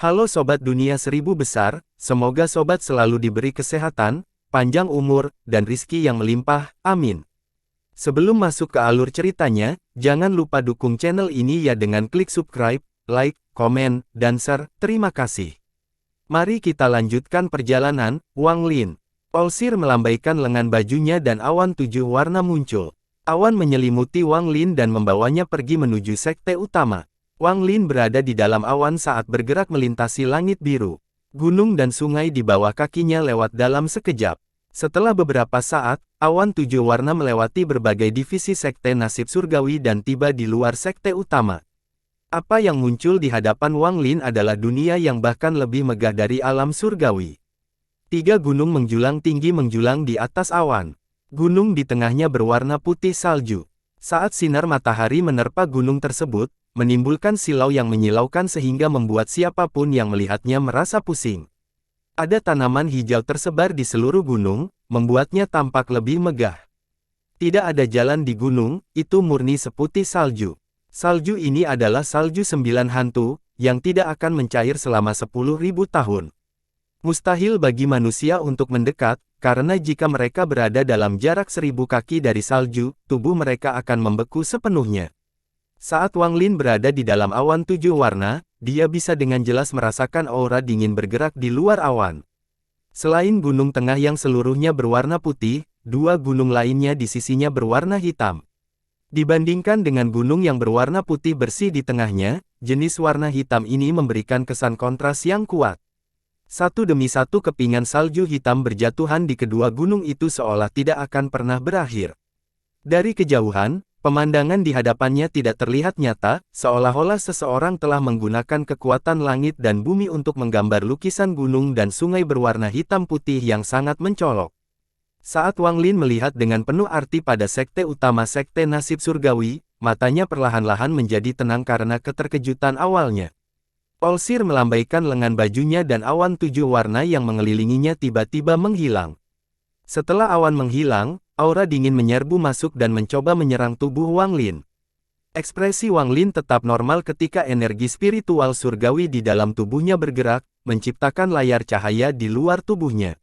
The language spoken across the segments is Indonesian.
Halo Sobat Dunia Seribu Besar, semoga Sobat selalu diberi kesehatan, panjang umur, dan rizki yang melimpah, amin. Sebelum masuk ke alur ceritanya, jangan lupa dukung channel ini ya dengan klik subscribe, like, komen, dan share, terima kasih. Mari kita lanjutkan perjalanan, Wang Lin. Olsir melambaikan lengan bajunya dan awan 7 warna muncul. Awan menyelimuti Wang Lin dan membawanya pergi menuju sekte utama. Wang Lin berada di dalam awan saat bergerak melintasi langit biru. Gunung dan sungai di bawah kakinya lewat dalam sekejap. Setelah beberapa saat, awan 7 warna melewati berbagai divisi sekte nasib surgawi dan tiba di luar sekte utama. Apa yang muncul di hadapan Wang Lin adalah dunia yang bahkan lebih megah dari alam surgawi. 3 gunung menjulang tinggi menjulang di atas awan. Gunung di tengahnya berwarna putih salju. Saat sinar matahari menerpa gunung tersebut, menimbulkan silau yang menyilaukan sehingga membuat siapapun yang melihatnya merasa pusing. Ada tanaman hijau tersebar di seluruh gunung, membuatnya tampak lebih megah. Tidak ada jalan di gunung, itu murni seputih salju. Salju ini adalah salju 9 hantu, yang tidak akan mencair selama 10.000 tahun. Mustahil bagi manusia untuk mendekat, karena jika mereka berada dalam jarak 1000 kaki dari salju, tubuh mereka akan membeku sepenuhnya. Saat Wang Lin berada di dalam awan 7 warna, dia bisa dengan jelas merasakan aura dingin bergerak di luar awan. Selain gunung tengah yang seluruhnya berwarna putih, 2 gunung lainnya di sisinya berwarna hitam. Dibandingkan dengan gunung yang berwarna putih bersih di tengahnya, jenis warna hitam ini memberikan kesan kontras yang kuat. Satu demi satu kepingan salju hitam berjatuhan di kedua gunung itu seolah tidak akan pernah berakhir. Dari kejauhan, pemandangan di hadapannya tidak terlihat nyata, seolah-olah seseorang telah menggunakan kekuatan langit dan bumi untuk menggambar lukisan gunung dan sungai berwarna hitam putih yang sangat mencolok. Saat Wang Lin melihat dengan penuh arti pada sekte utama sekte nasib surgawi, matanya perlahan-lahan menjadi tenang karena keterkejutan awalnya. Olsir melambaikan lengan bajunya dan awan 7 warna yang mengelilinginya tiba-tiba menghilang. Setelah awan menghilang, aura dingin menyerbu masuk dan mencoba menyerang tubuh Wang Lin. Ekspresi Wang Lin tetap normal ketika energi spiritual surgawi di dalam tubuhnya bergerak, menciptakan layar cahaya di luar tubuhnya.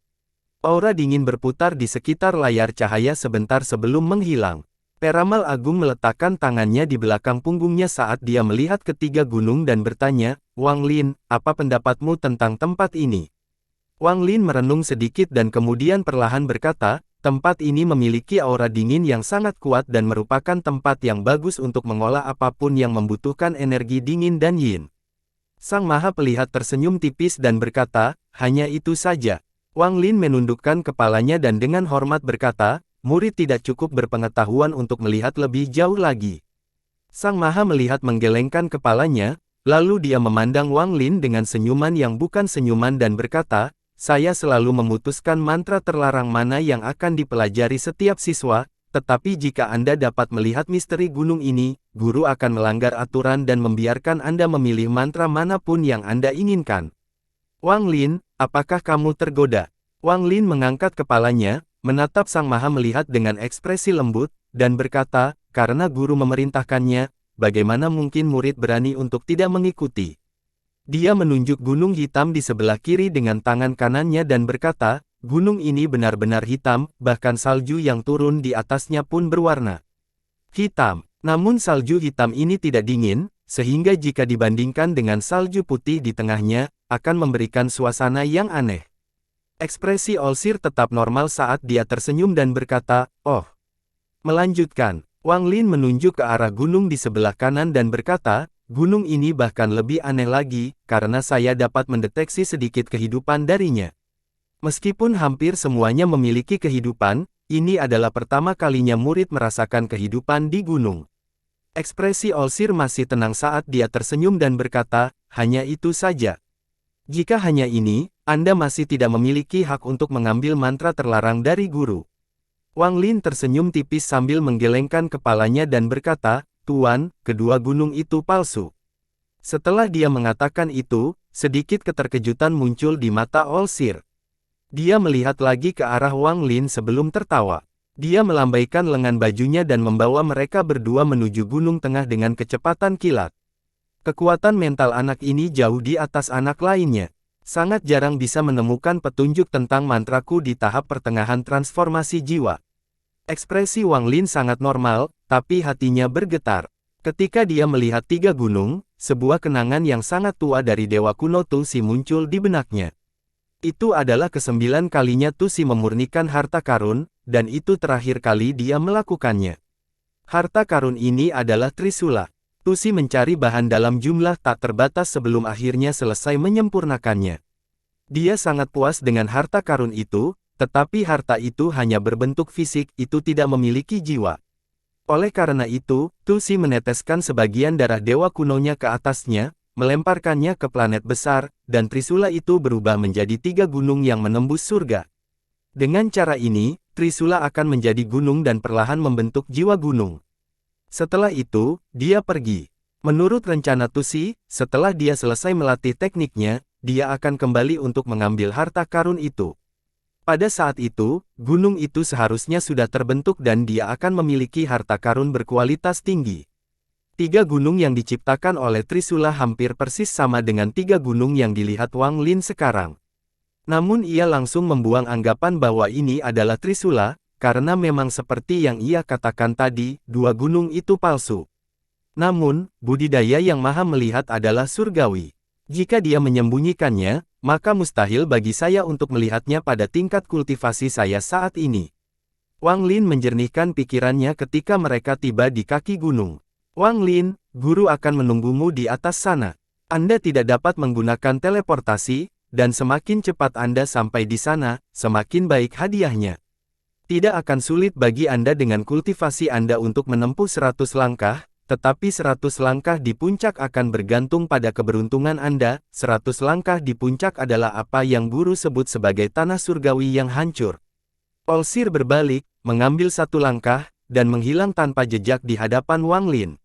Aura dingin berputar di sekitar layar cahaya sebentar sebelum menghilang. Peramal Agung meletakkan tangannya di belakang punggungnya saat dia melihat ketiga gunung dan bertanya, "Wang Lin, apa pendapatmu tentang tempat ini?" Wang Lin merenung sedikit dan kemudian perlahan berkata, "Tempat ini memiliki aura dingin yang sangat kuat dan merupakan tempat yang bagus untuk mengolah apapun yang membutuhkan energi dingin dan yin." Sang Maha Pelihat tersenyum tipis dan berkata, "Hanya itu saja." Wang Lin menundukkan kepalanya dan dengan hormat berkata, "Murid tidak cukup berpengetahuan untuk melihat lebih jauh lagi." Sang Maha Melihat menggelengkan kepalanya, lalu dia memandang Wang Lin dengan senyuman yang bukan senyuman dan berkata, "Saya selalu memutuskan mantra terlarang mana yang akan dipelajari setiap siswa, tetapi jika Anda dapat melihat misteri gunung ini, guru akan melanggar aturan dan membiarkan Anda memilih mantra manapun yang Anda inginkan." "Wang Lin, apakah kamu tergoda?" Wang Lin mengangkat kepalanya, menatap Sang Maha Melihat dengan ekspresi lembut, dan berkata, "Karena guru memerintahkannya, bagaimana mungkin murid berani untuk tidak mengikuti?" Dia menunjuk gunung hitam di sebelah kiri dengan tangan kanannya dan berkata, "Gunung ini benar-benar hitam, bahkan salju yang turun di atasnya pun berwarna hitam. Namun salju hitam ini tidak dingin, sehingga jika dibandingkan dengan salju putih di tengahnya, akan memberikan suasana yang aneh." Ekspresi Olsir tetap normal saat dia tersenyum dan berkata, "Oh." Melanjutkan, Wang Lin menunjuk ke arah gunung di sebelah kanan dan berkata, "Gunung ini bahkan lebih aneh lagi, karena saya dapat mendeteksi sedikit kehidupan darinya. Meskipun hampir semuanya memiliki kehidupan, ini adalah pertama kalinya murid merasakan kehidupan di gunung." Ekspresi Olsir masih tenang saat dia tersenyum dan berkata, "Hanya itu saja. Jika hanya ini, Anda masih tidak memiliki hak untuk mengambil mantra terlarang dari guru." Wang Lin tersenyum tipis sambil menggelengkan kepalanya dan berkata, "Tuan, kedua gunung itu palsu." Setelah dia mengatakan itu, sedikit keterkejutan muncul di mata Olsir. Dia melihat lagi ke arah Wang Lin sebelum tertawa. Dia melambaikan lengan bajunya dan membawa mereka berdua menuju gunung tengah dengan kecepatan kilat. Kekuatan mental anak ini jauh di atas anak lainnya. Sangat jarang bisa menemukan petunjuk tentang mantraku di tahap pertengahan transformasi jiwa. Ekspresi Wang Lin sangat normal, tapi hatinya bergetar. Ketika dia melihat 3 gunung, sebuah kenangan yang sangat tua dari dewa kuno Tusi muncul di benaknya. Itu adalah ke-9 kalinya Tusi memurnikan harta karun, dan itu terakhir kali dia melakukannya. Harta karun ini adalah Trisula. Tusi mencari bahan dalam jumlah tak terbatas sebelum akhirnya selesai menyempurnakannya. Dia sangat puas dengan harta karun itu, tetapi harta itu hanya berbentuk fisik, itu tidak memiliki jiwa. Oleh karena itu, Tusi meneteskan sebagian darah dewa kunonya ke atasnya, melemparkannya ke planet besar, dan Trisula itu berubah menjadi 3 gunung yang menembus surga. Dengan cara ini, Trisula akan menjadi gunung dan perlahan membentuk jiwa gunung. Setelah itu, dia pergi. Menurut rencana Tusi, setelah dia selesai melatih tekniknya, dia akan kembali untuk mengambil harta karun itu. Pada saat itu, gunung itu seharusnya sudah terbentuk dan dia akan memiliki harta karun berkualitas tinggi. 3 gunung yang diciptakan oleh Trisula hampir persis sama dengan 3 gunung yang dilihat Wang Lin sekarang. Namun ia langsung membuang anggapan bahwa ini adalah Trisula, karena memang seperti yang ia katakan tadi, 2 gunung itu palsu. Namun, budidaya yang Maha melihat adalah surgawi. Jika dia menyembunyikannya, maka mustahil bagi saya untuk melihatnya pada tingkat kultivasi saya saat ini. Wang Lin menjernihkan pikirannya ketika mereka tiba di kaki gunung. Wang Lin, guru akan menunggumu di atas sana. Anda tidak dapat menggunakan teleportasi, dan semakin cepat Anda sampai di sana, semakin baik hadiahnya. Tidak akan sulit bagi Anda dengan kultivasi Anda untuk menempuh 100 langkah, tetapi 100 langkah di puncak akan bergantung pada keberuntungan Anda. 100 langkah di puncak adalah apa yang guru sebut sebagai tanah surgawi yang hancur. Olsir berbalik, mengambil 1 langkah, dan menghilang tanpa jejak di hadapan Wang Lin.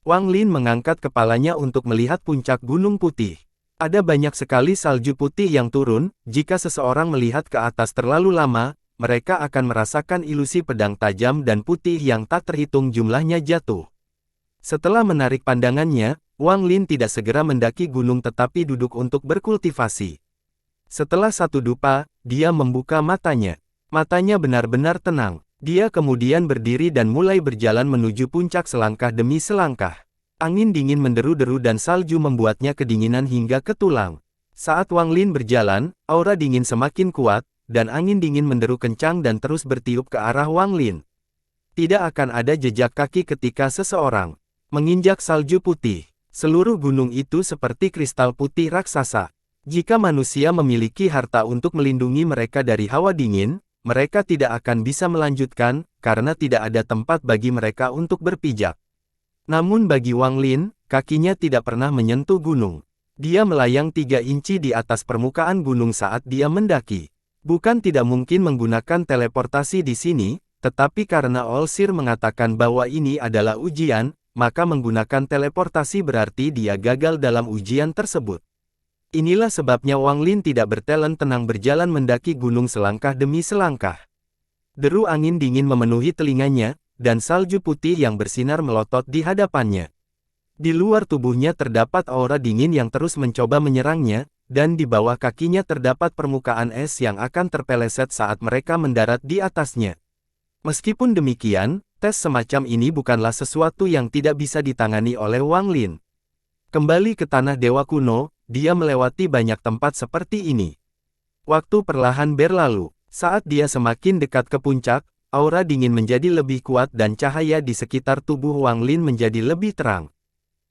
Wang Lin mengangkat kepalanya untuk melihat puncak gunung putih. Ada banyak sekali salju putih yang turun. Jika seseorang melihat ke atas terlalu lama, mereka akan merasakan ilusi pedang tajam dan putih yang tak terhitung jumlahnya jatuh. Setelah menarik pandangannya, Wang Lin tidak segera mendaki gunung tetapi duduk untuk berkultivasi. Setelah 1 dupa, dia membuka matanya. Matanya benar-benar tenang. Dia kemudian berdiri dan mulai berjalan menuju puncak selangkah demi selangkah. Angin dingin menderu-deru dan salju membuatnya kedinginan hingga ke tulang. Saat Wang Lin berjalan, aura dingin semakin kuat, dan angin dingin menderu kencang dan terus bertiup ke arah Wang Lin. Tidak akan ada jejak kaki ketika seseorang menginjak salju putih. Seluruh gunung itu seperti kristal putih raksasa. Jika manusia memiliki harta untuk melindungi mereka dari hawa dingin, mereka tidak akan bisa melanjutkan, karena tidak ada tempat bagi mereka untuk berpijak. Namun bagi Wang Lin, kakinya tidak pernah menyentuh gunung. Dia melayang 3 inci di atas permukaan gunung saat dia mendaki. Bukan tidak mungkin menggunakan teleportasi di sini, tetapi karena Olsir mengatakan bahwa ini adalah ujian, maka menggunakan teleportasi berarti dia gagal dalam ujian tersebut. Inilah sebabnya Wang Lin tidak bertalent tenang berjalan mendaki gunung selangkah demi selangkah. Deru angin dingin memenuhi telinganya, dan salju putih yang bersinar melotot di hadapannya. Di luar tubuhnya terdapat aura dingin yang terus mencoba menyerangnya, dan di bawah kakinya terdapat permukaan es yang akan terpeleset saat mereka mendarat di atasnya. Meskipun demikian, tes semacam ini bukanlah sesuatu yang tidak bisa ditangani oleh Wang Lin. Kembali ke tanah dewa kuno, dia melewati banyak tempat seperti ini. Waktu perlahan berlalu. Saat dia semakin dekat ke puncak, aura dingin menjadi lebih kuat dan cahaya di sekitar tubuh Wang Lin menjadi lebih terang.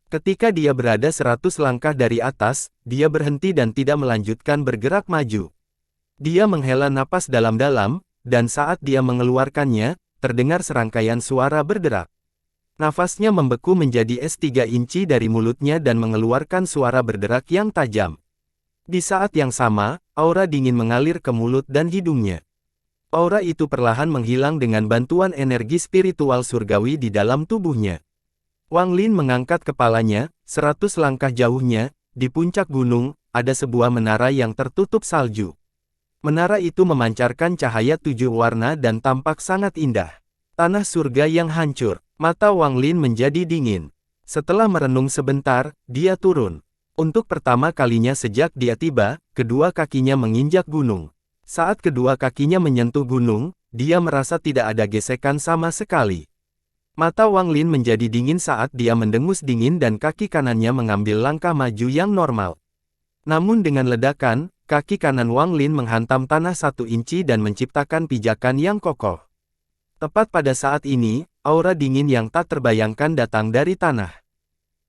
Ketika dia berada 100 langkah dari atas, dia berhenti dan tidak melanjutkan bergerak maju. Dia menghela napas dalam-dalam, dan saat dia mengeluarkannya, terdengar serangkaian suara berderak. Nafasnya membeku menjadi es 3 inci dari mulutnya dan mengeluarkan suara berderak yang tajam. Di saat yang sama, aura dingin mengalir ke mulut dan hidungnya. Aura itu perlahan menghilang dengan bantuan energi spiritual surgawi di dalam tubuhnya. Wang Lin mengangkat kepalanya, 100 langkah jauhnya, di puncak gunung, ada sebuah menara yang tertutup salju. Menara itu memancarkan cahaya 7 warna dan tampak sangat indah. Tanah surga yang hancur. Mata Wang Lin menjadi dingin. Setelah merenung sebentar, dia turun. Untuk pertama kalinya sejak dia tiba, kedua kakinya menginjak gunung. Saat kedua kakinya menyentuh gunung, dia merasa tidak ada gesekan sama sekali. Mata Wang Lin menjadi dingin saat dia mendengus dingin dan kaki kanannya mengambil langkah maju yang normal. Namun dengan ledakan, kaki kanan Wang Lin menghantam tanah 1 inci dan menciptakan pijakan yang kokoh. Tepat pada saat ini, aura dingin yang tak terbayangkan datang dari tanah.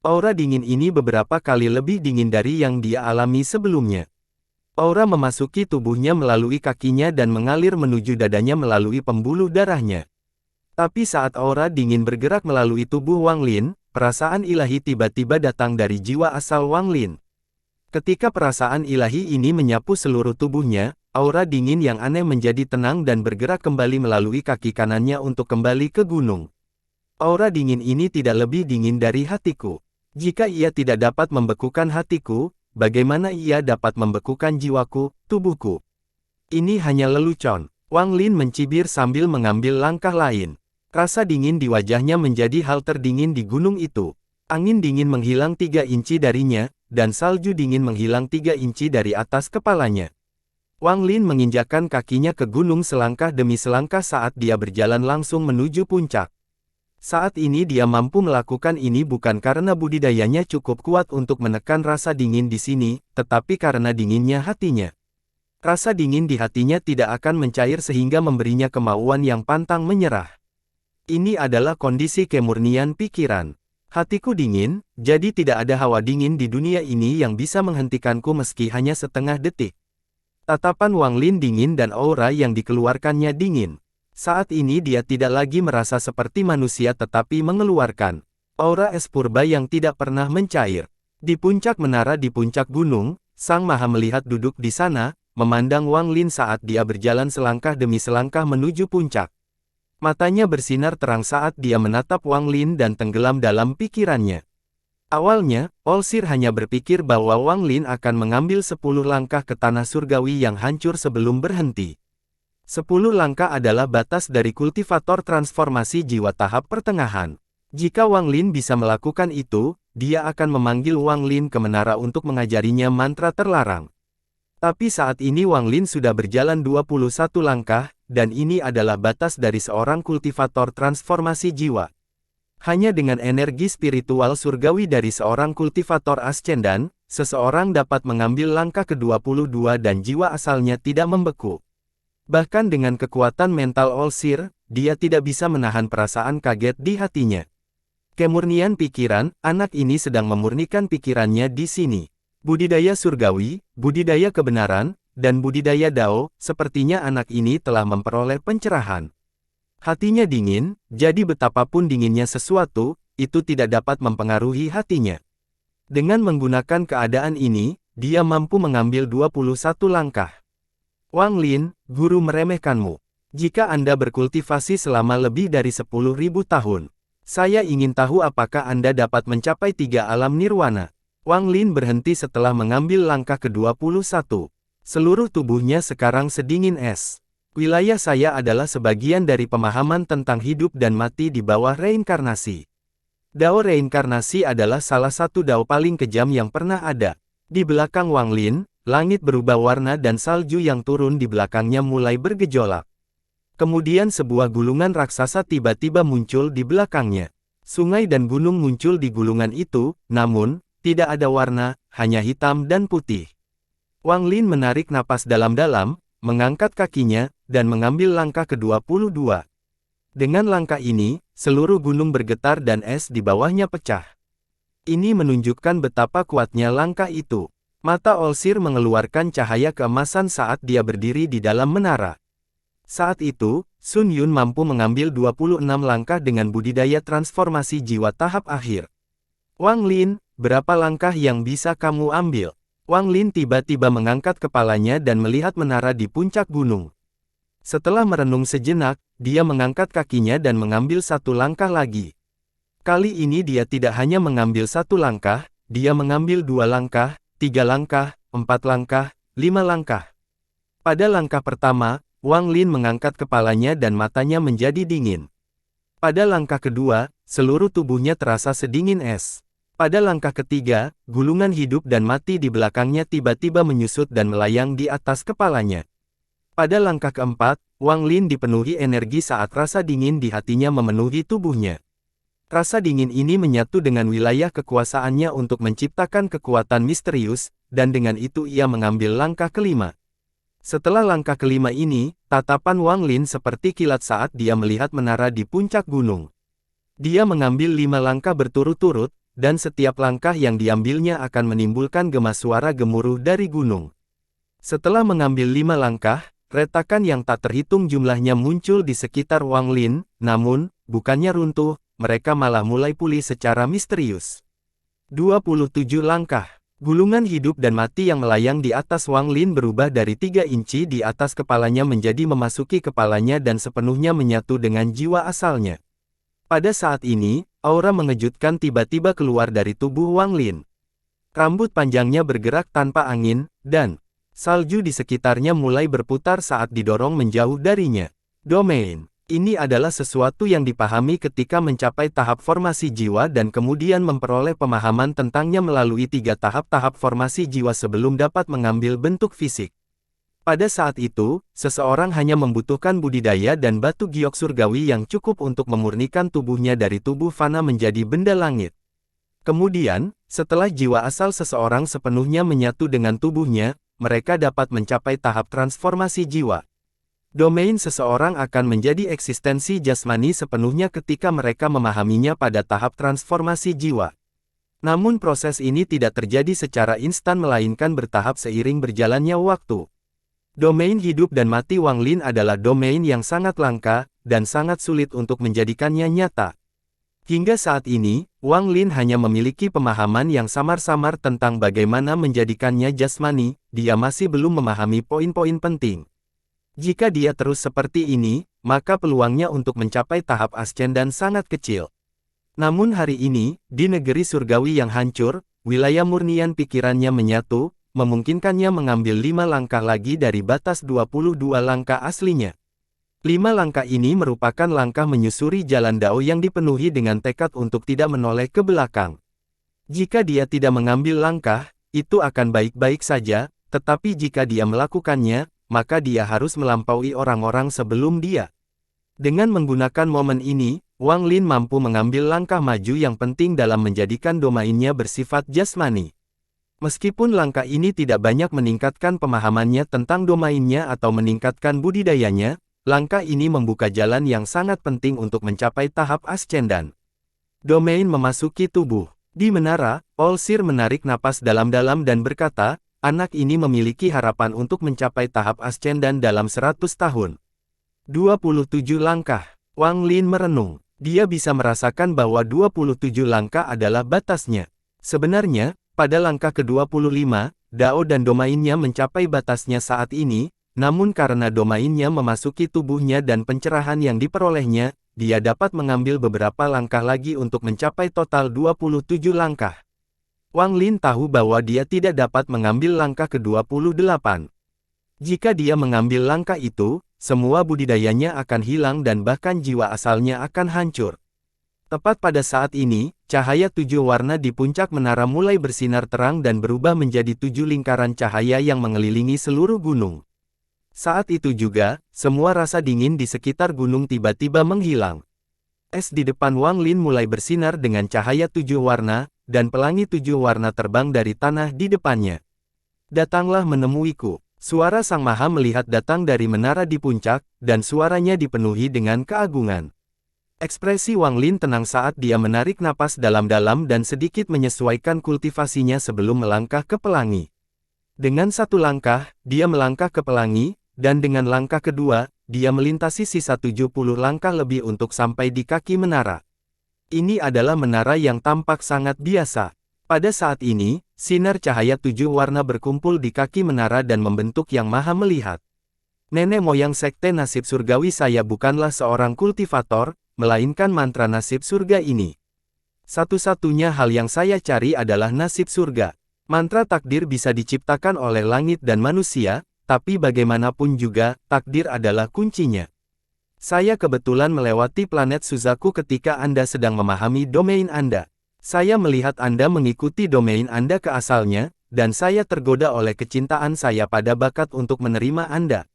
Aura dingin ini beberapa kali lebih dingin dari yang dia alami sebelumnya. Aura memasuki tubuhnya melalui kakinya dan mengalir menuju dadanya melalui pembuluh darahnya. Tapi saat aura dingin bergerak melalui tubuh Wang Lin, perasaan ilahi tiba-tiba datang dari jiwa asal Wang Lin. Ketika perasaan ilahi ini menyapu seluruh tubuhnya, aura dingin yang aneh menjadi tenang dan bergerak kembali melalui kaki kanannya untuk kembali ke gunung. Aura dingin ini tidak lebih dingin dari hatiku. Jika ia tidak dapat membekukan hatiku, bagaimana ia dapat membekukan jiwaku, tubuhku? Ini hanya lelucon. Wang Lin mencibir sambil mengambil langkah lain. Rasa dingin di wajahnya menjadi hal terdingin di gunung itu. Angin dingin menghilang 3 inci darinya, dan salju dingin menghilang 3 inci dari atas kepalanya. Wang Lin menginjakkan kakinya ke gunung selangkah demi selangkah saat dia berjalan langsung menuju puncak. Saat ini dia mampu melakukan ini bukan karena budidayanya cukup kuat untuk menekan rasa dingin di sini, tetapi karena dinginnya hatinya. Rasa dingin di hatinya tidak akan mencair sehingga memberinya kemauan yang pantang menyerah. Ini adalah kondisi kemurnian pikiran. Hatiku dingin, jadi tidak ada hawa dingin di dunia ini yang bisa menghentikanku meski hanya setengah detik. Tatapan Wang Lin dingin dan aura yang dikeluarkannya dingin. Saat ini dia tidak lagi merasa seperti manusia tetapi mengeluarkan aura es purba yang tidak pernah mencair. Di puncak menara di puncak gunung, Sang Maha melihat duduk di sana, memandang Wang Lin saat dia berjalan selangkah demi selangkah menuju puncak. Matanya bersinar terang saat dia menatap Wang Lin dan tenggelam dalam pikirannya. Awalnya, Olsir hanya berpikir bahwa Wang Lin akan mengambil 10 langkah ke tanah surgawi yang hancur sebelum berhenti. 10 langkah adalah batas dari kultivator transformasi jiwa tahap pertengahan. Jika Wang Lin bisa melakukan itu, dia akan memanggil Wang Lin ke menara untuk mengajarinya mantra terlarang. Tapi saat ini Wang Lin sudah berjalan 21 langkah, dan ini adalah batas dari seorang kultivator transformasi jiwa. Hanya dengan energi spiritual surgawi dari seorang kultivator ascendan, seseorang dapat mengambil langkah ke-22 dan jiwa asalnya tidak membeku. Bahkan dengan kekuatan mental Olsir, dia tidak bisa menahan perasaan kaget di hatinya. Kemurnian pikiran, anak ini sedang memurnikan pikirannya di sini. Budidaya surgawi, budidaya kebenaran, dan budidaya Dao, sepertinya anak ini telah memperoleh pencerahan. Hatinya dingin, jadi betapapun dinginnya sesuatu, itu tidak dapat mempengaruhi hatinya. Dengan menggunakan keadaan ini, dia mampu mengambil 21 langkah. Wang Lin, guru meremehkanmu. Jika Anda berkultivasi selama lebih dari 10.000 tahun, saya ingin tahu apakah Anda dapat mencapai 3 alam nirwana. Wang Lin berhenti setelah mengambil langkah ke-21. Seluruh tubuhnya sekarang sedingin es. Wilayah saya adalah sebagian dari pemahaman tentang hidup dan mati di bawah reinkarnasi. Dao reinkarnasi adalah salah satu dao paling kejam yang pernah ada. Di belakang Wang Lin, langit berubah warna dan salju yang turun di belakangnya mulai bergejolak. Kemudian sebuah gulungan raksasa tiba-tiba muncul di belakangnya. Sungai dan gunung muncul di gulungan itu, namun, tidak ada warna, hanya hitam dan putih. Wang Lin menarik napas dalam-dalam, mengangkat kakinya, dan mengambil langkah ke-22. Dengan langkah ini, seluruh gunung bergetar dan es di bawahnya pecah. Ini menunjukkan betapa kuatnya langkah itu. Mata Olsir mengeluarkan cahaya keemasan saat dia berdiri di dalam menara. Saat itu, Sun Yun mampu mengambil 26 langkah dengan budidaya transformasi jiwa tahap akhir. Wang Lin, berapa langkah yang bisa kamu ambil? Wang Lin tiba-tiba mengangkat kepalanya dan melihat menara di puncak gunung. Setelah merenung sejenak, dia mengangkat kakinya dan mengambil 1 langkah lagi. Kali ini dia tidak hanya mengambil 1 langkah, dia mengambil 2 langkah, 3 langkah, 4 langkah, 5 langkah. Pada langkah pertama, Wang Lin mengangkat kepalanya dan matanya menjadi dingin. Pada langkah kedua, seluruh tubuhnya terasa sedingin es. Pada langkah ketiga, gulungan hidup dan mati di belakangnya tiba-tiba menyusut dan melayang di atas kepalanya. Pada langkah keempat, Wang Lin dipenuhi energi saat rasa dingin di hatinya memenuhi tubuhnya. Rasa dingin ini menyatu dengan wilayah kekuasaannya untuk menciptakan kekuatan misterius, dan dengan itu ia mengambil langkah kelima. Setelah langkah kelima ini, tatapan Wang Lin seperti kilat saat dia melihat menara di puncak gunung. Dia mengambil 5 langkah berturut-turut, dan setiap langkah yang diambilnya akan menimbulkan gema suara gemuruh dari gunung. Setelah mengambil 5 langkah, retakan yang tak terhitung jumlahnya muncul di sekitar Wang Lin, namun, bukannya runtuh, mereka malah mulai pulih secara misterius. 27 langkah. Gulungan hidup dan mati yang melayang di atas Wang Lin berubah dari 3 inci di atas kepalanya menjadi memasuki kepalanya dan sepenuhnya menyatu dengan jiwa asalnya. Pada saat ini, aura mengejutkan tiba-tiba keluar dari tubuh Wang Lin. Rambut panjangnya bergerak tanpa angin, dan salju di sekitarnya mulai berputar saat didorong menjauh darinya. Domain. Ini adalah sesuatu yang dipahami ketika mencapai tahap formasi jiwa dan kemudian memperoleh pemahaman tentangnya melalui 3 tahap-tahap formasi jiwa sebelum dapat mengambil bentuk fisik. Pada saat itu, seseorang hanya membutuhkan budidaya dan batu giok surgawi yang cukup untuk memurnikan tubuhnya dari tubuh fana menjadi benda langit. Kemudian, setelah jiwa asal seseorang sepenuhnya menyatu dengan tubuhnya, mereka dapat mencapai tahap transformasi jiwa. Domain seseorang akan menjadi eksistensi jasmani sepenuhnya ketika mereka memahaminya pada tahap transformasi jiwa. Namun proses ini tidak terjadi secara instan melainkan bertahap seiring berjalannya waktu. Domain hidup dan mati Wang Lin adalah domain yang sangat langka, dan sangat sulit untuk menjadikannya nyata. Hingga saat ini, Wang Lin hanya memiliki pemahaman yang samar-samar tentang bagaimana menjadikannya jasmani, dia masih belum memahami poin-poin penting. Jika dia terus seperti ini, maka peluangnya untuk mencapai tahap ascendan sangat kecil. Namun hari ini, di negeri surgawi yang hancur, wilayah murnian pikirannya menyatu, memungkinkannya mengambil 5 langkah lagi dari batas 22 langkah aslinya. 5 langkah ini merupakan langkah menyusuri jalan Dao yang dipenuhi dengan tekad untuk tidak menoleh ke belakang. Jika dia tidak mengambil langkah, itu akan baik-baik saja, tetapi jika dia melakukannya, maka dia harus melampaui orang-orang sebelum dia. Dengan menggunakan momen ini, Wang Lin mampu mengambil langkah maju yang penting dalam menjadikan domainnya bersifat jasmani. Meskipun langkah ini tidak banyak meningkatkan pemahamannya tentang domainnya atau meningkatkan budidayanya, langkah ini membuka jalan yang sangat penting untuk mencapai tahap ascendan. Domain memasuki tubuh. Di menara, Olsir menarik napas dalam-dalam dan berkata, anak ini memiliki harapan untuk mencapai tahap ascendan dalam 100 tahun. 27 langkah. Wang Lin merenung. Dia bisa merasakan bahwa 27 langkah adalah batasnya. Sebenarnya, pada langkah ke-25, Dao dan domainnya mencapai batasnya saat ini, namun karena domainnya memasuki tubuhnya dan pencerahan yang diperolehnya, dia dapat mengambil beberapa langkah lagi untuk mencapai total 27 langkah. Wang Lin tahu bahwa dia tidak dapat mengambil langkah ke-28. Jika dia mengambil langkah itu, semua budidayanya akan hilang dan bahkan jiwa asalnya akan hancur. Tepat pada saat ini, cahaya 7 warna di puncak menara mulai bersinar terang dan berubah menjadi 7 lingkaran cahaya yang mengelilingi seluruh gunung. Saat itu juga, semua rasa dingin di sekitar gunung tiba-tiba menghilang. Es di depan Wang Lin mulai bersinar dengan cahaya 7 warna, dan pelangi 7 warna terbang dari tanah di depannya. Datanglah menemuiku. Suara Sang Maha melihat datang dari menara di puncak, dan suaranya dipenuhi dengan keagungan. Ekspresi Wang Lin tenang saat dia menarik napas dalam-dalam dan sedikit menyesuaikan kultivasinya sebelum melangkah ke pelangi. Dengan satu langkah, dia melangkah ke pelangi, dan dengan langkah kedua, dia melintasi sisa 70 langkah lebih untuk sampai di kaki menara. Ini adalah menara yang tampak sangat biasa. Pada saat ini, sinar cahaya 7 warna berkumpul di kaki menara dan membentuk Yang Maha Melihat. Nenek moyang sekte nasib surgawi saya bukanlah seorang kultivator, melainkan mantra nasib surga ini. Satu-satunya hal yang saya cari adalah nasib surga. Mantra takdir bisa diciptakan oleh langit dan manusia, tapi bagaimanapun juga, takdir adalah kuncinya. Saya kebetulan melewati planet Suzaku ketika Anda sedang memahami domain Anda. Saya melihat Anda mengikuti domain Anda ke asalnya, dan saya tergoda oleh kecintaan saya pada bakat untuk menerima Anda.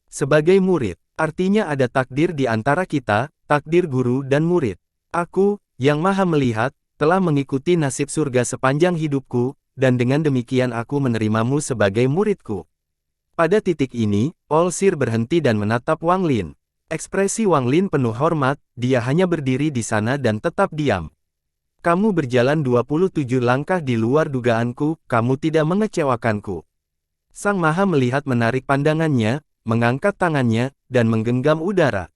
Sebagai murid, artinya ada takdir di antara kita, takdir guru dan murid. Aku, yang maha melihat, telah mengikuti nasib surga sepanjang hidupku, dan dengan demikian aku menerimamu sebagai muridku. Pada titik ini, Olsir berhenti dan menatap Wang Lin. Ekspresi Wang Lin penuh hormat, dia hanya berdiri di sana dan tetap diam. Kamu berjalan 27 langkah di luar dugaanku, kamu tidak mengecewakanku. Sang Maha melihat menarik pandangannya, mengangkat tangannya, dan menggenggam udara.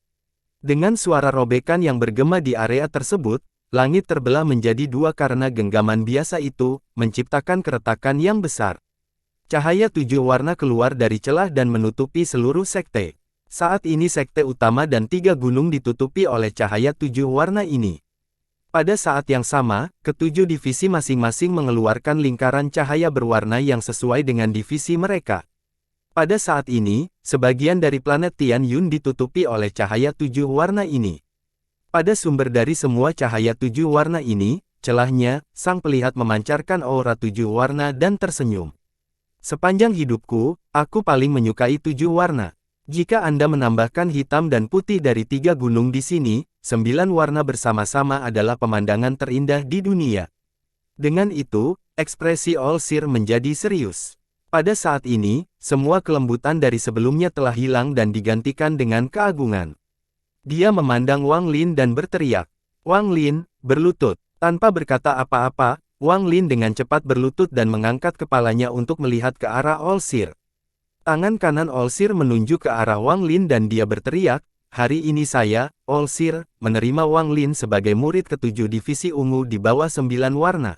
Dengan suara robekan yang bergema di area tersebut, langit terbelah menjadi dua karena genggaman biasa itu, menciptakan keretakan yang besar. Cahaya 7 warna keluar dari celah dan menutupi seluruh sekte. Saat ini sekte utama dan 3 gunung ditutupi oleh cahaya 7 warna ini. Pada saat yang sama, ketujuh divisi masing-masing mengeluarkan lingkaran cahaya berwarna yang sesuai dengan divisi mereka. Pada saat ini, sebagian dari planet Tian Yun ditutupi oleh cahaya 7 warna ini. Pada sumber dari semua cahaya 7 warna ini, celahnya, sang pelihat memancarkan aura 7 warna dan tersenyum. Sepanjang hidupku, aku paling menyukai 7 warna. Jika Anda menambahkan hitam dan putih dari 3 gunung di sini, 9 warna bersama-sama adalah pemandangan terindah di dunia. Dengan itu, ekspresi Olsir menjadi serius. Pada saat ini, semua kelembutan dari sebelumnya telah hilang dan digantikan dengan keagungan. Dia memandang Wang Lin dan berteriak, "Wang Lin, berlutut." Tanpa berkata apa-apa, Wang Lin dengan cepat berlutut dan mengangkat kepalanya untuk melihat ke arah Olsir. Tangan kanan Olsir menunjuk ke arah Wang Lin dan dia berteriak, "Hari ini saya, Olsir, menerima Wang Lin sebagai murid ketujuh divisi ungu di bawah 9 warna.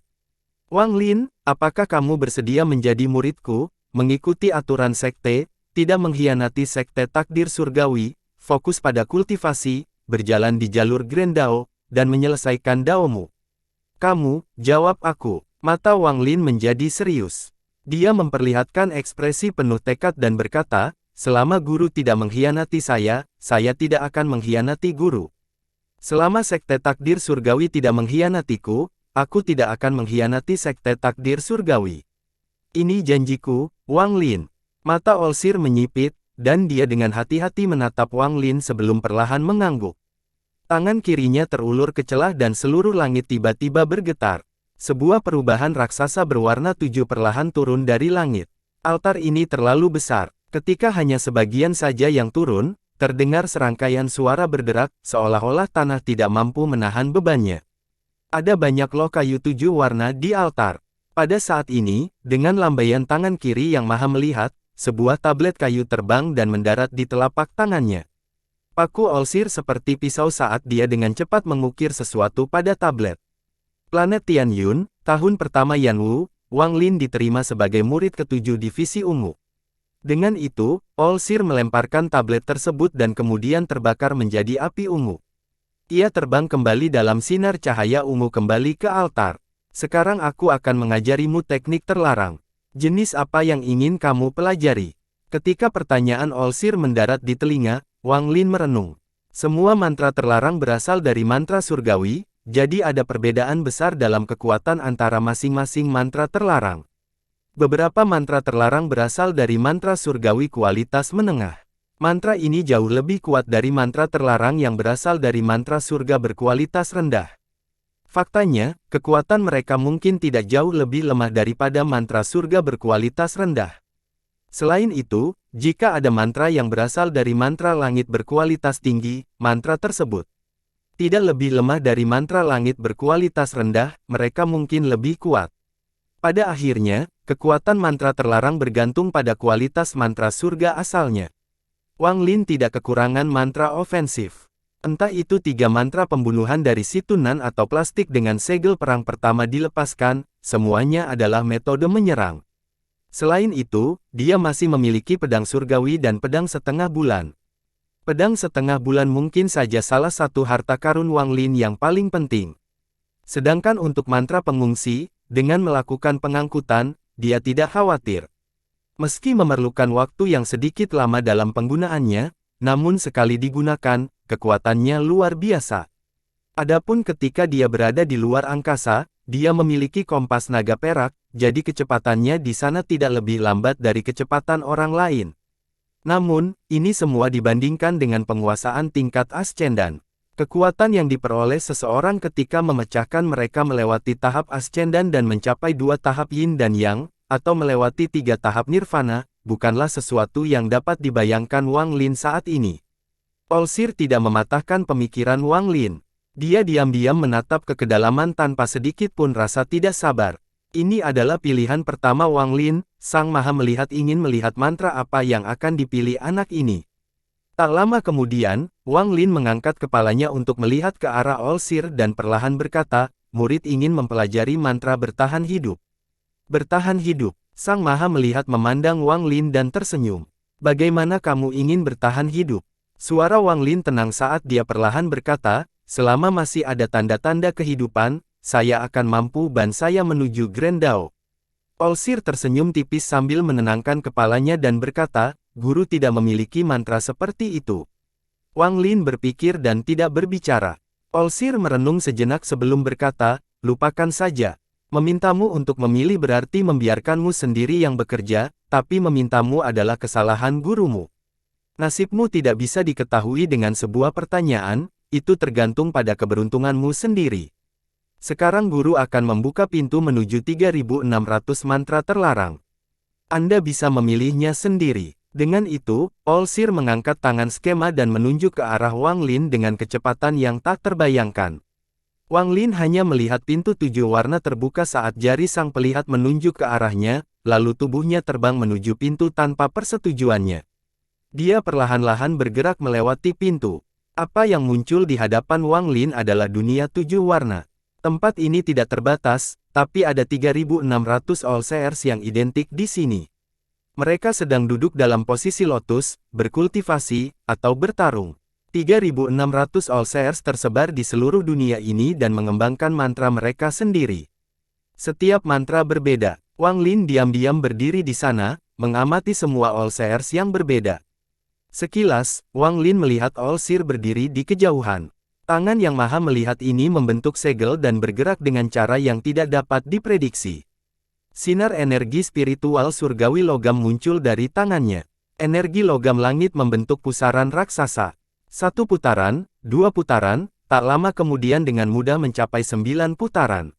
Wang Lin, apakah kamu bersedia menjadi muridku, mengikuti aturan sekte, tidak mengkhianati sekte takdir surgawi, fokus pada kultivasi, berjalan di jalur Grand Dao, dan menyelesaikan Daomu?" "Kamu," jawab aku. Mata Wang Lin menjadi serius. Dia memperlihatkan ekspresi penuh tekad dan berkata, "Selama guru tidak mengkhianati saya tidak akan mengkhianati guru. Selama sekte takdir surgawi tidak mengkhianatiku, aku tidak akan mengkhianati sekte takdir surgawi. Ini janjiku, Wang Lin." Mata Olsir menyipit, dan dia dengan hati-hati menatap Wang Lin sebelum perlahan mengangguk. Tangan kirinya terulur ke celah dan seluruh langit tiba-tiba bergetar. Sebuah perubahan raksasa berwarna 7 perlahan turun dari langit. Altar ini terlalu besar. Ketika hanya sebagian saja yang turun, terdengar serangkaian suara berderak, seolah-olah tanah tidak mampu menahan bebannya. Ada banyak loh kayu 7 warna di altar. Pada saat ini, dengan lambaian tangan kiri yang maha melihat, sebuah tablet kayu terbang dan mendarat di telapak tangannya. Paku Olsir seperti pisau saat dia dengan cepat mengukir sesuatu pada tablet. Planet Tian Yun, tahun pertama Yanwu, Wang Lin diterima sebagai murid ketujuh divisi ungu. Dengan itu, Olsir melemparkan tablet tersebut dan kemudian terbakar menjadi api ungu. Ia terbang kembali dalam sinar cahaya ungu kembali ke altar. "Sekarang aku akan mengajarimu teknik terlarang. Jenis apa yang ingin kamu pelajari?" Ketika pertanyaan Olsir mendarat di telinga, Wang Lin merenung. Semua mantra terlarang berasal dari mantra surgawi, jadi ada perbedaan besar dalam kekuatan antara masing-masing mantra terlarang. Beberapa mantra terlarang berasal dari mantra surgawi kualitas menengah. Mantra ini jauh lebih kuat dari mantra terlarang yang berasal dari mantra surga berkualitas rendah. Faktanya, kekuatan mereka mungkin tidak jauh lebih lemah daripada mantra surga berkualitas rendah. Selain itu, jika ada mantra yang berasal dari mantra langit berkualitas tinggi, mantra tersebut tidak lebih lemah dari mantra langit berkualitas rendah, mereka mungkin lebih kuat. Pada akhirnya, kekuatan mantra terlarang bergantung pada kualitas mantra surga asalnya. Wang Lin tidak kekurangan mantra ofensif. Entah itu 3 mantra pembunuhan dari situnan atau plastik dengan segel perang pertama dilepaskan, semuanya adalah metode menyerang. Selain itu, dia masih memiliki pedang surgawi dan pedang setengah bulan. Pedang setengah bulan mungkin saja salah satu harta karun Wang Lin yang paling penting. Sedangkan untuk mantra pengungsi, dengan melakukan pengangkutan, dia tidak khawatir. Meski memerlukan waktu yang sedikit lama dalam penggunaannya, namun sekali digunakan, kekuatannya luar biasa. Adapun ketika dia berada di luar angkasa, dia memiliki kompas naga perak, jadi kecepatannya di sana tidak lebih lambat dari kecepatan orang lain. Namun, ini semua dibandingkan dengan penguasaan tingkat Ascendan. Kekuatan yang diperoleh seseorang ketika memecahkan mereka melewati tahap Ascendan dan mencapai 2 tahap Yin dan Yang, atau melewati 3 tahap Nirvana, bukanlah sesuatu yang dapat dibayangkan Wang Lin saat ini. Olsir tidak mematahkan pemikiran Wang Lin. Dia diam-diam menatap ke kedalaman tanpa sedikit pun rasa tidak sabar. Ini adalah pilihan pertama Wang Lin, Sang Maha Melihat ingin melihat mantra apa yang akan dipilih anak ini. Tak lama kemudian, Wang Lin mengangkat kepalanya untuk melihat ke arah Olsir dan perlahan berkata, murid ingin mempelajari mantra bertahan hidup. Bertahan hidup. Sang Maha Melihat memandang Wang Lin dan tersenyum. Bagaimana kamu ingin bertahan hidup? Suara Wang Lin tenang saat dia perlahan berkata, selama masih ada tanda-tanda kehidupan, saya akan mampu dan saya menuju Grand Dao. Olsir tersenyum tipis sambil menenangkan kepalanya dan berkata, guru tidak memiliki mantra seperti itu. Wang Lin berpikir dan tidak berbicara. Olsir merenung sejenak sebelum berkata, lupakan saja. Memintamu untuk memilih berarti membiarkanmu sendiri yang bekerja, tapi memintamu adalah kesalahan gurumu. Nasibmu tidak bisa diketahui dengan sebuah pertanyaan, itu tergantung pada keberuntunganmu sendiri. Sekarang guru akan membuka pintu menuju 3600 mantra terlarang. Anda bisa memilihnya sendiri. Dengan itu, Olsir mengangkat tangan skema dan menunjuk ke arah Wang Lin dengan kecepatan yang tak terbayangkan. Wang Lin hanya melihat pintu 7 warna terbuka saat jari sang pelihat menunjuk ke arahnya, lalu tubuhnya terbang menuju pintu tanpa persetujuannya. Dia perlahan-lahan bergerak melewati pintu. Apa yang muncul di hadapan Wang Lin adalah dunia 7 warna. Tempat ini tidak terbatas, tapi ada 3600 All Seers yang identik di sini. Mereka sedang duduk dalam posisi lotus, berkultivasi, atau bertarung. 3600 All Seers tersebar di seluruh dunia ini dan mengembangkan mantra mereka sendiri. Setiap mantra berbeda. Wang Lin diam-diam berdiri di sana, mengamati semua All Seers yang berbeda. Sekilas, Wang Lin melihat Olsir berdiri di kejauhan. Tangan yang maha melihat ini membentuk segel dan bergerak dengan cara yang tidak dapat diprediksi. Sinar energi spiritual surgawi logam muncul dari tangannya. Energi logam langit membentuk pusaran raksasa. 1 putaran, 2 putaran, tak lama kemudian dengan mudah mencapai 9 putaran.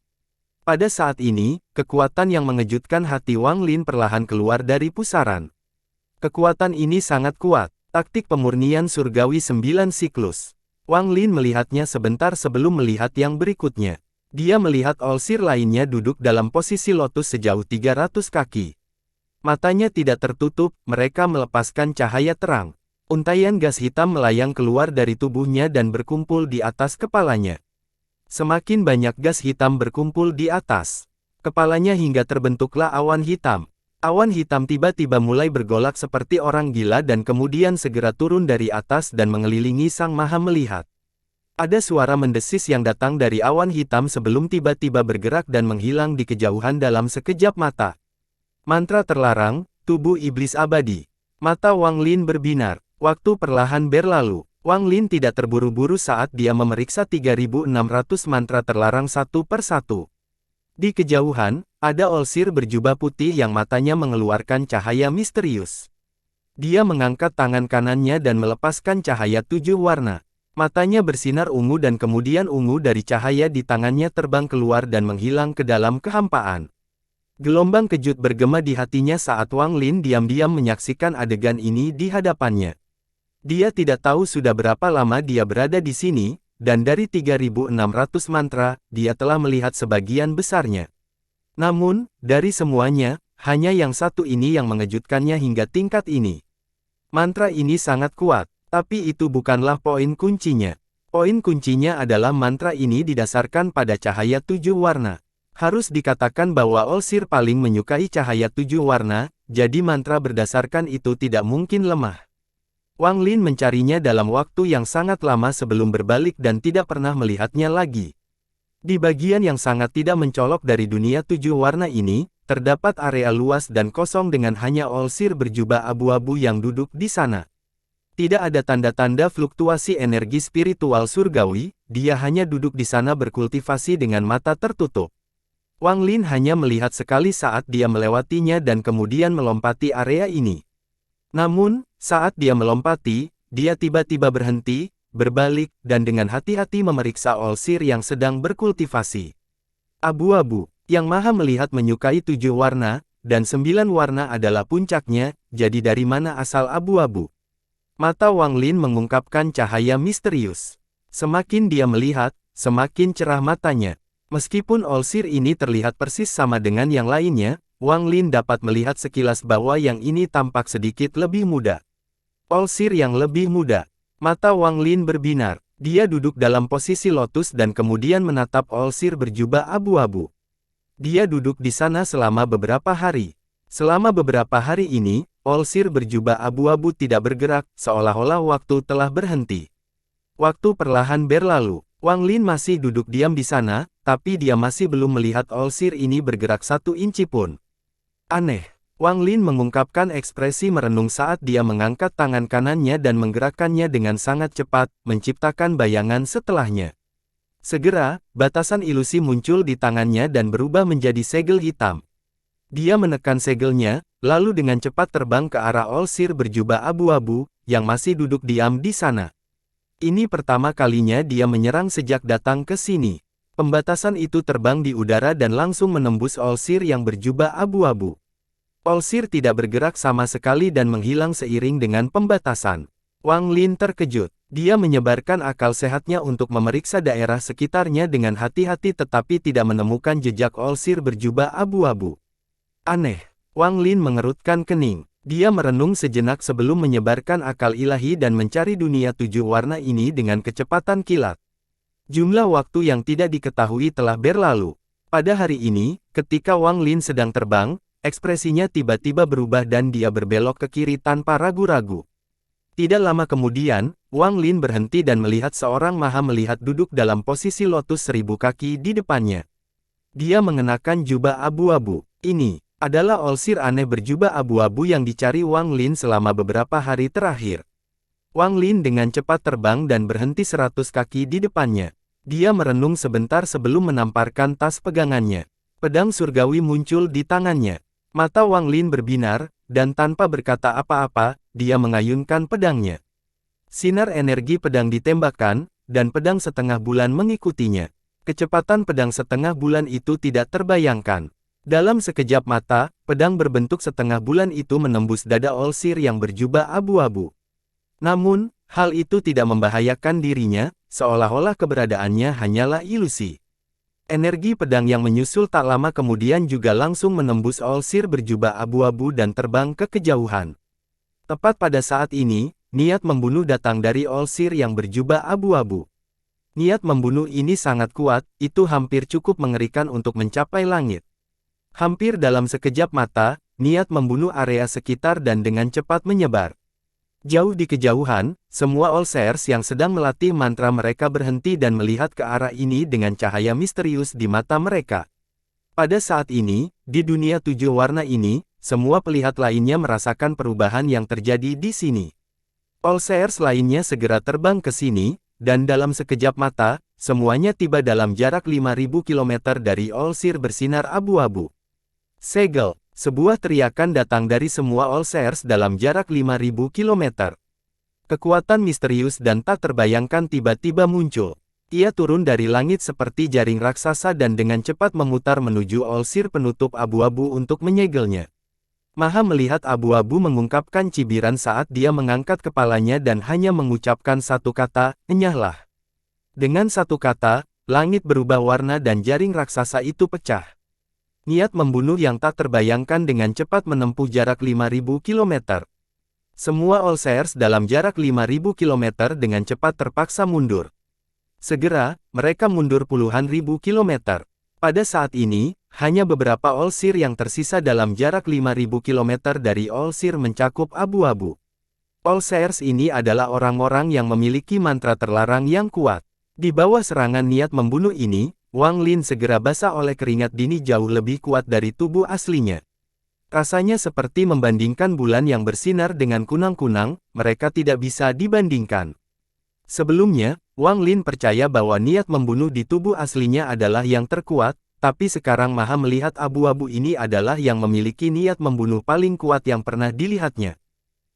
Pada saat ini, kekuatan yang mengejutkan hati Wang Lin perlahan keluar dari pusaran. Kekuatan ini sangat kuat, taktik pemurnian surgawi 9 siklus. Wang Lin melihatnya sebentar sebelum melihat yang berikutnya. Dia melihat Olsir lainnya duduk dalam posisi lotus sejauh 300 kaki. Matanya tidak tertutup, mereka melepaskan cahaya terang. Untaian gas hitam melayang keluar dari tubuhnya dan berkumpul di atas kepalanya. Semakin banyak gas hitam berkumpul di atas kepalanya hingga terbentuklah awan hitam. Awan hitam tiba-tiba mulai bergolak seperti orang gila dan kemudian segera turun dari atas dan mengelilingi Sang Maha Melihat. Ada suara mendesis yang datang dari awan hitam sebelum tiba-tiba bergerak dan menghilang di kejauhan dalam sekejap mata. Mantra terlarang, tubuh iblis abadi. Mata Wang Lin berbinar. Waktu perlahan berlalu. Wang Lin tidak terburu-buru saat dia memeriksa 3600 mantra terlarang satu per satu. Di kejauhan, ada Olsir berjubah putih yang matanya mengeluarkan cahaya misterius. Dia mengangkat tangan kanannya dan melepaskan cahaya 7 warna. Matanya bersinar ungu dan kemudian ungu dari cahaya di tangannya terbang keluar dan menghilang ke dalam kehampaan. Gelombang kejut bergema di hatinya saat Wang Lin diam-diam menyaksikan adegan ini di hadapannya. Dia tidak tahu sudah berapa lama dia berada di sini, dan dari 3600 mantra, dia telah melihat sebagian besarnya. Namun, dari semuanya, hanya yang satu ini yang mengejutkannya hingga tingkat ini. Mantra ini sangat kuat, tapi itu bukanlah poin kuncinya. Poin kuncinya adalah mantra ini didasarkan pada cahaya 7 warna. Harus dikatakan bahwa Olsir paling menyukai cahaya 7 warna, jadi mantra berdasarkan itu tidak mungkin lemah. Wang Lin mencarinya dalam waktu yang sangat lama sebelum berbalik dan tidak pernah melihatnya lagi. Di bagian yang sangat tidak mencolok dari dunia 7 warna ini, terdapat area luas dan kosong dengan hanya Olsir berjubah abu-abu yang duduk di sana. Tidak ada tanda-tanda fluktuasi energi spiritual surgawi, dia hanya duduk di sana berkultivasi dengan mata tertutup. Wang Lin hanya melihat sekali saat dia melewatinya dan kemudian melompati area ini. Namun, saat dia melompati, dia tiba-tiba berhenti, berbalik, dan dengan hati-hati memeriksa Olsir yang sedang berkultivasi. Abu-abu, Yang Maha Melihat menyukai 7 warna, dan 9 warna adalah puncaknya, jadi dari mana asal abu-abu? Mata Wang Lin mengungkapkan cahaya misterius. Semakin dia melihat, semakin cerah matanya. Meskipun Olsir ini terlihat persis sama dengan yang lainnya, Wang Lin dapat melihat sekilas bahwa yang ini tampak sedikit lebih muda. Olsir yang lebih muda. Mata Wang Lin berbinar. Dia duduk dalam posisi lotus dan kemudian menatap Olsir berjubah abu-abu. Dia duduk di sana selama beberapa hari. Selama beberapa hari ini, Olsir berjubah abu-abu tidak bergerak, seolah-olah waktu telah berhenti. Waktu perlahan berlalu. Wang Lin masih duduk diam di sana, tapi dia masih belum melihat Olsir ini bergerak 1 inci pun. Aneh. Wang Lin mengungkapkan ekspresi merenung saat dia mengangkat tangan kanannya dan menggerakkannya dengan sangat cepat, menciptakan bayangan setelahnya. Segera, batasan ilusi muncul di tangannya dan berubah menjadi segel hitam. Dia menekan segelnya, lalu dengan cepat terbang ke arah Olsir berjubah abu-abu, yang masih duduk diam di sana. Ini pertama kalinya dia menyerang sejak datang ke sini. Pembatasan itu terbang di udara dan langsung menembus Olsir yang berjubah abu-abu. Olsir tidak bergerak sama sekali dan menghilang seiring dengan pembatasan. Wang Lin terkejut. Dia menyebarkan akal sehatnya untuk memeriksa daerah sekitarnya dengan hati-hati tetapi tidak menemukan jejak Olsir berjubah abu-abu. Aneh. Wang Lin mengerutkan kening. Dia merenung sejenak sebelum menyebarkan akal ilahi dan mencari dunia 7 warna ini dengan kecepatan kilat. Jumlah waktu yang tidak diketahui telah berlalu. Pada hari ini, ketika Wang Lin sedang terbang, ekspresinya tiba-tiba berubah dan dia berbelok ke kiri tanpa ragu-ragu. Tidak lama kemudian, Wang Lin berhenti dan melihat seorang Maha Melihat duduk dalam posisi lotus 1000 kaki di depannya. Dia mengenakan jubah abu-abu. Ini adalah Olsir aneh berjubah abu-abu yang dicari Wang Lin selama beberapa hari terakhir. Wang Lin dengan cepat terbang dan berhenti 100 kaki di depannya. Dia merenung sebentar sebelum menamparkan tas pegangannya. Pedang surgawi muncul di tangannya. Mata Wang Lin berbinar, dan tanpa berkata apa-apa, dia mengayunkan pedangnya. Sinar energi pedang ditembakkan, dan pedang setengah bulan mengikutinya. Kecepatan pedang setengah bulan itu tidak terbayangkan. Dalam sekejap mata, pedang berbentuk setengah bulan itu menembus dada Olsir yang berjubah abu-abu. Namun, hal itu tidak membahayakan dirinya, seolah-olah keberadaannya hanyalah ilusi. Energi pedang yang menyusul tak lama kemudian juga langsung menembus Olsir berjubah abu-abu dan terbang ke kejauhan. Tepat pada saat ini, niat membunuh datang dari Olsir yang berjubah abu-abu. Niat membunuh ini sangat kuat, itu hampir cukup mengerikan untuk mencapai langit. Hampir dalam sekejap mata, niat membunuh area sekitar dan dengan cepat menyebar. Jauh di kejauhan, semua Olsers yang sedang melatih mantra mereka berhenti dan melihat ke arah ini dengan cahaya misterius di mata mereka. Pada saat ini, di dunia 7 warna ini, semua pelihat lainnya merasakan perubahan yang terjadi di sini. Olsers lainnya segera terbang ke sini, dan dalam sekejap mata, semuanya tiba dalam jarak 5000 km dari Olsir bersinar abu-abu. Segel, sebuah teriakan datang dari semua Olsers dalam jarak 5000 km. Kekuatan misterius dan tak terbayangkan tiba-tiba muncul. Ia turun dari langit seperti jaring raksasa dan dengan cepat memutar menuju Olsir penutup abu-abu untuk menyegelnya. Maha Melihat abu-abu mengungkapkan cibiran saat dia mengangkat kepalanya dan hanya mengucapkan satu kata, "Enyahlah." Dengan satu kata, langit berubah warna dan jaring raksasa itu pecah. Niat membunuh yang tak terbayangkan dengan cepat menempuh jarak 5000 km. Semua Olsers dalam jarak 5000 km dengan cepat terpaksa mundur. Segera, mereka mundur puluhan ribu kilometer. Pada saat ini, hanya beberapa Olsir yang tersisa dalam jarak 5000 km dari Olsir mencakup abu-abu. Olsers ini adalah orang-orang yang memiliki mantra terlarang yang kuat. Di bawah serangan niat membunuh ini, Wang Lin segera basah oleh keringat dini jauh lebih kuat dari tubuh aslinya. Rasanya seperti membandingkan bulan yang bersinar dengan kunang-kunang, mereka tidak bisa dibandingkan. Sebelumnya, Wang Lin percaya bahwa niat membunuh di tubuh aslinya adalah yang terkuat, tapi sekarang Maha melihat abu-abu ini adalah yang memiliki niat membunuh paling kuat yang pernah dilihatnya.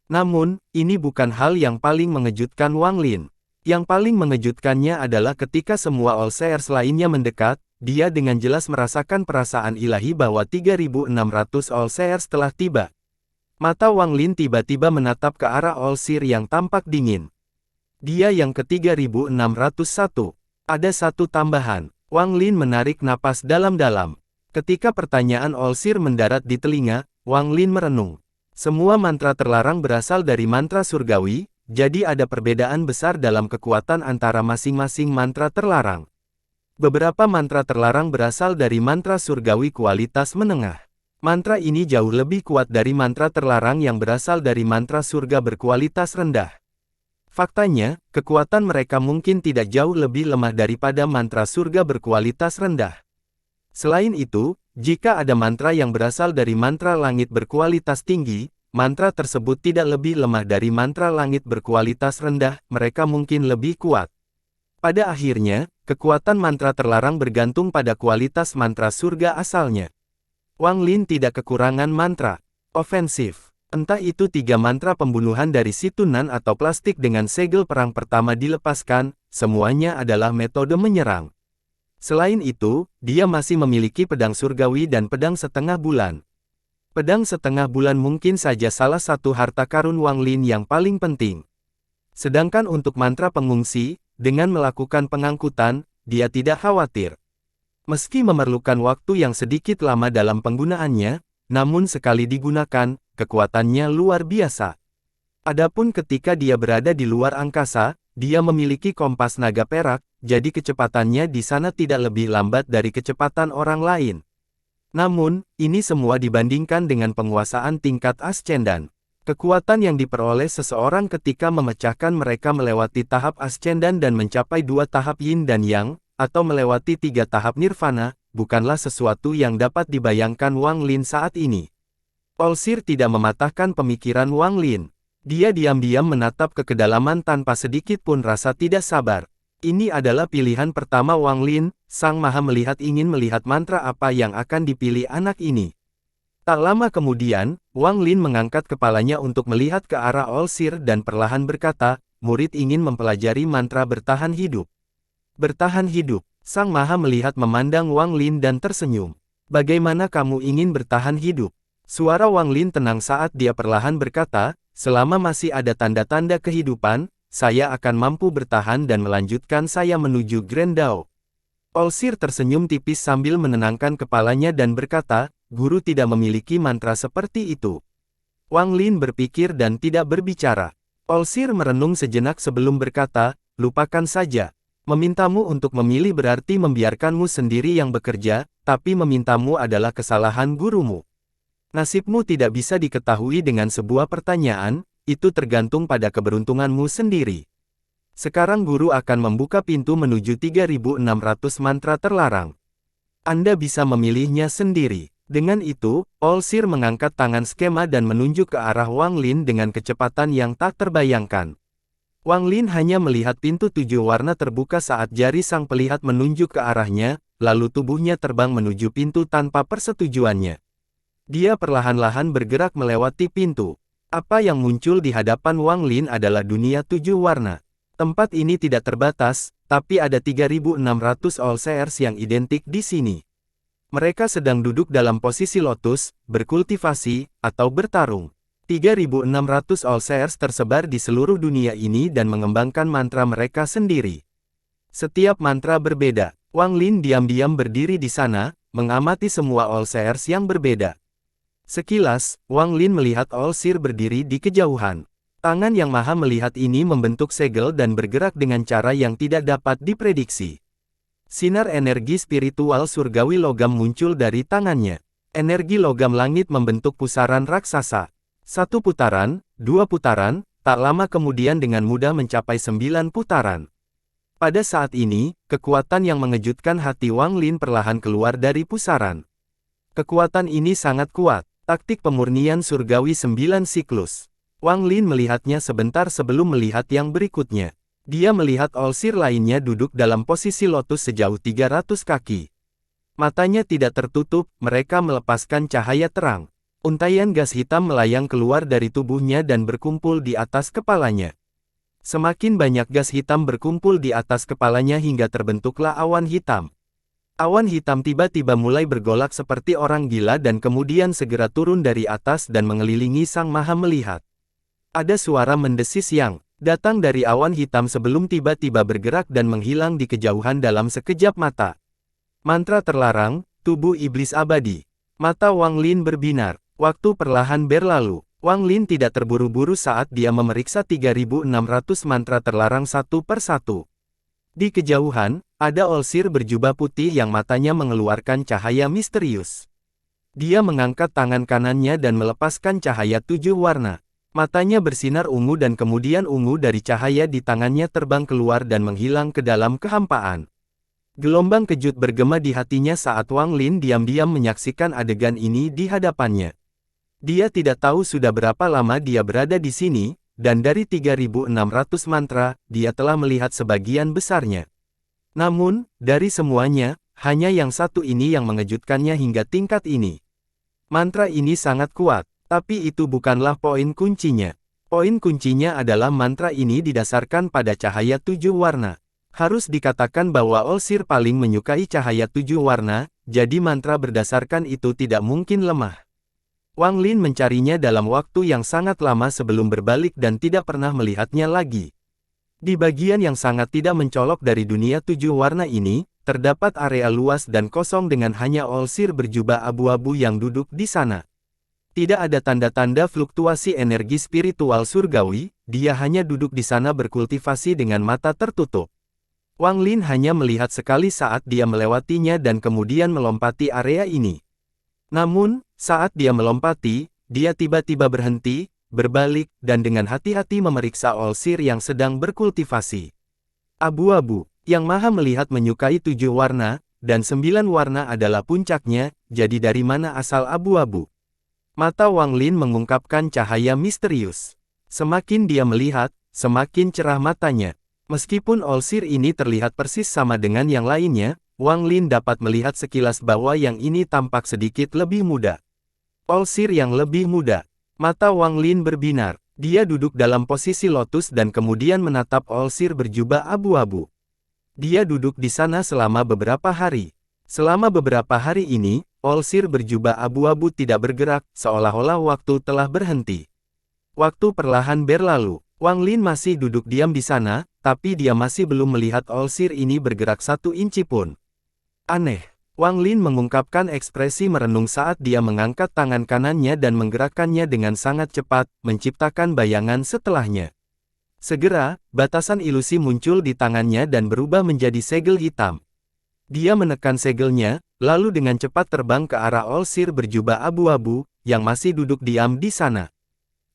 Namun, ini bukan hal yang paling mengejutkan Wang Lin. Yang paling mengejutkannya adalah ketika semua All Seers lainnya mendekat, dia dengan jelas merasakan perasaan ilahi bahwa 3.600 All Seers telah tiba. Mata Wang Lin tiba-tiba menatap ke arah All Seer yang tampak dingin. Dia yang ke-3.601. Ada satu tambahan. Wang Lin menarik napas dalam-dalam. Ketika pertanyaan All Seer mendarat di telinga, Wang Lin merenung. Semua mantra terlarang berasal dari mantra surgawi, jadi ada perbedaan besar dalam kekuatan antara masing-masing mantra terlarang. Beberapa mantra terlarang berasal dari mantra surgawi kualitas menengah. Mantra ini jauh lebih kuat dari mantra terlarang yang berasal dari mantra surga berkualitas rendah. Faktanya, kekuatan mereka mungkin tidak jauh lebih lemah daripada mantra surga berkualitas rendah. Selain itu, jika ada mantra yang berasal dari mantra langit berkualitas tinggi, mantra tersebut tidak lebih lemah dari mantra langit berkualitas rendah, mereka mungkin lebih kuat. Pada akhirnya, kekuatan mantra terlarang bergantung pada kualitas mantra surga asalnya. Wang Lin tidak kekurangan mantra ofensif. Entah itu 3 mantra pembunuhan dari situnan atau plastik dengan segel perang pertama dilepaskan, semuanya adalah metode menyerang. Selain itu, dia masih memiliki pedang surgawi dan pedang setengah bulan. Pedang setengah bulan mungkin saja salah satu harta karun Wang Lin yang paling penting. Sedangkan untuk mantra pengungsi, dengan melakukan pengangkutan, dia tidak khawatir. Meski memerlukan waktu yang sedikit lama dalam penggunaannya, namun sekali digunakan, kekuatannya luar biasa. Adapun ketika dia berada di luar angkasa, dia memiliki kompas naga perak, jadi kecepatannya di sana tidak lebih lambat dari kecepatan orang lain. Namun, ini semua dibandingkan dengan penguasaan tingkat ascendan. Kekuatan yang diperoleh seseorang ketika memecahkan mereka melewati tahap ascendan dan mencapai 2 tahap yin dan yang, atau melewati 3 tahap nirvana, bukanlah sesuatu yang dapat dibayangkan Wang Lin saat ini. All Seer tidak mematahkan pemikiran Wang Lin. Dia diam-diam menatap ke kedalaman tanpa sedikit pun rasa tidak sabar. Ini adalah pilihan pertama Wang Lin, Sang Maha Melihat ingin melihat mantra apa yang akan dipilih anak ini. Tak lama kemudian, Wang Lin mengangkat kepalanya untuk melihat ke arah All Seer dan perlahan berkata, murid ingin mempelajari mantra bertahan hidup. Bertahan hidup. Sang Maha Melihat memandang Wang Lin dan tersenyum. Bagaimana kamu ingin bertahan hidup? Suara Wang Lin tenang saat dia perlahan berkata, selama masih ada tanda-tanda kehidupan, saya akan mampu bertahan dan melanjutkan saya menuju Grand Dao. All Seer tersenyum tipis sambil menenangkan kepalanya dan berkata, guru tidak memiliki mantra seperti itu. Wang Lin berpikir dan tidak berbicara. All Seer merenung sejenak sebelum berkata, lupakan saja. Memintamu untuk memilih berarti membiarkanmu sendiri yang bekerja, tapi memintamu adalah kesalahan gurumu. Nasibmu tidak bisa diketahui dengan sebuah pertanyaan, itu tergantung pada keberuntunganmu sendiri. Sekarang guru akan membuka pintu menuju 3.600 mantra terlarang. Anda bisa memilihnya sendiri. Dengan itu, All Seer mengangkat tangan skema dan menunjuk ke arah Wang Lin dengan kecepatan yang tak terbayangkan. Wang Lin hanya melihat pintu 7 warna terbuka saat jari sang pelihat menunjuk ke arahnya, lalu tubuhnya terbang menuju pintu tanpa persetujuannya. Dia perlahan-lahan bergerak melewati pintu. Apa yang muncul di hadapan Wang Lin adalah dunia 7 warna. Tempat ini tidak terbatas, tapi ada 3.600 All Seers yang identik di sini. Mereka sedang duduk dalam posisi lotus, berkultivasi, atau bertarung. 3.600 All Seers tersebar di seluruh dunia ini dan mengembangkan mantra mereka sendiri. Setiap mantra berbeda. Wang Lin diam-diam berdiri di sana, mengamati semua All Seers yang berbeda. Sekilas, Wang Lin melihat All Seer berdiri di kejauhan. Tangan yang Maha Melihat ini membentuk segel dan bergerak dengan cara yang tidak dapat diprediksi. Sinar energi spiritual surgawi logam muncul dari tangannya. Energi logam langit membentuk pusaran raksasa. 1 putaran, 2 putaran, tak lama kemudian dengan mudah mencapai 9 putaran. Pada saat ini, kekuatan yang mengejutkan hati Wang Lin perlahan keluar dari pusaran. Kekuatan ini sangat kuat. Taktik pemurnian surgawi 9 siklus. Wang Lin melihatnya sebentar sebelum melihat yang berikutnya. Dia melihat Olsir lainnya duduk dalam posisi lotus sejauh 300 kaki. Matanya tidak tertutup, mereka melepaskan cahaya terang. Untaian gas hitam melayang keluar dari tubuhnya dan berkumpul di atas kepalanya. Semakin banyak gas hitam berkumpul di atas kepalanya hingga terbentuklah awan hitam. Awan hitam tiba-tiba mulai bergolak seperti orang gila dan kemudian segera turun dari atas dan mengelilingi Sang Maha Melihat. Ada suara mendesis yang datang dari awan hitam sebelum tiba-tiba bergerak dan menghilang di kejauhan dalam sekejap mata. Mantra terlarang, tubuh iblis abadi. Mata Wang Lin berbinar. Waktu perlahan berlalu. Wang Lin tidak terburu-buru saat dia memeriksa 3.600 mantra terlarang satu per satu. Di kejauhan, ada Olsir berjubah putih yang matanya mengeluarkan cahaya misterius. Dia mengangkat tangan kanannya dan melepaskan cahaya 7 warna. Matanya bersinar ungu dan kemudian ungu dari cahaya di tangannya terbang keluar dan menghilang ke dalam kehampaan. Gelombang kejut bergema di hatinya saat Wang Lin diam-diam menyaksikan adegan ini di hadapannya. Dia tidak tahu sudah berapa lama dia berada di sini, dan dari 3.600 mantra, dia telah melihat sebagian besarnya. Namun, dari semuanya, hanya yang satu ini yang mengejutkannya hingga tingkat ini. Mantra ini sangat kuat. Tapi itu bukanlah poin kuncinya. Poin kuncinya adalah mantra ini didasarkan pada cahaya 7 warna. Harus dikatakan bahwa Olsir paling menyukai cahaya 7 warna, jadi mantra berdasarkan itu tidak mungkin lemah. Wang Lin mencarinya dalam waktu yang sangat lama sebelum berbalik dan tidak pernah melihatnya lagi. Di bagian yang sangat tidak mencolok dari dunia 7 warna ini, terdapat area luas dan kosong dengan hanya Olsir berjubah abu-abu yang duduk di sana. Tidak ada tanda-tanda fluktuasi energi spiritual surgawi, dia hanya duduk di sana berkultivasi dengan mata tertutup. Wang Lin hanya melihat sekali saat dia melewatinya dan kemudian melompati area ini. Namun, saat dia melompati, dia tiba-tiba berhenti, berbalik, dan dengan hati-hati memeriksa Olsir yang sedang berkultivasi. Abu-abu, yang Maha Melihat menyukai 7 warna, dan 9 warna adalah puncaknya, jadi dari mana asal abu-abu? Mata Wang Lin mengungkapkan cahaya misterius. Semakin dia melihat, semakin cerah matanya. Meskipun Olsir ini terlihat persis sama dengan yang lainnya, Wang Lin dapat melihat sekilas bahwa yang ini tampak sedikit lebih muda. Olsir yang lebih muda. Mata Wang Lin berbinar. Dia duduk dalam posisi lotus dan kemudian menatap Olsir berjubah abu-abu. Dia duduk di sana selama beberapa hari. Selama beberapa hari ini, Olsir berjubah abu-abu tidak bergerak, seolah-olah waktu telah berhenti. Waktu perlahan berlalu. Wang Lin masih duduk diam di sana, tapi dia masih belum melihat Olsir ini bergerak 1 inci pun. Aneh. Wang Lin mengungkapkan ekspresi merenung saat dia mengangkat tangan kanannya dan menggerakkannya dengan sangat cepat, menciptakan bayangan setelahnya. Segera, batasan ilusi muncul di tangannya dan berubah menjadi segel hitam. Dia menekan segelnya, lalu dengan cepat terbang ke arah Olsir berjubah abu-abu, yang masih duduk diam di sana.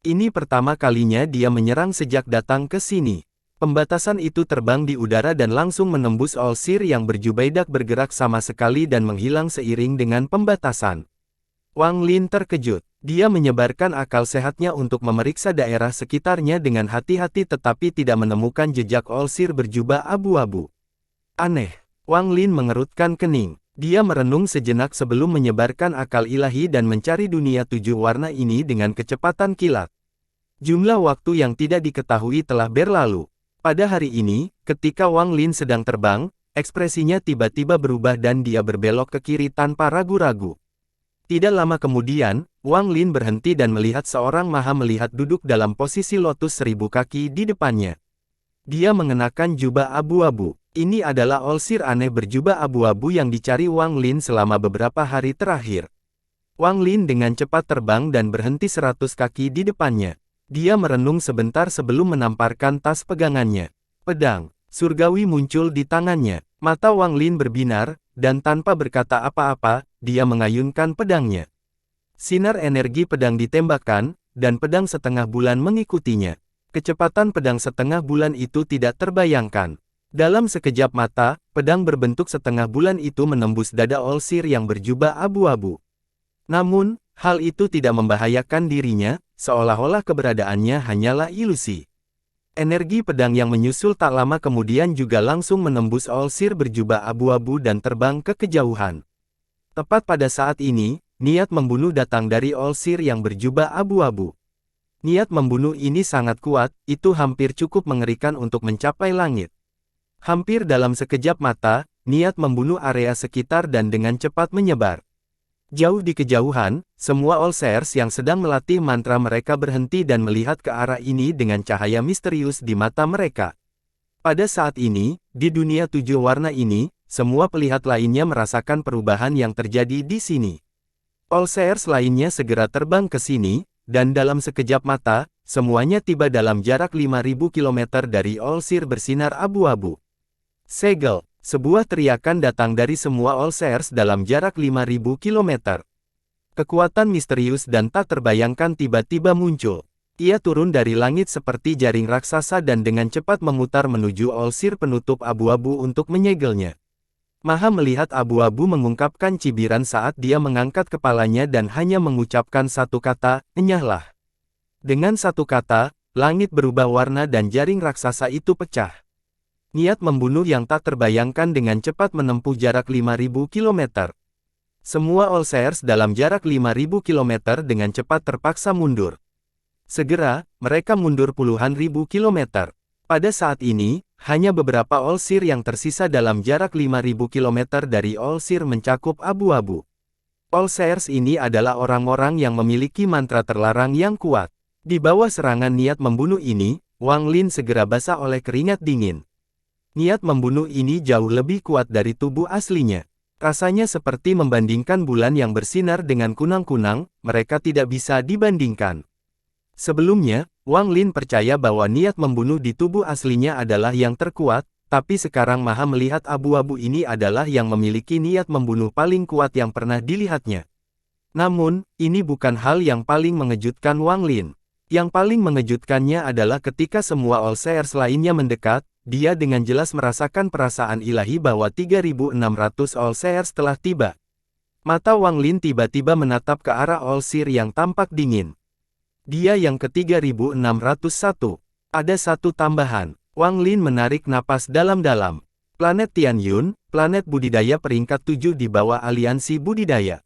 Ini pertama kalinya dia menyerang sejak datang ke sini. Pembatasan itu terbang di udara dan langsung menembus Olsir yang berjubaidak bergerak sama sekali dan menghilang seiring dengan pembatasan. Wang Lin terkejut. Dia menyebarkan akal sehatnya untuk memeriksa daerah sekitarnya dengan hati-hati tetapi tidak menemukan jejak Olsir berjubah abu-abu. Aneh. Wang Lin mengerutkan kening. Dia merenung sejenak sebelum menyebarkan akal ilahi dan mencari dunia 7 warna ini dengan kecepatan kilat. Jumlah waktu yang tidak diketahui telah berlalu. Pada hari ini, ketika Wang Lin sedang terbang, ekspresinya tiba-tiba berubah dan dia berbelok ke kiri tanpa ragu-ragu. Tidak lama kemudian, Wang Lin berhenti dan melihat seorang Maha Melihat duduk dalam posisi lotus 1000 kaki di depannya. Dia mengenakan jubah abu-abu. Ini adalah Olsir aneh berjubah abu-abu yang dicari Wang Lin selama beberapa hari terakhir. Wang Lin dengan cepat terbang dan berhenti 100 kaki di depannya. Dia merenung sebentar sebelum menamparkan tas pegangannya. Pedang surgawi muncul di tangannya. Mata Wang Lin berbinar, dan tanpa berkata apa-apa, dia mengayunkan pedangnya. Sinar energi pedang ditembakkan, dan pedang setengah bulan mengikutinya. Kecepatan pedang setengah bulan itu tidak terbayangkan. Dalam sekejap mata, pedang berbentuk setengah bulan itu menembus dada Olsir yang berjubah abu-abu. Namun, Hal itu tidak membahayakan dirinya, seolah-olah keberadaannya hanyalah ilusi. Energi pedang yang menyusul tak lama kemudian juga langsung menembus Olsir berjubah abu-abu dan terbang ke kejauhan. Tepat pada saat ini, niat membunuh datang dari Olsir yang berjubah abu-abu. Niat membunuh ini sangat kuat, itu hampir cukup mengerikan untuk mencapai langit. Hampir dalam sekejap mata, niat membunuh area sekitar dan dengan cepat menyebar. Jauh di kejauhan, semua All-Seers yang sedang melatih mantra mereka berhenti dan melihat ke arah ini dengan cahaya misterius di mata mereka. Pada saat ini, di dunia 7 warna ini, semua pelihat lainnya merasakan perubahan yang terjadi di sini. All-Seers lainnya segera terbang ke sini, dan dalam sekejap mata, semuanya tiba dalam jarak 5.000 km dari All-Seer bersinar abu-abu. Segel. Sebuah teriakan datang dari semua All-Seers dalam jarak 5.000 km. Kekuatan misterius dan tak terbayangkan tiba-tiba muncul. Ia turun dari langit seperti jaring raksasa dan dengan cepat memutar menuju All-Seer penutup abu-abu untuk menyegelnya. Maha melihat abu-abu mengungkapkan cibiran saat dia mengangkat kepalanya dan hanya mengucapkan satu kata, "Enyahlah." Dengan satu kata, langit berubah warna dan jaring raksasa itu pecah. Niat membunuh yang tak terbayangkan dengan cepat menempuh jarak 5.000 km. Semua All-Seers dalam jarak 5.000 km dengan cepat terpaksa mundur. Segera, mereka mundur puluhan ribu kilometer. Pada saat ini, hanya beberapa All-Seer yang tersisa dalam jarak 5.000 km dari All-Seer mencakup abu-abu. All-Seers ini adalah orang-orang yang memiliki mantra terlarang yang kuat. Di bawah serangan niat membunuh ini, Wang Lin segera basah oleh keringat dingin. Niat membunuh ini jauh lebih kuat dari tubuh aslinya. Rasanya seperti membandingkan bulan yang bersinar dengan kunang-kunang, mereka tidak bisa dibandingkan. Sebelumnya, Wang Lin percaya bahwa niat membunuh di tubuh aslinya adalah yang terkuat, tapi sekarang Maha melihat abu-abu ini adalah yang memiliki niat membunuh paling kuat yang pernah dilihatnya. Namun, ini bukan hal yang paling mengejutkan Wang Lin. Yang paling mengejutkannya adalah ketika semua All-Seers lainnya mendekat, dia dengan jelas merasakan perasaan ilahi bahwa 3.600 All-Seers telah tiba. Mata Wang Lin tiba-tiba menatap ke arah All-Seer yang tampak dingin. Dia yang ke-3.601. Ada satu tambahan. Wang Lin menarik napas dalam-dalam. Planet Tianyun, planet budidaya peringkat 7 di bawah aliansi budidaya.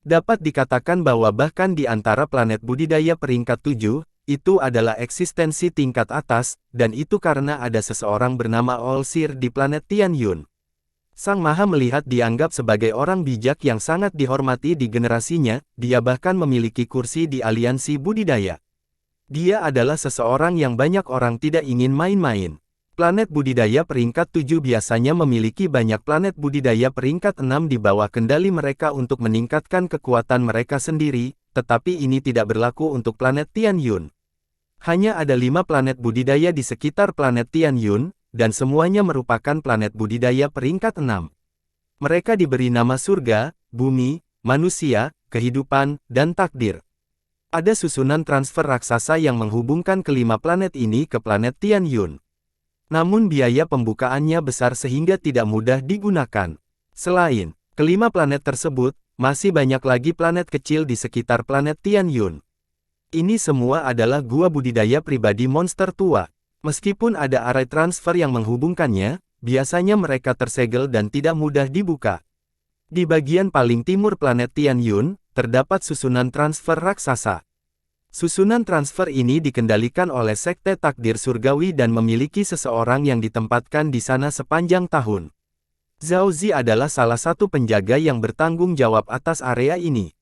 Dapat dikatakan bahwa bahkan di antara planet budidaya peringkat 7, itu adalah eksistensi tingkat atas, dan itu karena ada seseorang bernama All-Seer di planet Tianyun. Sang Maha melihat dianggap sebagai orang bijak yang sangat dihormati di generasinya, dia bahkan memiliki kursi di aliansi budidaya. Dia adalah seseorang yang banyak orang tidak ingin main-main. Planet budidaya peringkat 7 biasanya memiliki banyak planet budidaya peringkat 6 di bawah kendali mereka untuk meningkatkan kekuatan mereka sendiri, tetapi ini tidak berlaku untuk planet Tianyun. Hanya ada 5 planet budidaya di sekitar planet Tianyun, dan semuanya merupakan planet budidaya peringkat 6. Mereka diberi nama surga, bumi, manusia, kehidupan, dan takdir. Ada susunan transfer raksasa yang menghubungkan kelima planet ini ke planet Tianyun. Namun biaya pembukaannya besar sehingga tidak mudah digunakan. Selain kelima planet tersebut, masih banyak lagi planet kecil di sekitar planet Tianyun. Ini semua adalah gua budidaya pribadi monster tua. Meskipun ada arai transfer yang menghubungkannya, biasanya mereka tersegel dan tidak mudah dibuka. Di bagian paling timur planet Tianyun, terdapat susunan transfer raksasa. Susunan transfer ini dikendalikan oleh Sekte Takdir Surgawi dan memiliki seseorang yang ditempatkan di sana sepanjang tahun. Zhao Zi adalah salah satu penjaga yang bertanggung jawab atas area ini.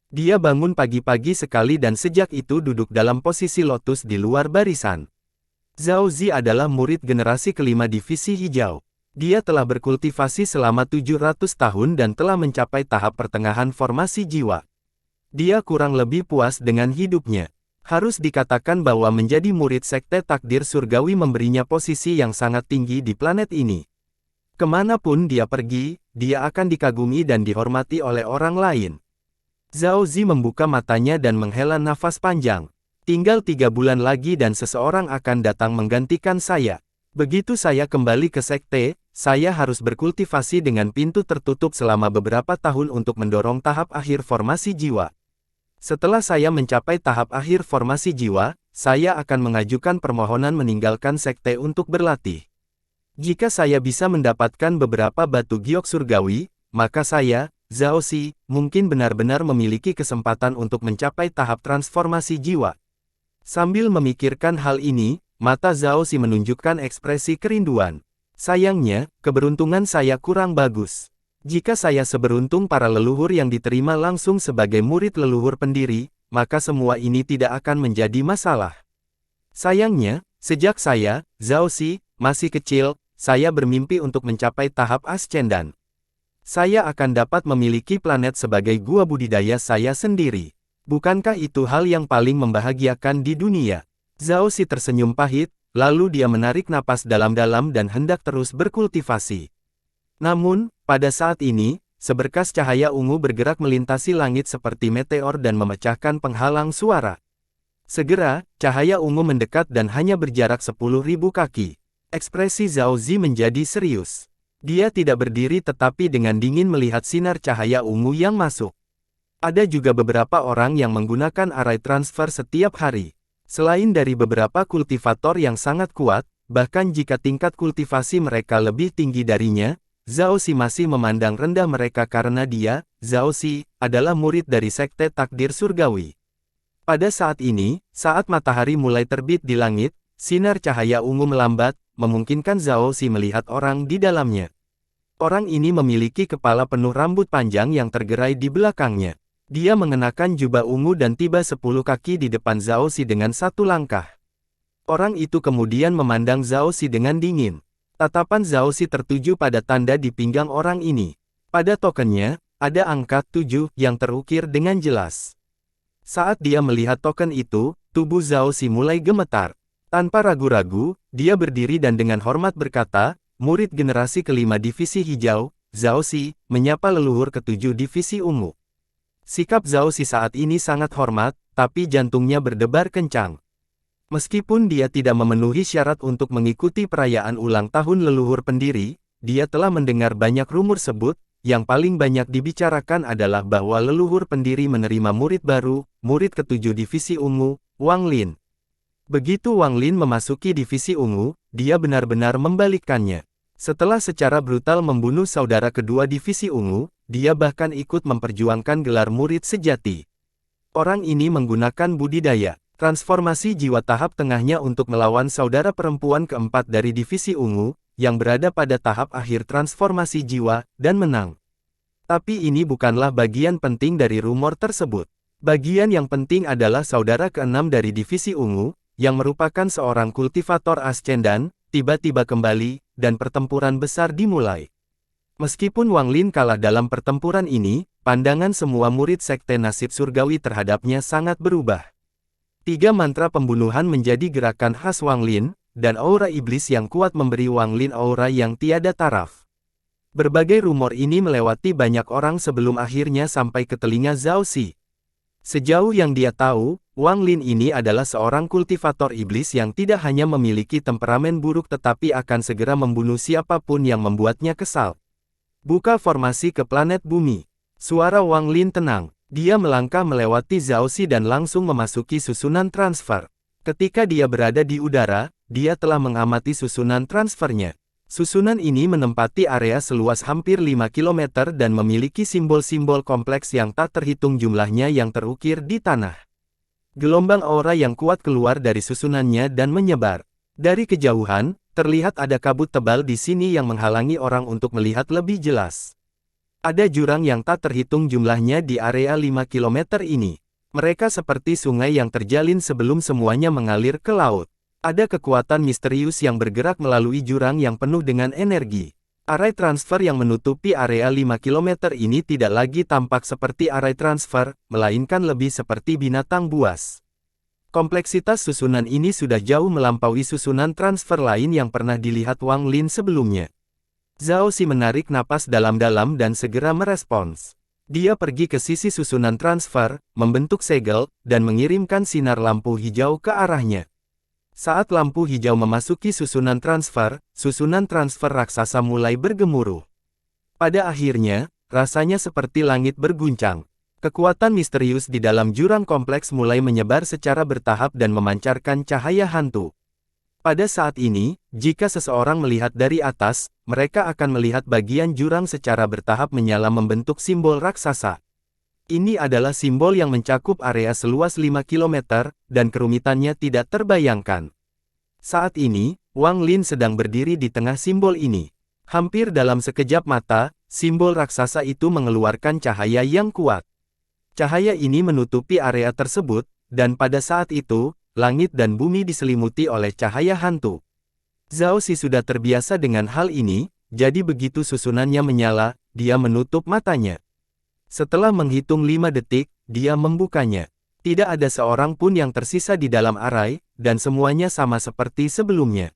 Dia bangun pagi-pagi sekali dan sejak itu duduk dalam posisi lotus di luar barisan. Zhao Zi adalah murid generasi kelima divisi hijau. Dia telah berkultivasi selama 700 tahun dan telah mencapai tahap pertengahan formasi jiwa. Dia kurang lebih puas dengan hidupnya. Harus dikatakan bahwa menjadi murid Sekte Takdir Surgawi memberinya posisi yang sangat tinggi di planet ini. Kemanapun dia pergi, dia akan dikagumi dan dihormati oleh orang lain. Zhao Zi membuka matanya dan menghela nafas panjang. Tinggal 3 bulan lagi dan seseorang akan datang menggantikan saya. Begitu saya kembali ke sekte, saya harus berkultivasi dengan pintu tertutup selama beberapa tahun untuk mendorong tahap akhir formasi jiwa. Setelah saya mencapai tahap akhir formasi jiwa, saya akan mengajukan permohonan meninggalkan sekte untuk berlatih. Jika saya bisa mendapatkan beberapa batu giok surgawi, maka saya, Zhao Xi, mungkin benar-benar memiliki kesempatan untuk mencapai tahap transformasi jiwa. Sambil memikirkan hal ini, mata Zhao Xi menunjukkan ekspresi kerinduan. Sayangnya, keberuntungan saya kurang bagus. Jika saya seberuntung para leluhur yang diterima langsung sebagai murid leluhur pendiri, maka semua ini tidak akan menjadi masalah. Sayangnya, sejak saya, Zhao Xi, masih kecil, saya bermimpi untuk mencapai tahap ascendan. Saya akan dapat memiliki planet sebagai gua budidaya saya sendiri. Bukankah itu hal yang paling membahagiakan di dunia? Zhao Xi tersenyum pahit, lalu dia menarik napas dalam-dalam dan hendak terus berkultivasi. Namun, pada saat ini, seberkas cahaya ungu bergerak melintasi langit seperti meteor dan memecahkan penghalang suara. Segera, cahaya ungu mendekat dan hanya berjarak 10.000 kaki. Ekspresi Zhao Xi menjadi serius. Dia tidak berdiri tetapi dengan dingin melihat sinar cahaya ungu yang masuk. Ada juga beberapa orang yang menggunakan array transfer setiap hari. Selain dari beberapa kultivator yang sangat kuat, bahkan jika tingkat kultivasi mereka lebih tinggi darinya, Zhao Xi masih memandang rendah mereka karena dia, Zhao Xi, adalah murid dari sekte takdir surgawi. Pada saat ini, saat matahari mulai terbit di langit, sinar cahaya ungu melambat, memungkinkan Zhao Xi melihat orang di dalamnya. Orang ini memiliki kepala penuh rambut panjang yang tergerai di belakangnya. Dia mengenakan jubah ungu dan tiba 10 kaki di depan Zhao Xi dengan satu langkah. Orang itu kemudian memandang Zhao Xi dengan dingin. Tatapan Zhao Xi tertuju pada tanda di pinggang orang ini. Pada tokennya, ada angka 7 yang terukir dengan jelas. Saat dia melihat token itu, tubuh Zhao Xi mulai gemetar. Tanpa ragu-ragu, dia berdiri dan dengan hormat berkata, murid generasi kelima divisi hijau, Zhao Xi, menyapa leluhur ketujuh divisi ungu. Sikap Zhao Xi saat ini sangat hormat, tapi jantungnya berdebar kencang. Meskipun dia tidak memenuhi syarat untuk mengikuti perayaan ulang tahun leluhur pendiri, dia telah mendengar banyak rumor sebut, yang paling banyak dibicarakan adalah bahwa leluhur pendiri menerima murid baru, murid ketujuh divisi ungu, Wang Lin. Begitu Wang Lin memasuki divisi ungu, dia benar-benar membalikkannya. Setelah secara brutal membunuh saudara kedua divisi ungu, dia bahkan ikut memperjuangkan gelar murid sejati. Orang ini menggunakan budidaya transformasi jiwa tahap tengahnya untuk melawan saudara perempuan keempat dari divisi ungu, yang berada pada tahap akhir transformasi jiwa, dan menang. Tapi ini bukanlah bagian penting dari rumor tersebut. Bagian yang penting adalah saudara keenam dari divisi ungu, yang merupakan seorang kultivator ascendan, tiba-tiba kembali, dan pertempuran besar dimulai. Meskipun Wang Lin kalah dalam pertempuran ini, pandangan semua murid sekte nasib surgawi terhadapnya sangat berubah. 3 mantra pembunuhan menjadi gerakan khas Wang Lin, dan aura iblis yang kuat memberi Wang Lin aura yang tiada taraf. Berbagai rumor ini melewati banyak orang sebelum akhirnya sampai ke telinga Zhao Xi. Sejauh yang dia tahu, Wang Lin ini adalah seorang kultivator iblis yang tidak hanya memiliki temperamen buruk tetapi akan segera membunuh siapapun yang membuatnya kesal. Buka formasi ke planet bumi. Suara Wang Lin tenang. Dia melangkah melewati Zhao Xi dan langsung memasuki susunan transfer. Ketika dia berada di udara, dia telah mengamati susunan transfernya. Susunan ini menempati area seluas hampir 5 km dan memiliki simbol-simbol kompleks yang tak terhitung jumlahnya yang terukir di tanah. Gelombang aura yang kuat keluar dari susunannya dan menyebar. Dari kejauhan, terlihat ada kabut tebal di sini yang menghalangi orang untuk melihat lebih jelas. Ada jurang yang tak terhitung jumlahnya di area 5 km ini. Mereka seperti sungai yang terjalin sebelum semuanya mengalir ke laut. Ada kekuatan misterius yang bergerak melalui jurang yang penuh dengan energi. Array transfer yang menutupi area 5 km ini tidak lagi tampak seperti array transfer, melainkan lebih seperti binatang buas. Kompleksitas susunan ini sudah jauh melampaui susunan transfer lain yang pernah dilihat Wang Lin sebelumnya. Zhao Xi menarik napas dalam-dalam dan segera merespons. Dia pergi ke sisi susunan transfer, membentuk segel, dan mengirimkan sinar lampu hijau ke arahnya. Saat lampu hijau memasuki susunan transfer raksasa mulai bergemuruh. Pada akhirnya, rasanya seperti langit berguncang. Kekuatan misterius di dalam jurang kompleks mulai menyebar secara bertahap dan memancarkan cahaya hantu. Pada saat ini, jika seseorang melihat dari atas, mereka akan melihat bagian jurang secara bertahap menyala membentuk simbol raksasa. Ini adalah simbol yang mencakup area seluas 5 km, dan kerumitannya tidak terbayangkan. Saat ini, Wang Lin sedang berdiri di tengah simbol ini. Hampir dalam sekejap mata, simbol raksasa itu mengeluarkan cahaya yang kuat. Cahaya ini menutupi area tersebut, dan pada saat itu, langit dan bumi diselimuti oleh cahaya hantu. Zhao Xi sudah terbiasa dengan hal ini, jadi begitu susunannya menyala, dia menutup matanya. Setelah menghitung 5 detik, dia membukanya. Tidak ada seorang pun yang tersisa di dalam arai, dan semuanya sama seperti sebelumnya.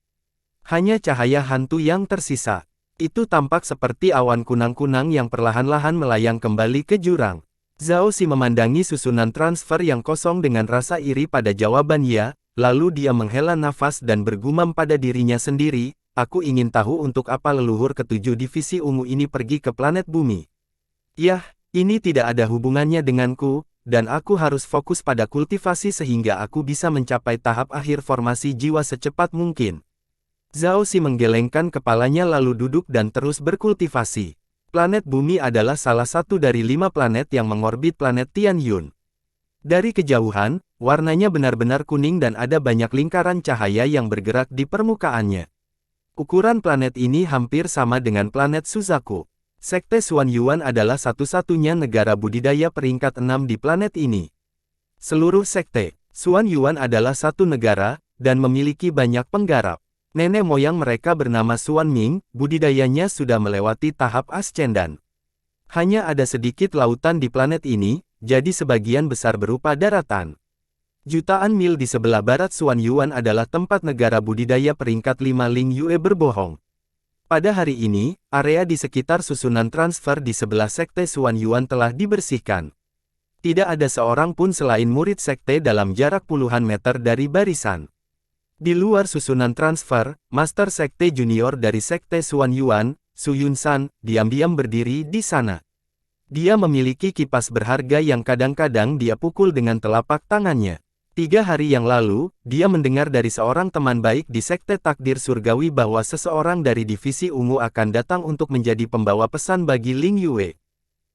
Hanya cahaya hantu yang tersisa. Itu tampak seperti awan kunang-kunang yang perlahan-lahan melayang kembali ke jurang. Zhao Xi memandangi susunan transfer yang kosong dengan rasa iri pada jawaban ya, lalu dia menghela nafas dan bergumam pada dirinya sendiri, aku ingin tahu untuk apa leluhur ketujuh divisi ungu ini pergi ke planet bumi. Yah, ini tidak ada hubungannya denganku, dan aku harus fokus pada kultivasi sehingga aku bisa mencapai tahap akhir formasi jiwa secepat mungkin. Zhao Xi menggelengkan kepalanya lalu duduk dan terus berkultivasi. Planet bumi adalah salah satu dari 5 planet yang mengorbit planet Tianyun. Dari kejauhan, warnanya benar-benar kuning dan ada banyak lingkaran cahaya yang bergerak di permukaannya. Ukuran planet ini hampir sama dengan planet Suzaku. Sekte Xuanyuan adalah satu-satunya negara budidaya peringkat 6 di planet ini. Seluruh sekte Xuanyuan adalah satu negara, dan memiliki banyak penggarap. Nenek moyang mereka bernama Xuan Ming, budidayanya sudah melewati tahap ascendan. Hanya ada sedikit lautan di planet ini, jadi sebagian besar berupa daratan. Jutaan mil di sebelah barat Xuanyuan adalah tempat negara budidaya peringkat 5 Ling Yue berbohong. Pada hari ini, area di sekitar susunan transfer di sebelah sekte Xuanyuan telah dibersihkan. Tidak ada seorang pun selain murid sekte dalam jarak puluhan meter dari barisan. Di luar susunan transfer, Master Sekte Junior dari Sekte Xuanyuan, Su Yunsan, diam-diam berdiri di sana. Dia memiliki kipas berharga yang kadang-kadang dia pukul dengan telapak tangannya. 3 hari yang lalu, dia mendengar dari seorang teman baik di Sekte Takdir Surgawi bahwa seseorang dari divisi ungu akan datang untuk menjadi pembawa pesan bagi Ling Yue.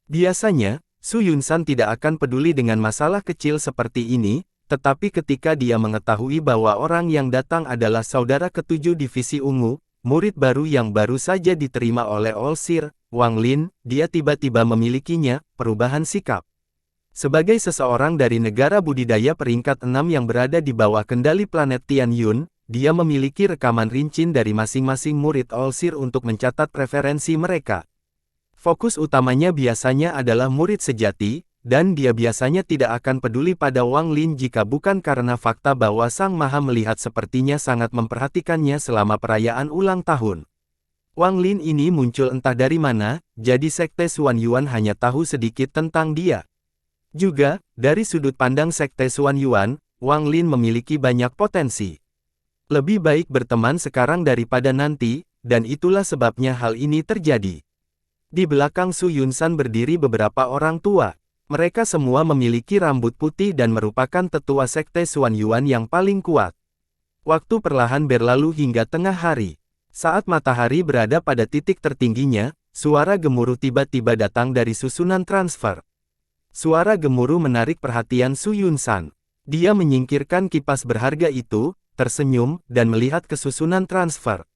Biasanya, Su Yunsan tidak akan peduli dengan masalah kecil seperti ini, tetapi ketika dia mengetahui bahwa orang yang datang adalah saudara ketujuh divisi ungu, murid baru yang baru saja diterima oleh Olsir, Wang Lin, dia tiba-tiba memilikinya, perubahan sikap. Sebagai seseorang dari negara budidaya peringkat 6 yang berada di bawah kendali planet Tianyun, dia memiliki rekaman rincin dari masing-masing murid Olsir untuk mencatat preferensi mereka. Fokus utamanya biasanya adalah murid sejati, dan dia biasanya tidak akan peduli pada Wang Lin jika bukan karena fakta bahwa Sang Maha Melihat sepertinya sangat memperhatikannya selama perayaan ulang tahun. Wang Lin ini muncul entah dari mana, jadi Sekte Xuanyuan hanya tahu sedikit tentang dia. Juga, dari sudut pandang Sekte Xuanyuan, Wang Lin memiliki banyak potensi. Lebih baik berteman sekarang daripada nanti, dan itulah sebabnya hal ini terjadi. Di belakang Su Yunsan berdiri beberapa orang tua. Mereka semua memiliki rambut putih dan merupakan tetua Sekte Xuanyuan yang paling kuat. Waktu perlahan berlalu hingga tengah hari. Saat matahari berada pada titik tertingginya, suara gemuruh tiba-tiba datang dari susunan transfer. Suara gemuruh menarik perhatian Su Yunsan. Dia menyingkirkan kipas berharga itu, tersenyum, dan melihat ke susunan transfer.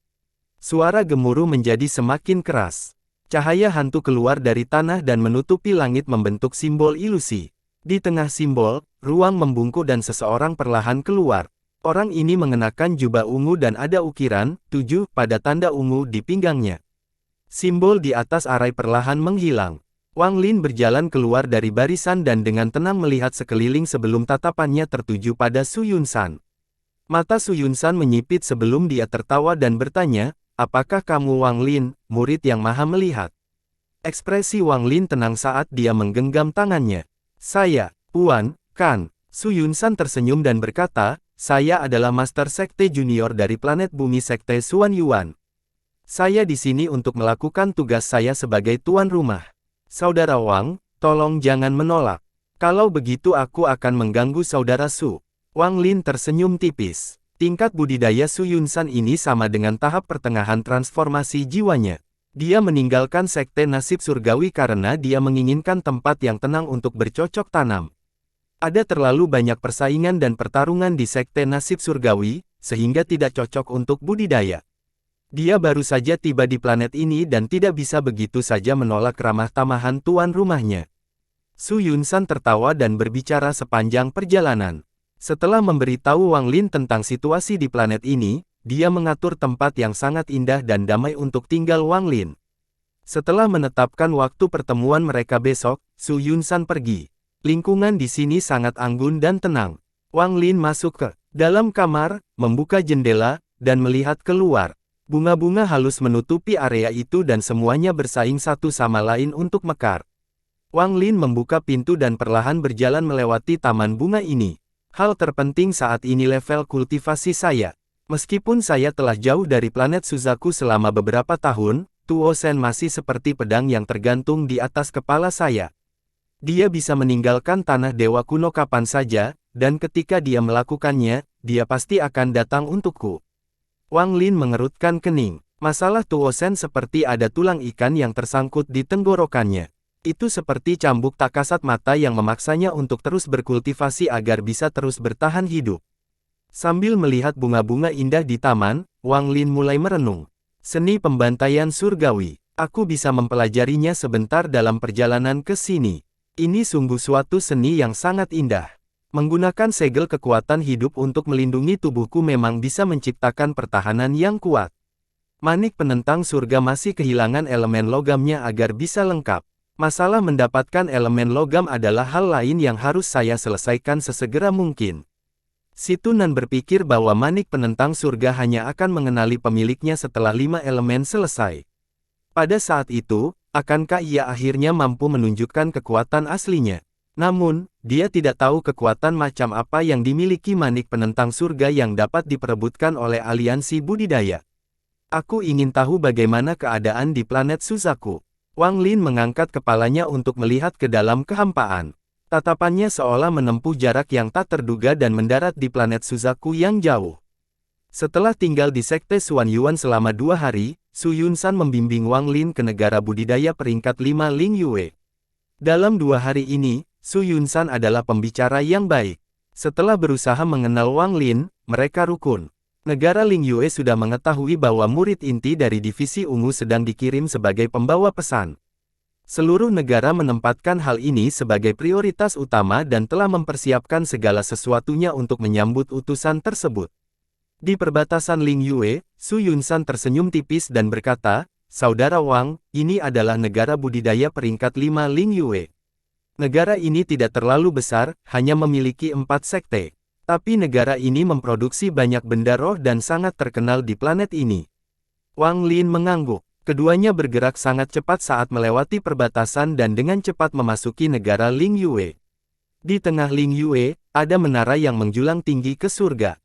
Suara gemuruh menjadi semakin keras. Cahaya hantu keluar dari tanah dan menutupi langit membentuk simbol ilusi. Di tengah simbol, ruang membungkuk dan seseorang perlahan keluar. Orang ini mengenakan jubah ungu dan ada ukiran 7 pada tanda ungu di pinggangnya. Simbol di atas arai perlahan menghilang. Wang Lin berjalan keluar dari barisan dan dengan tenang melihat sekeliling sebelum tatapannya tertuju pada Su Yunsan. Mata Su Yunsan menyipit sebelum dia tertawa dan bertanya, apakah kamu Wang Lin, murid yang maha melihat? Ekspresi Wang Lin tenang saat dia menggenggam tangannya. Saya, Puan, Kan. Su Yunsan tersenyum dan berkata, saya adalah Master Sekte Junior dari planet bumi Sekte Xuanyuan. Saya di sini untuk melakukan tugas saya sebagai tuan rumah. Saudara Wang, tolong jangan menolak. Kalau begitu aku akan mengganggu saudara Su. Wang Lin tersenyum tipis. Tingkat budidaya Su Yunsan ini sama dengan tahap pertengahan transformasi jiwanya. Dia meninggalkan sekte nasib surgawi karena dia menginginkan tempat yang tenang untuk bercocok tanam. Ada terlalu banyak persaingan dan pertarungan di sekte nasib surgawi, sehingga tidak cocok untuk budidaya. Dia baru saja tiba di planet ini dan tidak bisa begitu saja menolak ramah tamahan tuan rumahnya. Su Yunsan tertawa dan berbicara sepanjang perjalanan. Setelah memberitahu Wang Lin tentang situasi di planet ini, dia mengatur tempat yang sangat indah dan damai untuk tinggal Wang Lin. Setelah menetapkan waktu pertemuan mereka besok, Su Yunsan pergi. Lingkungan di sini sangat anggun dan tenang. Wang Lin masuk ke dalam kamar, membuka jendela, dan melihat keluar. Bunga-bunga halus menutupi area itu dan semuanya bersaing satu sama lain untuk mekar. Wang Lin membuka pintu dan perlahan berjalan melewati taman bunga ini. Hal terpenting saat ini level kultivasi saya. Meskipun saya telah jauh dari planet Suzaku selama beberapa tahun, Tuo Shen masih seperti pedang yang tergantung di atas kepala saya. Dia bisa meninggalkan tanah dewa kuno kapan saja, dan ketika dia melakukannya, dia pasti akan datang untukku. Wang Lin mengerutkan kening. Masalah Tuo Shen seperti ada tulang ikan yang tersangkut di tenggorokannya. Itu seperti cambuk tak kasat mata yang memaksanya untuk terus berkultivasi agar bisa terus bertahan hidup. Sambil melihat bunga-bunga indah di taman, Wang Lin mulai merenung. Seni pembantaian surgawi. Aku bisa mempelajarinya sebentar dalam perjalanan ke sini. Ini sungguh suatu seni yang sangat indah. Menggunakan segel kekuatan hidup untuk melindungi tubuhku memang bisa menciptakan pertahanan yang kuat. Manik penentang surga masih kehilangan elemen logamnya agar bisa lengkap. Masalah mendapatkan elemen logam adalah hal lain yang harus saya selesaikan sesegera mungkin. Si Tunan berpikir bahwa manik penentang surga hanya akan mengenali pemiliknya setelah 5 elemen selesai. Pada saat itu, akankah ia akhirnya mampu menunjukkan kekuatan aslinya? Namun, dia tidak tahu kekuatan macam apa yang dimiliki manik penentang surga yang dapat diperebutkan oleh aliansi budidaya. Aku ingin tahu bagaimana keadaan di planet Suzaku. Wang Lin mengangkat kepalanya untuk melihat ke dalam kehampaan. Tatapannya seolah menempuh jarak yang tak terduga dan mendarat di planet Suzaku yang jauh. Setelah tinggal di sekte Xuan Yuan selama 2 hari, Su Yunsan membimbing Wang Lin ke negara budidaya peringkat 5 Ling Yue. Dalam 2 hari ini, Su Yunsan adalah pembicara yang baik. Setelah berusaha mengenal Wang Lin, mereka rukun. Negara Ling Yue sudah mengetahui bahwa murid inti dari divisi ungu sedang dikirim sebagai pembawa pesan. Seluruh negara menempatkan hal ini sebagai prioritas utama dan telah mempersiapkan segala sesuatunya untuk menyambut utusan tersebut. Di perbatasan Ling Yue, Su Yunsan tersenyum tipis dan berkata, "Saudara Wang, ini adalah negara budidaya peringkat 5 Ling Yue. Negara ini tidak terlalu besar, hanya memiliki 4 sekte. Tapi negara ini memproduksi banyak benda roh dan sangat terkenal di planet ini." Wang Lin mengangguk. Keduanya bergerak sangat cepat saat melewati perbatasan dan dengan cepat memasuki negara Ling Yue. Di tengah Ling Yue, ada menara yang menjulang tinggi ke surga.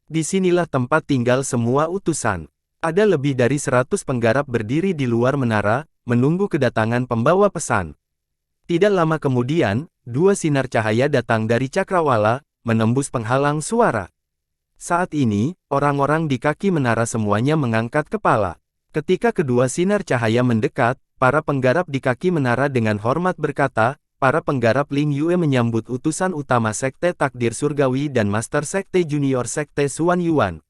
Disinilah tempat tinggal semua utusan. Ada lebih dari 100 penggarap berdiri di luar menara, menunggu kedatangan pembawa pesan. Tidak lama kemudian, 2 sinar cahaya datang dari cakrawala, menembus penghalang suara. Saat ini, orang-orang di kaki menara semuanya mengangkat kepala. Ketika kedua sinar cahaya mendekat, para penggarap di kaki menara dengan hormat berkata, "Para penggarap Ling Yue menyambut utusan utama Sekte Takdir Surgawi dan Master Sekte Junior Sekte Xuan Yuan."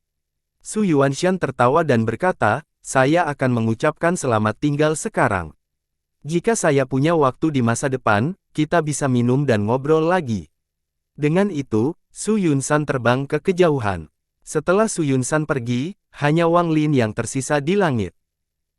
Su Yuanshan tertawa dan berkata, "Saya akan mengucapkan selamat tinggal sekarang. Jika saya punya waktu di masa depan, kita bisa minum dan ngobrol lagi." Dengan itu, Su Yunsan terbang ke kejauhan. Setelah Su Yunsan pergi, hanya Wang Lin yang tersisa di langit.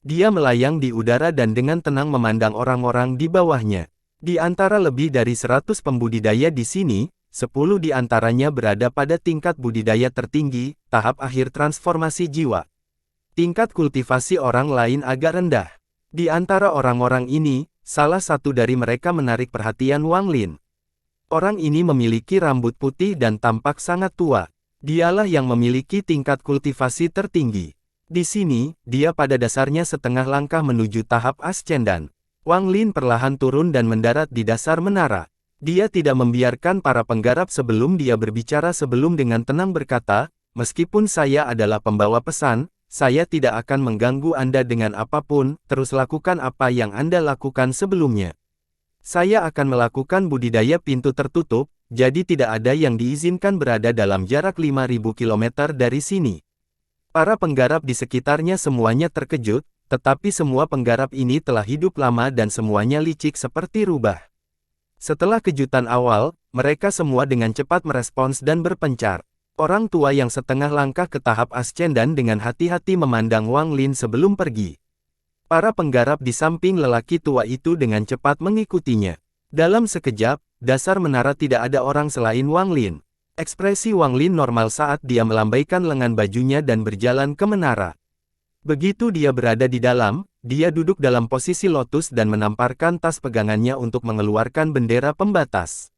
Dia melayang di udara dan dengan tenang memandang orang-orang di bawahnya. Di antara lebih dari 100 pembudidaya di sini, 10 di antaranya berada pada tingkat budidaya tertinggi, tahap akhir transformasi jiwa. Tingkat kultivasi orang lain agak rendah. Di antara orang-orang ini, salah satu dari mereka menarik perhatian Wang Lin. Orang ini memiliki rambut putih dan tampak sangat tua. Dialah yang memiliki tingkat kultivasi tertinggi. Di sini, dia pada dasarnya setengah langkah menuju tahap ascendan. Wang Lin perlahan turun dan mendarat di dasar menara. Dia tidak membiarkan para penggarap sebelum dia berbicara sebelum dengan tenang berkata, "Meskipun saya adalah pembawa pesan, saya tidak akan mengganggu Anda dengan apapun, terus lakukan apa yang Anda lakukan sebelumnya. Saya akan melakukan budidaya pintu tertutup, jadi tidak ada yang diizinkan berada dalam jarak 5.000 km dari sini." Para penggarap di sekitarnya semuanya terkejut, tetapi semua penggarap ini telah hidup lama dan semuanya licik seperti rubah. Setelah kejutan awal, mereka semua dengan cepat merespons dan berpencar. Orang tua yang setengah langkah ke tahap ascendan dengan hati-hati memandang Wang Lin sebelum pergi. Para penggarap di samping lelaki tua itu dengan cepat mengikutinya. Dalam sekejap, dasar menara tidak ada orang selain Wang Lin. Ekspresi Wang Lin normal saat dia melambaikan lengan bajunya dan berjalan ke menara. Begitu dia berada di dalam, dia duduk dalam posisi lotus dan menamparkan tas pegangannya untuk mengeluarkan bendera pembatas.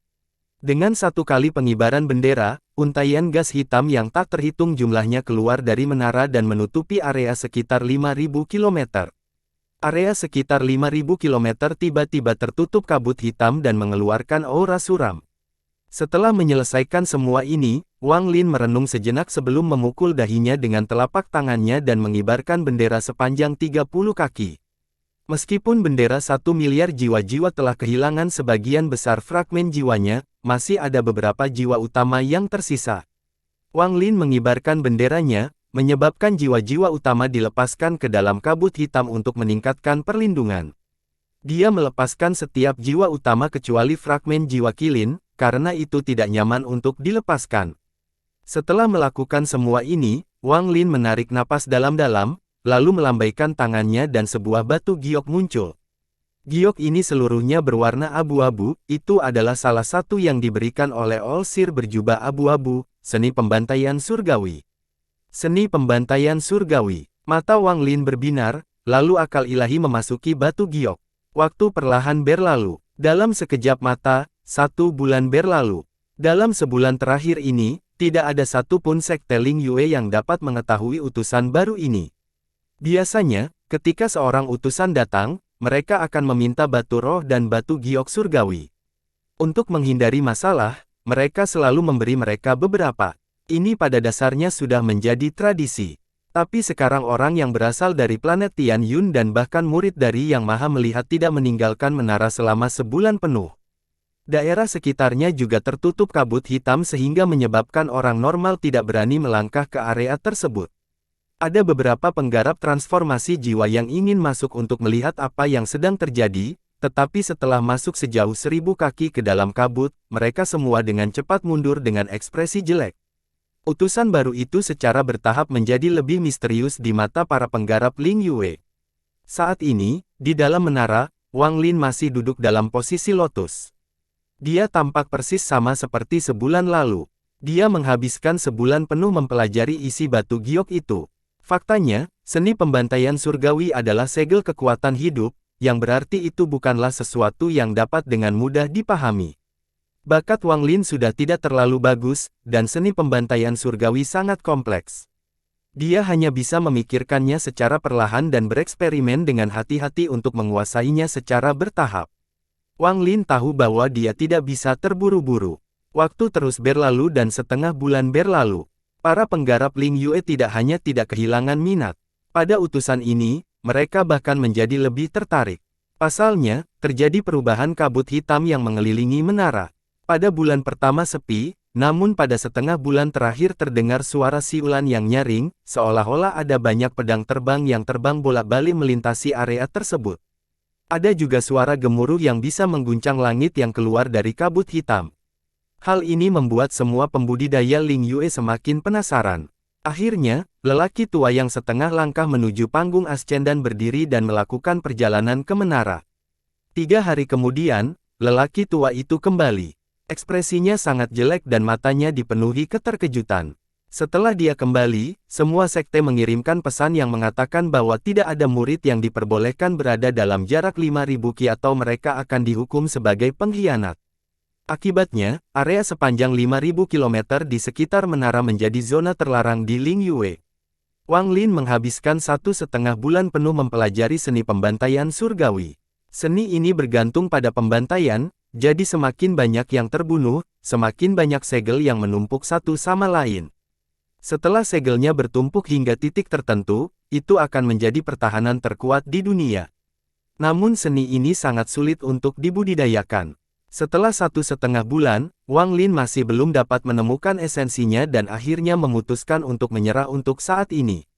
Dengan satu kali pengibaran bendera, untaian gas hitam yang tak terhitung jumlahnya keluar dari menara dan menutupi area sekitar 5.000 km. Area sekitar 5.000 km tiba-tiba tertutup kabut hitam dan mengeluarkan aura suram. Setelah menyelesaikan semua ini, Wang Lin merenung sejenak sebelum memukul dahinya dengan telapak tangannya dan mengibarkan bendera sepanjang 30 kaki. Meskipun bendera 1 miliar jiwa-jiwa telah kehilangan sebagian besar fragmen jiwanya, masih ada beberapa jiwa utama yang tersisa. Wang Lin mengibarkan benderanya, menyebabkan jiwa-jiwa utama dilepaskan ke dalam kabut hitam untuk meningkatkan perlindungan. Dia melepaskan setiap jiwa utama kecuali fragmen jiwa kilin, karena itu tidak nyaman untuk dilepaskan. Setelah melakukan semua ini, Wang Lin menarik napas dalam-dalam, lalu melambaikan tangannya dan sebuah batu giok muncul. Giok ini seluruhnya berwarna abu-abu, itu adalah salah satu yang diberikan oleh All-Seer berjubah abu-abu, seni pembantaian surgawi. Seni pembantaian surgawi. Mata Wang Lin berbinar, lalu akal ilahi memasuki batu giok. Waktu perlahan berlalu. Dalam sekejap mata, 1 bulan berlalu. Dalam sebulan terakhir ini, tidak ada satupun sekte Ling Yue yang dapat mengetahui utusan baru ini. Biasanya, ketika seorang utusan datang, mereka akan meminta batu roh dan batu giok surgawi. Untuk menghindari masalah, mereka selalu memberi mereka beberapa. Ini pada dasarnya sudah menjadi tradisi. Tapi sekarang orang yang berasal dari planet Tian Yun dan bahkan murid dari Yang Maha Melihat tidak meninggalkan menara selama sebulan penuh. Daerah sekitarnya juga tertutup kabut hitam sehingga menyebabkan orang normal tidak berani melangkah ke area tersebut. Ada beberapa penggarap transformasi jiwa yang ingin masuk untuk melihat apa yang sedang terjadi, tetapi setelah masuk sejauh 1.000 kaki ke dalam kabut, mereka semua dengan cepat mundur dengan ekspresi jelek. Utusan baru itu secara bertahap menjadi lebih misterius di mata para penggarap Ling Yue. Saat ini, di dalam menara, Wang Lin masih duduk dalam posisi lotus. Dia tampak persis sama seperti sebulan lalu. Dia menghabiskan sebulan penuh mempelajari isi batu giok itu. Faktanya, seni pembantaian surgawi adalah segel kekuatan hidup, yang berarti itu bukanlah sesuatu yang dapat dengan mudah dipahami. Bakat Wang Lin sudah tidak terlalu bagus, dan seni pembantaian surgawi sangat kompleks. Dia hanya bisa memikirkannya secara perlahan dan bereksperimen dengan hati-hati untuk menguasainya secara bertahap. Wang Lin tahu bahwa dia tidak bisa terburu-buru. Waktu terus berlalu dan setengah bulan berlalu. Para penggarap Ling Yue tidak hanya tidak kehilangan minat. Pada utusan ini, mereka bahkan menjadi lebih tertarik. Pasalnya, terjadi perubahan kabut hitam yang mengelilingi menara. Pada bulan pertama sepi, namun pada setengah bulan terakhir terdengar suara siulan yang nyaring, seolah-olah ada banyak pedang terbang yang terbang bolak-balik melintasi area tersebut. Ada juga suara gemuruh yang bisa mengguncang langit yang keluar dari kabut hitam. Hal ini membuat semua pembudidaya Ling Yue semakin penasaran. Akhirnya, lelaki tua yang setengah langkah menuju panggung ascendan berdiri dan melakukan perjalanan ke menara. 3 hari kemudian, lelaki tua itu kembali. Ekspresinya sangat jelek dan matanya dipenuhi keterkejutan. Setelah dia kembali, semua sekte mengirimkan pesan yang mengatakan bahwa tidak ada murid yang diperbolehkan berada dalam jarak 5.000 ki atau mereka akan dihukum sebagai pengkhianat. Akibatnya, area sepanjang 5.000 km di sekitar menara menjadi zona terlarang di Ling Yue. Wang Lin menghabiskan 1,5 bulan penuh mempelajari seni pembantaian surgawi. Seni ini bergantung pada pembantaian, jadi semakin banyak yang terbunuh, semakin banyak segel yang menumpuk satu sama lain. Setelah segelnya bertumpuk hingga titik tertentu, itu akan menjadi pertahanan terkuat di dunia. Namun seni ini sangat sulit untuk dibudidayakan. Setelah 1,5 bulan, Wang Lin masih belum dapat menemukan esensinya dan akhirnya memutuskan untuk menyerah untuk saat ini.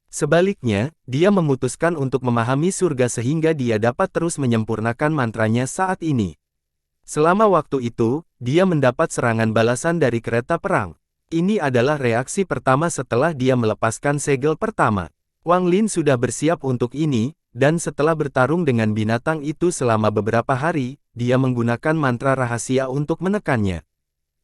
Sebaliknya, dia memutuskan untuk memahami surga sehingga dia dapat terus menyempurnakan mantranya saat ini. Selama waktu itu, dia mendapat serangan balasan dari kereta perang. Ini adalah reaksi pertama setelah dia melepaskan segel pertama. Wang Lin sudah bersiap untuk ini, dan setelah bertarung dengan binatang itu selama beberapa hari, dia menggunakan mantra rahasia untuk menekannya.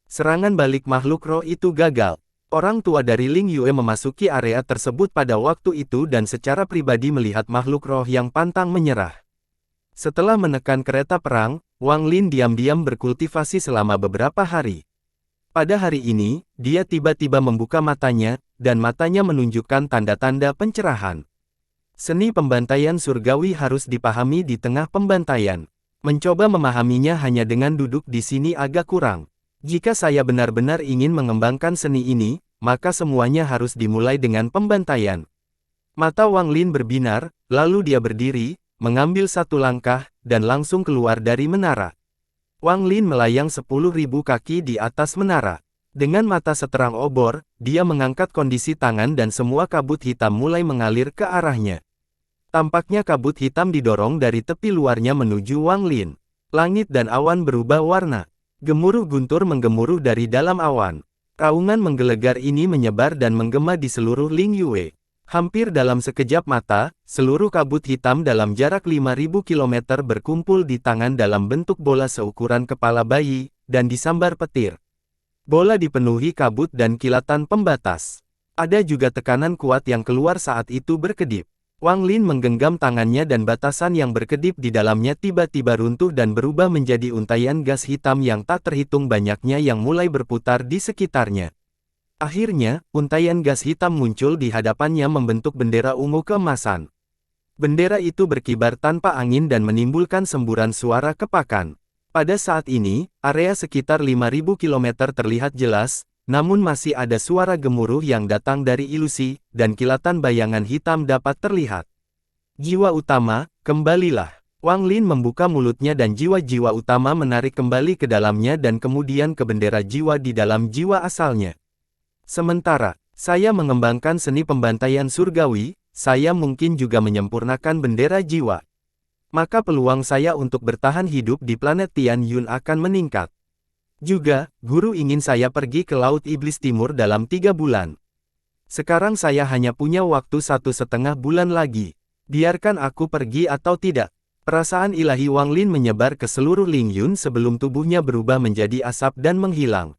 Serangan balik makhluk roh itu gagal. Orang tua dari Ling Yue memasuki area tersebut pada waktu itu dan secara pribadi melihat makhluk roh yang pantang menyerah. Setelah menekan kereta perang, Wang Lin diam-diam berkultivasi selama beberapa hari. Pada hari ini, dia tiba-tiba membuka matanya, dan matanya menunjukkan tanda-tanda pencerahan. Seni pembantaian surgawi harus dipahami di tengah pembantaian. Mencoba memahaminya hanya dengan duduk di sini agak kurang. Jika saya benar-benar ingin mengembangkan seni ini, maka semuanya harus dimulai dengan pembantaian. Mata Wang Lin berbinar, lalu dia berdiri, mengambil satu langkah, dan langsung keluar dari menara. Wang Lin melayang 10.000 kaki di atas menara. Dengan mata seterang obor, dia mengangkat kondisi tangan dan semua kabut hitam mulai mengalir ke arahnya. Tampaknya kabut hitam didorong dari tepi luarnya menuju Wang Lin. Langit dan awan berubah warna. Gemuruh guntur menggemuruh dari dalam awan. Raungan menggelegar ini menyebar dan menggema di seluruh Ling Yue. Hampir dalam sekejap mata, seluruh kabut hitam dalam jarak 5.000 km berkumpul di tangan dalam bentuk bola seukuran kepala bayi, dan disambar petir. Bola dipenuhi kabut dan kilatan pembatas. Ada juga tekanan kuat yang keluar saat itu berkedip. Wang Lin menggenggam tangannya dan batasan yang berkedip di dalamnya tiba-tiba runtuh dan berubah menjadi untaian gas hitam yang tak terhitung banyaknya yang mulai berputar di sekitarnya. Akhirnya, untaian gas hitam muncul di hadapannya membentuk bendera ungu keemasan. Bendera itu berkibar tanpa angin dan menimbulkan semburan suara kepakan. Pada saat ini, area sekitar 5.000 km terlihat jelas, namun masih ada suara gemuruh yang datang dari ilusi, dan kilatan bayangan hitam dapat terlihat. Jiwa utama, kembalilah. Wang Lin membuka mulutnya dan jiwa-jiwa utama menarik kembali ke dalamnya dan kemudian ke bendera jiwa di dalam jiwa asalnya. Sementara, saya mengembangkan seni pembantaian surgawi, saya mungkin juga menyempurnakan bendera jiwa. Maka peluang saya untuk bertahan hidup di planet Tian Yun akan meningkat. Juga, guru ingin saya pergi ke Laut Iblis Timur dalam 3 bulan. Sekarang saya hanya punya waktu 1,5 bulan lagi. Biarkan aku pergi atau tidak. Perasaan ilahi Wang Lin menyebar ke seluruh Ling Yun sebelum tubuhnya berubah menjadi asap dan menghilang.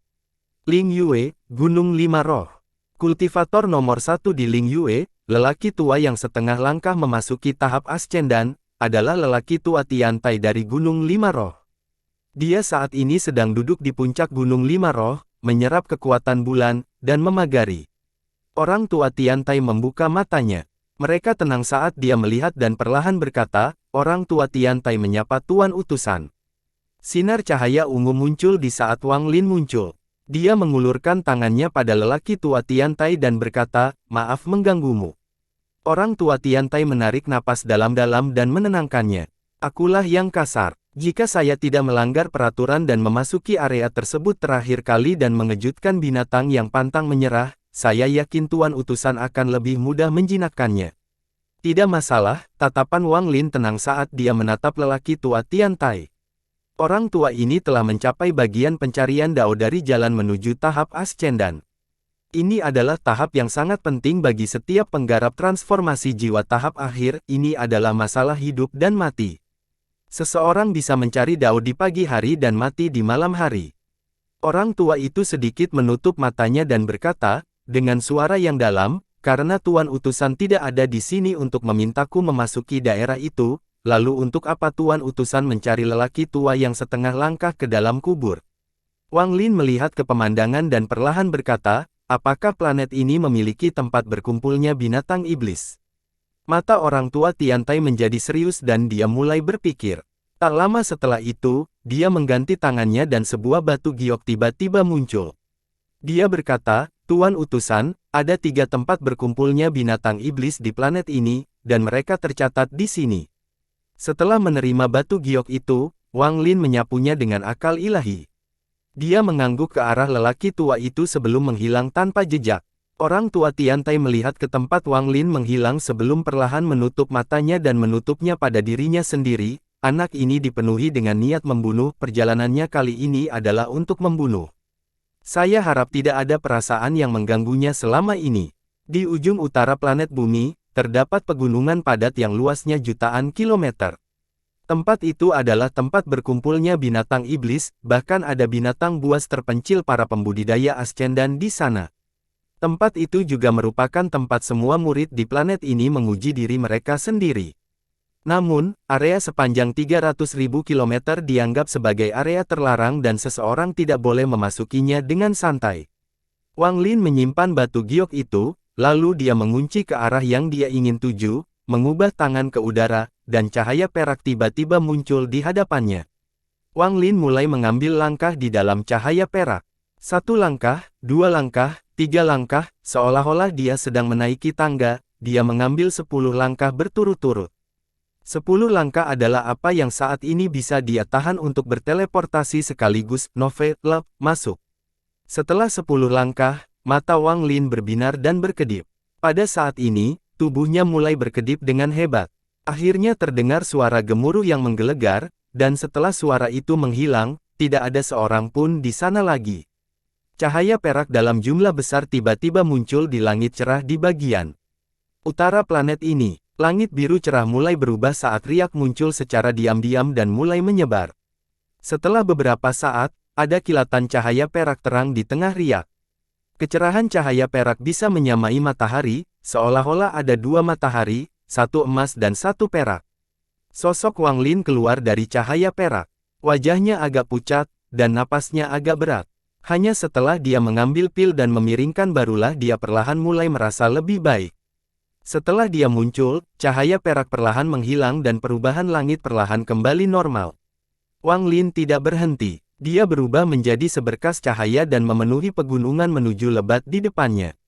Ling Yue, Gunung Lima Roh. Kultivator nomor 1 di Ling Yue, lelaki tua yang setengah langkah memasuki tahap ascendan, adalah lelaki tua Tiantai dari Gunung Lima Roh. Dia saat ini sedang duduk di puncak Gunung Lima Roh, menyerap kekuatan bulan, dan memagari. Orang tua Tiantai membuka matanya. Mereka tenang saat dia melihat dan perlahan berkata, orang tua Tiantai menyapa Tuan Utusan. Sinar cahaya ungu muncul di saat Wang Lin muncul. Dia mengulurkan tangannya pada lelaki tua Tiantai dan berkata, maaf mengganggumu. Orang tua Tiantai menarik napas dalam-dalam dan menenangkannya. Akulah yang kasar. Jika saya tidak melanggar peraturan dan memasuki area tersebut terakhir kali dan mengejutkan binatang yang pantang menyerah, saya yakin Tuan Utusan akan lebih mudah menjinakkannya. Tidak masalah, tatapan Wang Lin tenang saat dia menatap lelaki tua Tiantai. Orang tua ini telah mencapai bagian pencarian Dao dari jalan menuju tahap ascendan. Ini adalah tahap yang sangat penting bagi setiap penggarap transformasi jiwa tahap akhir, ini adalah masalah hidup dan mati. Seseorang bisa mencari Dao di pagi hari dan mati di malam hari. Orang tua itu sedikit menutup matanya dan berkata, dengan suara yang dalam, karena Tuan Utusan tidak ada di sini untuk memintaku memasuki daerah itu, lalu untuk apa Tuan Utusan mencari lelaki tua yang setengah langkah ke dalam kubur? Wang Lin melihat ke pemandangan dan perlahan berkata, apakah planet ini memiliki tempat berkumpulnya binatang iblis? Mata orang tua Tiantai menjadi serius dan dia mulai berpikir. Tak lama setelah itu, dia mengganti tangannya dan sebuah batu giok tiba-tiba muncul. Dia berkata, Tuan Utusan, ada 3 tempat berkumpulnya binatang iblis di planet ini, dan mereka tercatat di sini. Setelah menerima batu giok itu, Wang Lin menyapunya dengan akal ilahi. Dia mengangguk ke arah lelaki tua itu sebelum menghilang tanpa jejak. Orang tua Tiantai melihat ke tempat Wang Lin menghilang sebelum perlahan menutup matanya dan menutupnya pada dirinya sendiri. Anak ini dipenuhi dengan niat membunuh, perjalanannya kali ini adalah untuk membunuh. Saya harap tidak ada perasaan yang mengganggunya selama ini. Di ujung utara planet bumi, terdapat pegunungan padat yang luasnya jutaan kilometer. Tempat itu adalah tempat berkumpulnya binatang iblis, bahkan ada binatang buas terpencil para pembudidaya ascendan di sana. Tempat itu juga merupakan tempat semua murid di planet ini menguji diri mereka sendiri. Namun, area sepanjang 300.000 km dianggap sebagai area terlarang dan seseorang tidak boleh memasukinya dengan santai. Wang Lin menyimpan batu giok itu, lalu dia mengunci ke arah yang dia ingin tuju, mengubah tangan ke udara, dan cahaya perak tiba-tiba muncul di hadapannya. Wang Lin mulai mengambil langkah di dalam cahaya perak. 1 langkah, 2 langkah, 3 langkah, seolah-olah dia sedang menaiki tangga, dia mengambil 10 langkah berturut-turut. 10 langkah adalah apa yang saat ini bisa dia tahan untuk berteleportasi sekaligus, novel, masuk. Setelah 10 langkah, mata Wang Lin berbinar dan berkedip. Pada saat ini, tubuhnya mulai berkedip dengan hebat. Akhirnya terdengar suara gemuruh yang menggelegar, dan setelah suara itu menghilang, tidak ada seorang pun di sana lagi. Cahaya perak dalam jumlah besar tiba-tiba muncul di langit cerah di bagian utara planet ini. Langit biru cerah mulai berubah saat riak muncul secara diam-diam dan mulai menyebar. Setelah beberapa saat, ada kilatan cahaya perak terang di tengah riak. Kecerahan cahaya perak bisa menyamai matahari, seolah-olah ada 2 matahari, 1 emas dan 1 perak. Sosok Wang Lin keluar dari cahaya perak. Wajahnya agak pucat, dan napasnya agak berat. Hanya setelah dia mengambil pil dan memiringkan barulah dia perlahan mulai merasa lebih baik. Setelah dia muncul, cahaya perak perlahan menghilang dan perubahan langit perlahan kembali normal. Wang Lin tidak berhenti. Dia berubah menjadi seberkas cahaya dan memenuhi pegunungan menuju lebat di depannya.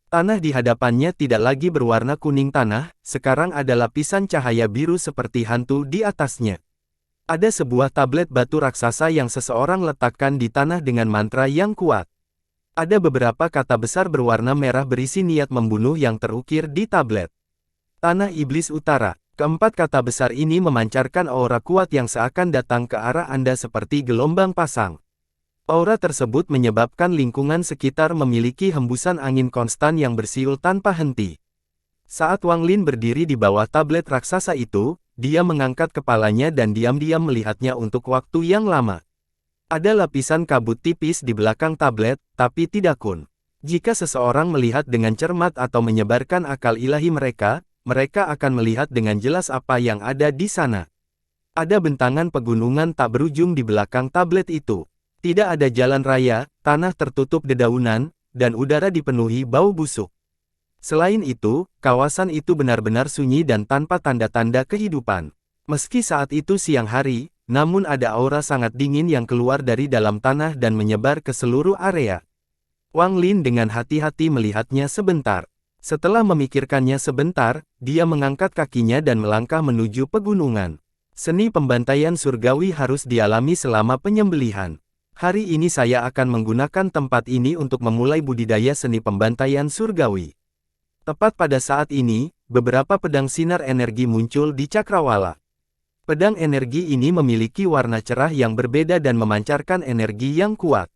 Tanah di hadapannya tidak lagi berwarna kuning tanah, sekarang ada lapisan cahaya biru seperti hantu di atasnya. Ada sebuah tablet batu raksasa yang seseorang letakkan di tanah dengan mantra yang kuat. Ada beberapa kata besar berwarna merah berisi niat membunuh yang terukir di tablet. Tanah Iblis Utara. Keempat kata besar ini memancarkan aura kuat yang seakan datang ke arah Anda seperti gelombang pasang. Aura tersebut menyebabkan lingkungan sekitar memiliki hembusan angin konstan yang bersiul tanpa henti. Saat Wang Lin berdiri di bawah tablet raksasa itu, dia mengangkat kepalanya dan diam-diam melihatnya untuk waktu yang lama. Ada lapisan kabut tipis di belakang tablet, tapi tidak kun. Jika seseorang melihat dengan cermat atau menyebarkan akal ilahi mereka akan melihat dengan jelas apa yang ada di sana. Ada bentangan pegunungan tak berujung di belakang tablet itu. Tidak ada jalan raya, tanah tertutup dedaunan, dan udara dipenuhi bau busuk. Selain itu, kawasan itu benar-benar sunyi dan tanpa tanda-tanda kehidupan. Meski saat itu siang hari, namun ada aura sangat dingin yang keluar dari dalam tanah dan menyebar ke seluruh area. Wang Lin dengan hati-hati melihatnya sebentar. Setelah memikirkannya sebentar, dia mengangkat kakinya dan melangkah menuju pegunungan. Seni pembantaian surgawi harus dialami selama penyembelihan. Hari ini saya akan menggunakan tempat ini untuk memulai budidaya seni pembantaian surgawi. Tepat pada saat ini, beberapa pedang sinar energi muncul di cakrawala. Pedang energi ini memiliki warna cerah yang berbeda dan memancarkan energi yang kuat.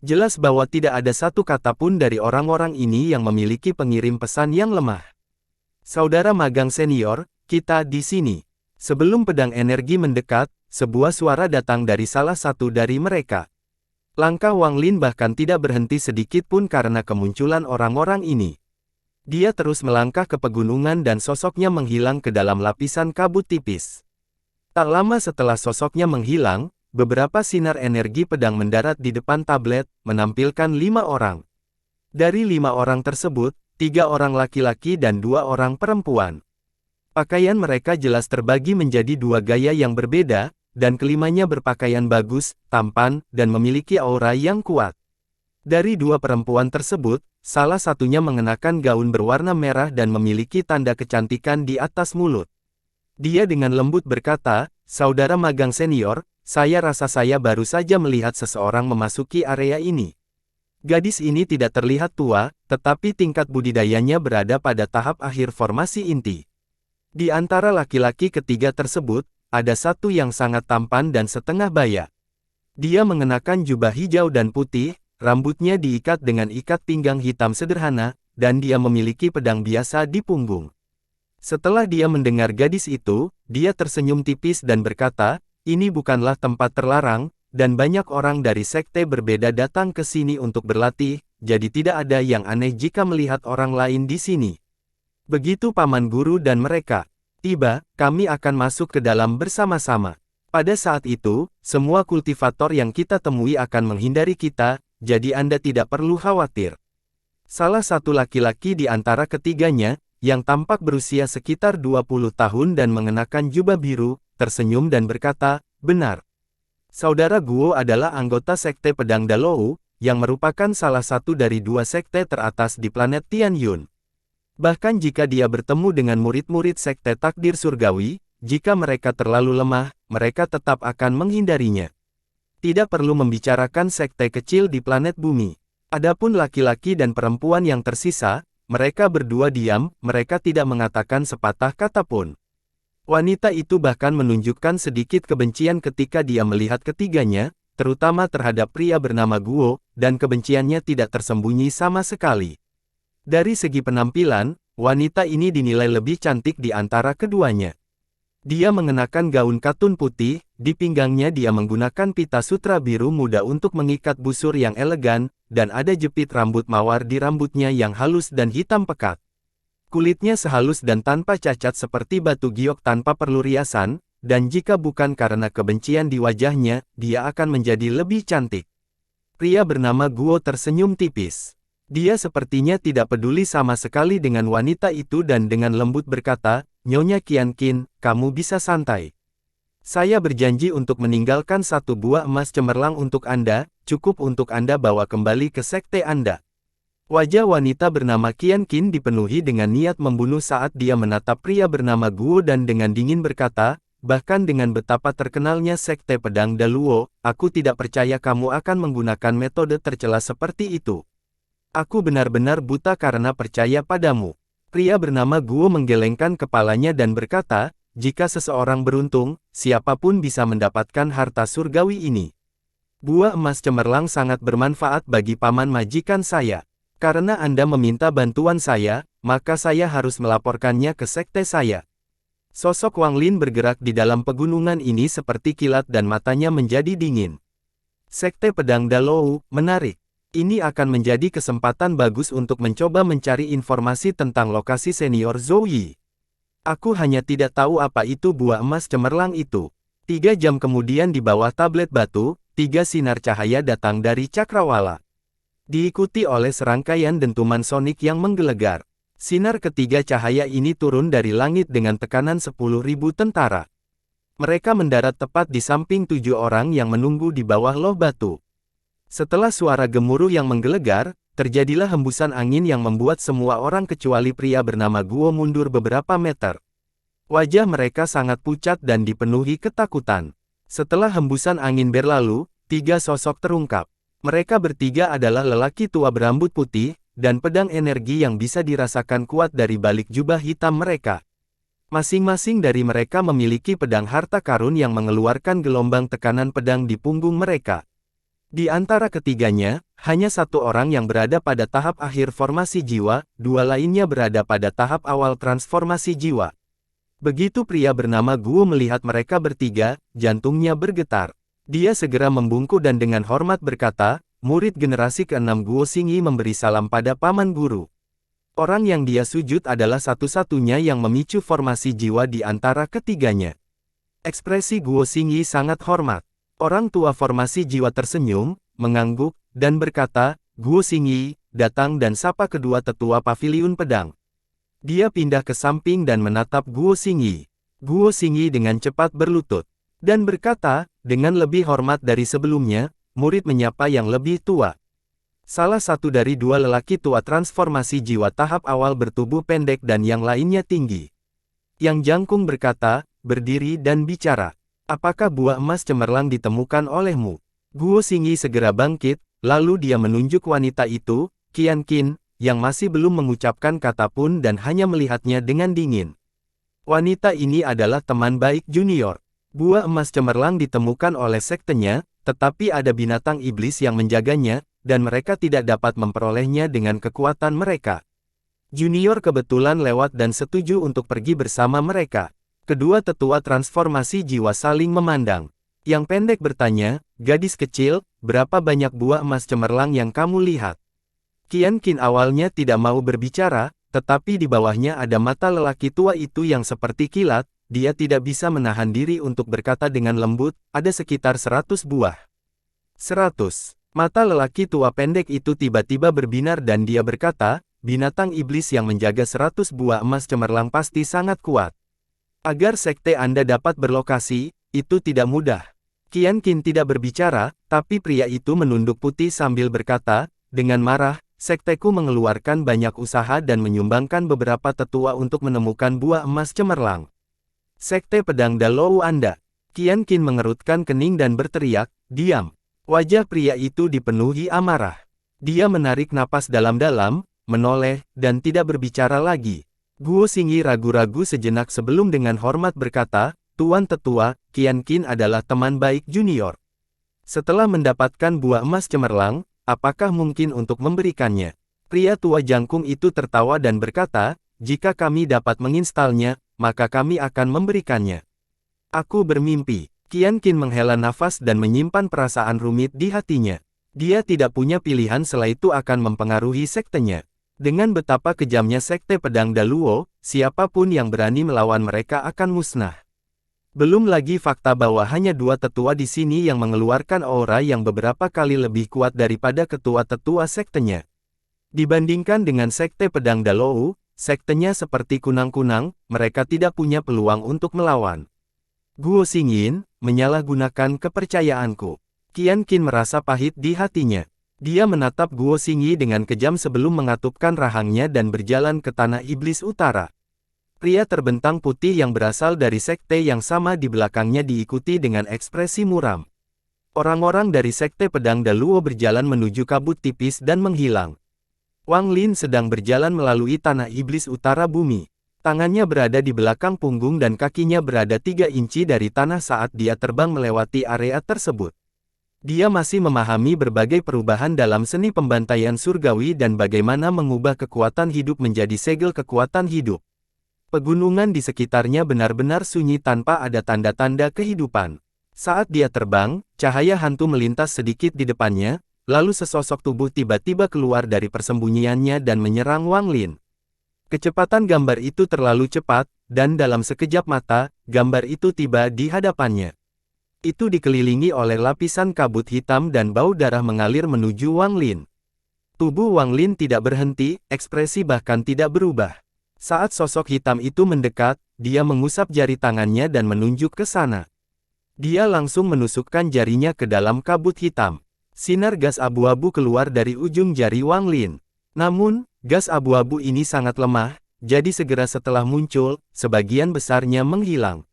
Jelas bahwa tidak ada satu kata pun dari orang-orang ini yang memiliki pengirim pesan yang lemah. Saudara magang senior, kita di sini. Sebelum pedang energi mendekat, sebuah suara datang dari salah satu dari mereka. Langkah Wang Lin bahkan tidak berhenti sedikit pun karena kemunculan orang-orang ini. Dia terus melangkah ke pegunungan dan sosoknya menghilang ke dalam lapisan kabut tipis. Tak lama setelah sosoknya menghilang, beberapa sinar energi pedang mendarat di depan tablet, menampilkan 5 orang. Dari 5 orang tersebut, 3 orang laki-laki dan 2 orang perempuan. Pakaian mereka jelas terbagi menjadi 2 gaya yang berbeda, dan kelimanya berpakaian bagus, tampan, dan memiliki aura yang kuat. Dari dua perempuan tersebut, salah satunya mengenakan gaun berwarna merah dan memiliki tanda kecantikan di atas mulut. Dia dengan lembut berkata, "Saudara magang senior, saya rasa saya baru saja melihat seseorang memasuki area ini. Gadis ini tidak terlihat tua, tetapi tingkat budidayanya berada pada tahap akhir formasi inti." Di antara laki-laki ketiga tersebut, ada satu yang sangat tampan dan setengah baya. Dia mengenakan jubah hijau dan putih, rambutnya diikat dengan ikat pinggang hitam sederhana, dan dia memiliki pedang biasa di punggung. Setelah dia mendengar gadis itu, dia tersenyum tipis dan berkata, "Ini bukanlah tempat terlarang, dan banyak orang dari sekte berbeda datang ke sini untuk berlatih, jadi tidak ada yang aneh jika melihat orang lain di sini." Begitu paman guru dan mereka tiba, kami akan masuk ke dalam bersama-sama. Pada saat itu, semua kultivator yang kita temui akan menghindari kita, jadi Anda tidak perlu khawatir. Salah satu laki-laki di antara ketiganya, yang tampak berusia sekitar 20 tahun dan mengenakan jubah biru, tersenyum dan berkata, "Benar. Saudara Guo adalah anggota sekte pedang Dalou, yang merupakan salah satu dari dua sekte teratas di planet Tianyun. Bahkan jika dia bertemu dengan murid-murid sekte takdir surgawi, jika mereka terlalu lemah, mereka tetap akan menghindarinya. Tidak perlu membicarakan sekte kecil di planet bumi. Adapun laki-laki dan perempuan yang tersisa, mereka berdua diam, mereka tidak mengatakan sepatah kata pun." Wanita itu bahkan menunjukkan sedikit kebencian ketika dia melihat ketiganya, terutama terhadap pria bernama Guo, dan kebenciannya tidak tersembunyi sama sekali. Dari segi penampilan, wanita ini dinilai lebih cantik di antara keduanya. Dia mengenakan gaun katun putih, di pinggangnya dia menggunakan pita sutra biru muda untuk mengikat busur yang elegan, dan ada jepit rambut mawar di rambutnya yang halus dan hitam pekat. Kulitnya sehalus dan tanpa cacat seperti batu giok tanpa perlu riasan, dan jika bukan karena kebencian di wajahnya, dia akan menjadi lebih cantik. Pria bernama Guo tersenyum tipis. Dia sepertinya tidak peduli sama sekali dengan wanita itu dan dengan lembut berkata, "Nyonya Qianqin, kamu bisa santai. Saya berjanji untuk meninggalkan satu buah emas cemerlang untuk Anda, cukup untuk Anda bawa kembali ke sekte Anda." Wajah wanita bernama Qianqin dipenuhi dengan niat membunuh saat dia menatap pria bernama Guo dan dengan dingin berkata, "Bahkan dengan betapa terkenalnya sekte pedang Daluo, aku tidak percaya kamu akan menggunakan metode tercela seperti itu. Aku benar-benar buta karena percaya padamu." Pria bernama Guo menggelengkan kepalanya dan berkata, "Jika seseorang beruntung, siapapun bisa mendapatkan harta surgawi ini. Buah emas cemerlang sangat bermanfaat bagi paman majikan saya. Karena Anda meminta bantuan saya, maka saya harus melaporkannya ke sekte saya." Sosok Wang Lin bergerak di dalam pegunungan ini seperti kilat dan matanya menjadi dingin. Sekte pedang Dalou, menarik. Ini akan menjadi kesempatan bagus untuk mencoba mencari informasi tentang lokasi senior Zhou Yi. Aku hanya tidak tahu apa itu buah emas cemerlang itu. 3 jam kemudian di bawah tablet batu, 3 sinar cahaya datang dari cakrawala. Diikuti oleh serangkaian dentuman sonik yang menggelegar. Sinar ketiga cahaya ini turun dari langit dengan tekanan 10.000 tentara. Mereka mendarat tepat di samping 7 orang yang menunggu di bawah loh batu. Setelah suara gemuruh yang menggelegar, terjadilah hembusan angin yang membuat semua orang kecuali pria bernama Guo mundur beberapa meter. Wajah mereka sangat pucat dan dipenuhi ketakutan. Setelah hembusan angin berlalu, 3 sosok terungkap. Mereka bertiga adalah lelaki tua berambut putih, dan pedang energi yang bisa dirasakan kuat dari balik jubah hitam mereka. Masing-masing dari mereka memiliki pedang harta karun yang mengeluarkan gelombang tekanan pedang di punggung mereka. Di antara ketiganya, hanya satu orang yang berada pada tahap akhir formasi jiwa, 2 lainnya berada pada tahap awal transformasi jiwa. Begitu pria bernama Guo melihat mereka bertiga, jantungnya bergetar. Dia segera membungkuk dan dengan hormat berkata, "Murid generasi ke-6 Guo Xingyi memberi salam pada paman guru." Orang yang dia sujud adalah satu-satunya yang memicu formasi jiwa di antara ketiganya. Ekspresi Guo Xingyi sangat hormat. Orang tua formasi jiwa tersenyum, mengangguk, dan berkata, "Guo Xingyi, datang dan sapa kedua tetua paviliun pedang." Dia pindah ke samping dan menatap Guo Xingyi. Guo Xingyi dengan cepat berlutut. Dan berkata, dengan lebih hormat dari sebelumnya, murid menyapa yang lebih tua. Salah satu dari dua lelaki tua transformasi jiwa tahap awal bertubuh pendek dan yang lainnya tinggi. Yang Jangkung berkata, berdiri dan bicara. Apakah buah emas cemerlang ditemukan olehmu? Guo Xingyi segera bangkit, lalu dia menunjuk wanita itu, Qian Qin, yang masih belum mengucapkan kata pun dan hanya melihatnya dengan dingin. Wanita ini adalah teman baik junior. Buah emas cemerlang ditemukan oleh sektenya, tetapi ada binatang iblis yang menjaganya, dan mereka tidak dapat memperolehnya dengan kekuatan mereka. Junior kebetulan lewat dan setuju untuk pergi bersama mereka. Kedua tetua transformasi jiwa saling memandang. Yang pendek bertanya, gadis kecil, berapa banyak buah emas cemerlang yang kamu lihat? Qian Qin awalnya tidak mau berbicara, tetapi di bawahnya ada mata lelaki tua itu yang seperti kilat, dia tidak bisa menahan diri untuk berkata dengan lembut, ada sekitar 100 buah. 100. Mata lelaki tua pendek itu tiba-tiba berbinar dan dia berkata, binatang iblis yang menjaga 100 buah emas cemerlang pasti sangat kuat. Agar sekte Anda dapat berlokasi, itu tidak mudah. Qian Qin tidak berbicara, tapi pria itu menunduk putih sambil berkata, dengan marah, sekteku mengeluarkan banyak usaha dan menyumbangkan beberapa tetua untuk menemukan buah emas cemerlang. Sekte Pedang Dalou Anda. Qian Qin mengerutkan kening dan berteriak, diam. Wajah pria itu dipenuhi amarah. Dia menarik napas dalam-dalam, menoleh, dan tidak berbicara lagi. Guo Xingyi ragu-ragu sejenak sebelum dengan hormat berkata, Tuan Tetua, Qian Qin adalah teman baik junior. Setelah mendapatkan buah emas cemerlang, apakah mungkin untuk memberikannya? Pria tua jangkung itu tertawa dan berkata, jika kami dapat menginstalnya, maka kami akan memberikannya. Aku bermimpi. Qian Qin menghela nafas dan menyimpan perasaan rumit di hatinya. Dia tidak punya pilihan selain itu akan mempengaruhi sektenya. Dengan betapa kejamnya sekte pedang Daluo, siapapun yang berani melawan mereka akan musnah. Belum lagi fakta bahwa hanya dua tetua di sini yang mengeluarkan aura yang beberapa kali lebih kuat daripada ketua-tetua sektenya. Dibandingkan dengan sekte pedang Dalou, sektenya seperti kunang-kunang, mereka tidak punya peluang untuk melawan. Guo Xingyin, menyalahgunakan kepercayaanku. Qian Qin merasa pahit di hatinya. Dia menatap Guo Xingyi dengan kejam sebelum mengatupkan rahangnya dan berjalan ke tanah iblis utara. Pria terbentang putih yang berasal dari sekte yang sama di belakangnya diikuti dengan ekspresi muram. Orang-orang dari sekte pedang Daluo berjalan menuju kabut tipis dan menghilang. Wang Lin sedang berjalan melalui tanah iblis utara bumi. Tangannya berada di belakang punggung dan kakinya berada 3 inci dari tanah saat dia terbang melewati area tersebut. Dia masih memahami berbagai perubahan dalam seni pembantaian surgawi dan bagaimana mengubah kekuatan hidup menjadi segel kekuatan hidup. Pegunungan di sekitarnya benar-benar sunyi tanpa ada tanda-tanda kehidupan. Saat dia terbang, cahaya hantu melintas sedikit di depannya, lalu sesosok tubuh tiba-tiba keluar dari persembunyiannya dan menyerang Wang Lin. Kecepatan gambar itu terlalu cepat, dan dalam sekejap mata, gambar itu tiba di hadapannya. Itu dikelilingi oleh lapisan kabut hitam dan bau darah mengalir menuju Wang Lin. Tubuh Wang Lin tidak berhenti, ekspresi bahkan tidak berubah. Saat sosok hitam itu mendekat, dia mengusap jari tangannya dan menunjuk ke sana. Dia langsung menusukkan jarinya ke dalam kabut hitam. Sinar gas abu-abu keluar dari ujung jari Wang Lin. Namun, gas abu-abu ini sangat lemah, jadi segera setelah muncul, sebagian besarnya menghilang.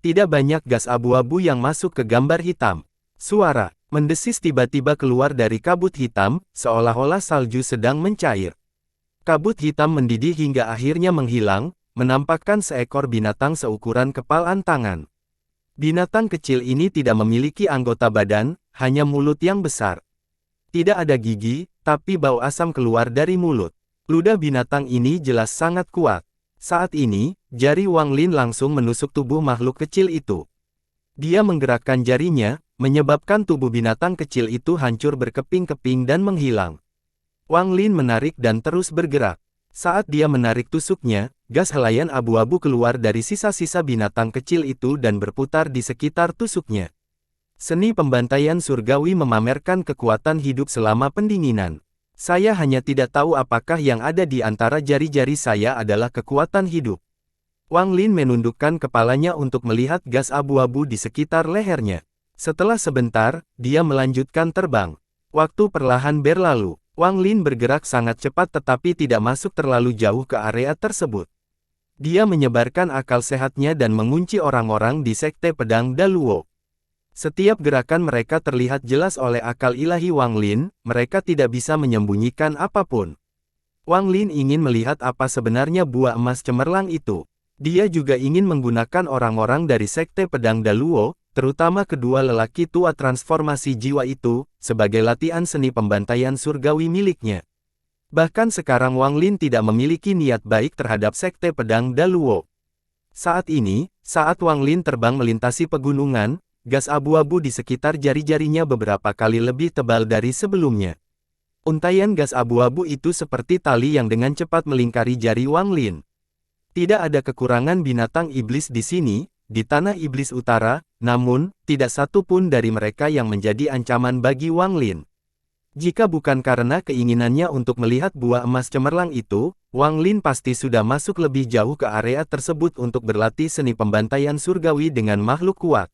Tidak banyak gas abu-abu yang masuk ke gambar hitam. Suara mendesis tiba-tiba keluar dari kabut hitam, seolah-olah salju sedang mencair. Kabut hitam mendidih hingga akhirnya menghilang, menampakkan seekor binatang seukuran kepalan tangan. Binatang kecil ini tidak memiliki anggota badan, hanya mulut yang besar. Tidak ada gigi, tapi bau asam keluar dari mulut. Ludah binatang ini jelas sangat kuat. Saat ini, jari Wang Lin langsung menusuk tubuh makhluk kecil itu. Dia menggerakkan jarinya, menyebabkan tubuh binatang kecil itu hancur berkeping-keping dan menghilang. Wang Lin menarik dan terus bergerak. Saat dia menarik tusuknya, gas helayan abu-abu keluar dari sisa-sisa binatang kecil itu dan berputar di sekitar tusuknya. Seni pembantaian surgawi memamerkan kekuatan hidup selama pendinginan. Saya hanya tidak tahu apakah yang ada di antara jari-jari saya adalah kekuatan hidup. Wang Lin menundukkan kepalanya untuk melihat gas abu-abu di sekitar lehernya. Setelah sebentar, dia melanjutkan terbang. Waktu perlahan berlalu. Wang Lin bergerak sangat cepat tetapi tidak masuk terlalu jauh ke area tersebut. Dia menyebarkan akal sehatnya dan mengunci orang-orang di Sekte Pedang Daluo. Setiap gerakan mereka terlihat jelas oleh akal ilahi Wang Lin, mereka tidak bisa menyembunyikan apapun. Wang Lin ingin melihat apa sebenarnya buah emas cemerlang itu. Dia juga ingin menggunakan orang-orang dari Sekte Pedang Daluo, terutama kedua lelaki tua transformasi jiwa itu, sebagai latihan seni pembantaian surgawi miliknya. Bahkan sekarang Wang Lin tidak memiliki niat baik terhadap Sekte Pedang Daluo. Saat ini, saat Wang Lin terbang melintasi pegunungan, gas abu-abu di sekitar jari-jarinya beberapa kali lebih tebal dari sebelumnya. Untaian gas abu-abu itu seperti tali yang dengan cepat melingkari jari Wang Lin. Tidak ada kekurangan binatang iblis di sini, di Tanah Iblis Utara, namun, tidak satu pun dari mereka yang menjadi ancaman bagi Wang Lin. Jika bukan karena keinginannya untuk melihat buah emas cemerlang itu, Wang Lin pasti sudah masuk lebih jauh ke area tersebut untuk berlatih seni pembantaian surgawi dengan makhluk kuat.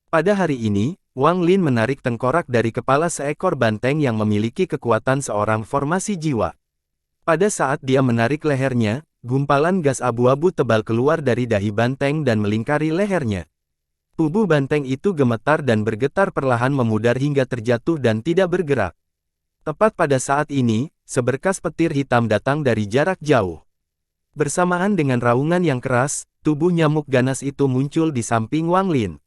Pada hari ini, Wang Lin menarik tengkorak dari kepala seekor banteng yang memiliki kekuatan seorang formasi jiwa. Pada saat dia menarik lehernya, gumpalan gas abu-abu tebal keluar dari dahi banteng dan melingkari lehernya. Tubuh banteng itu gemetar dan bergetar perlahan memudar hingga terjatuh dan tidak bergerak. Tepat pada saat ini, seberkas petir hitam datang dari jarak jauh. Bersamaan dengan raungan yang keras, tubuh nyamuk ganas itu muncul di samping Wang Lin.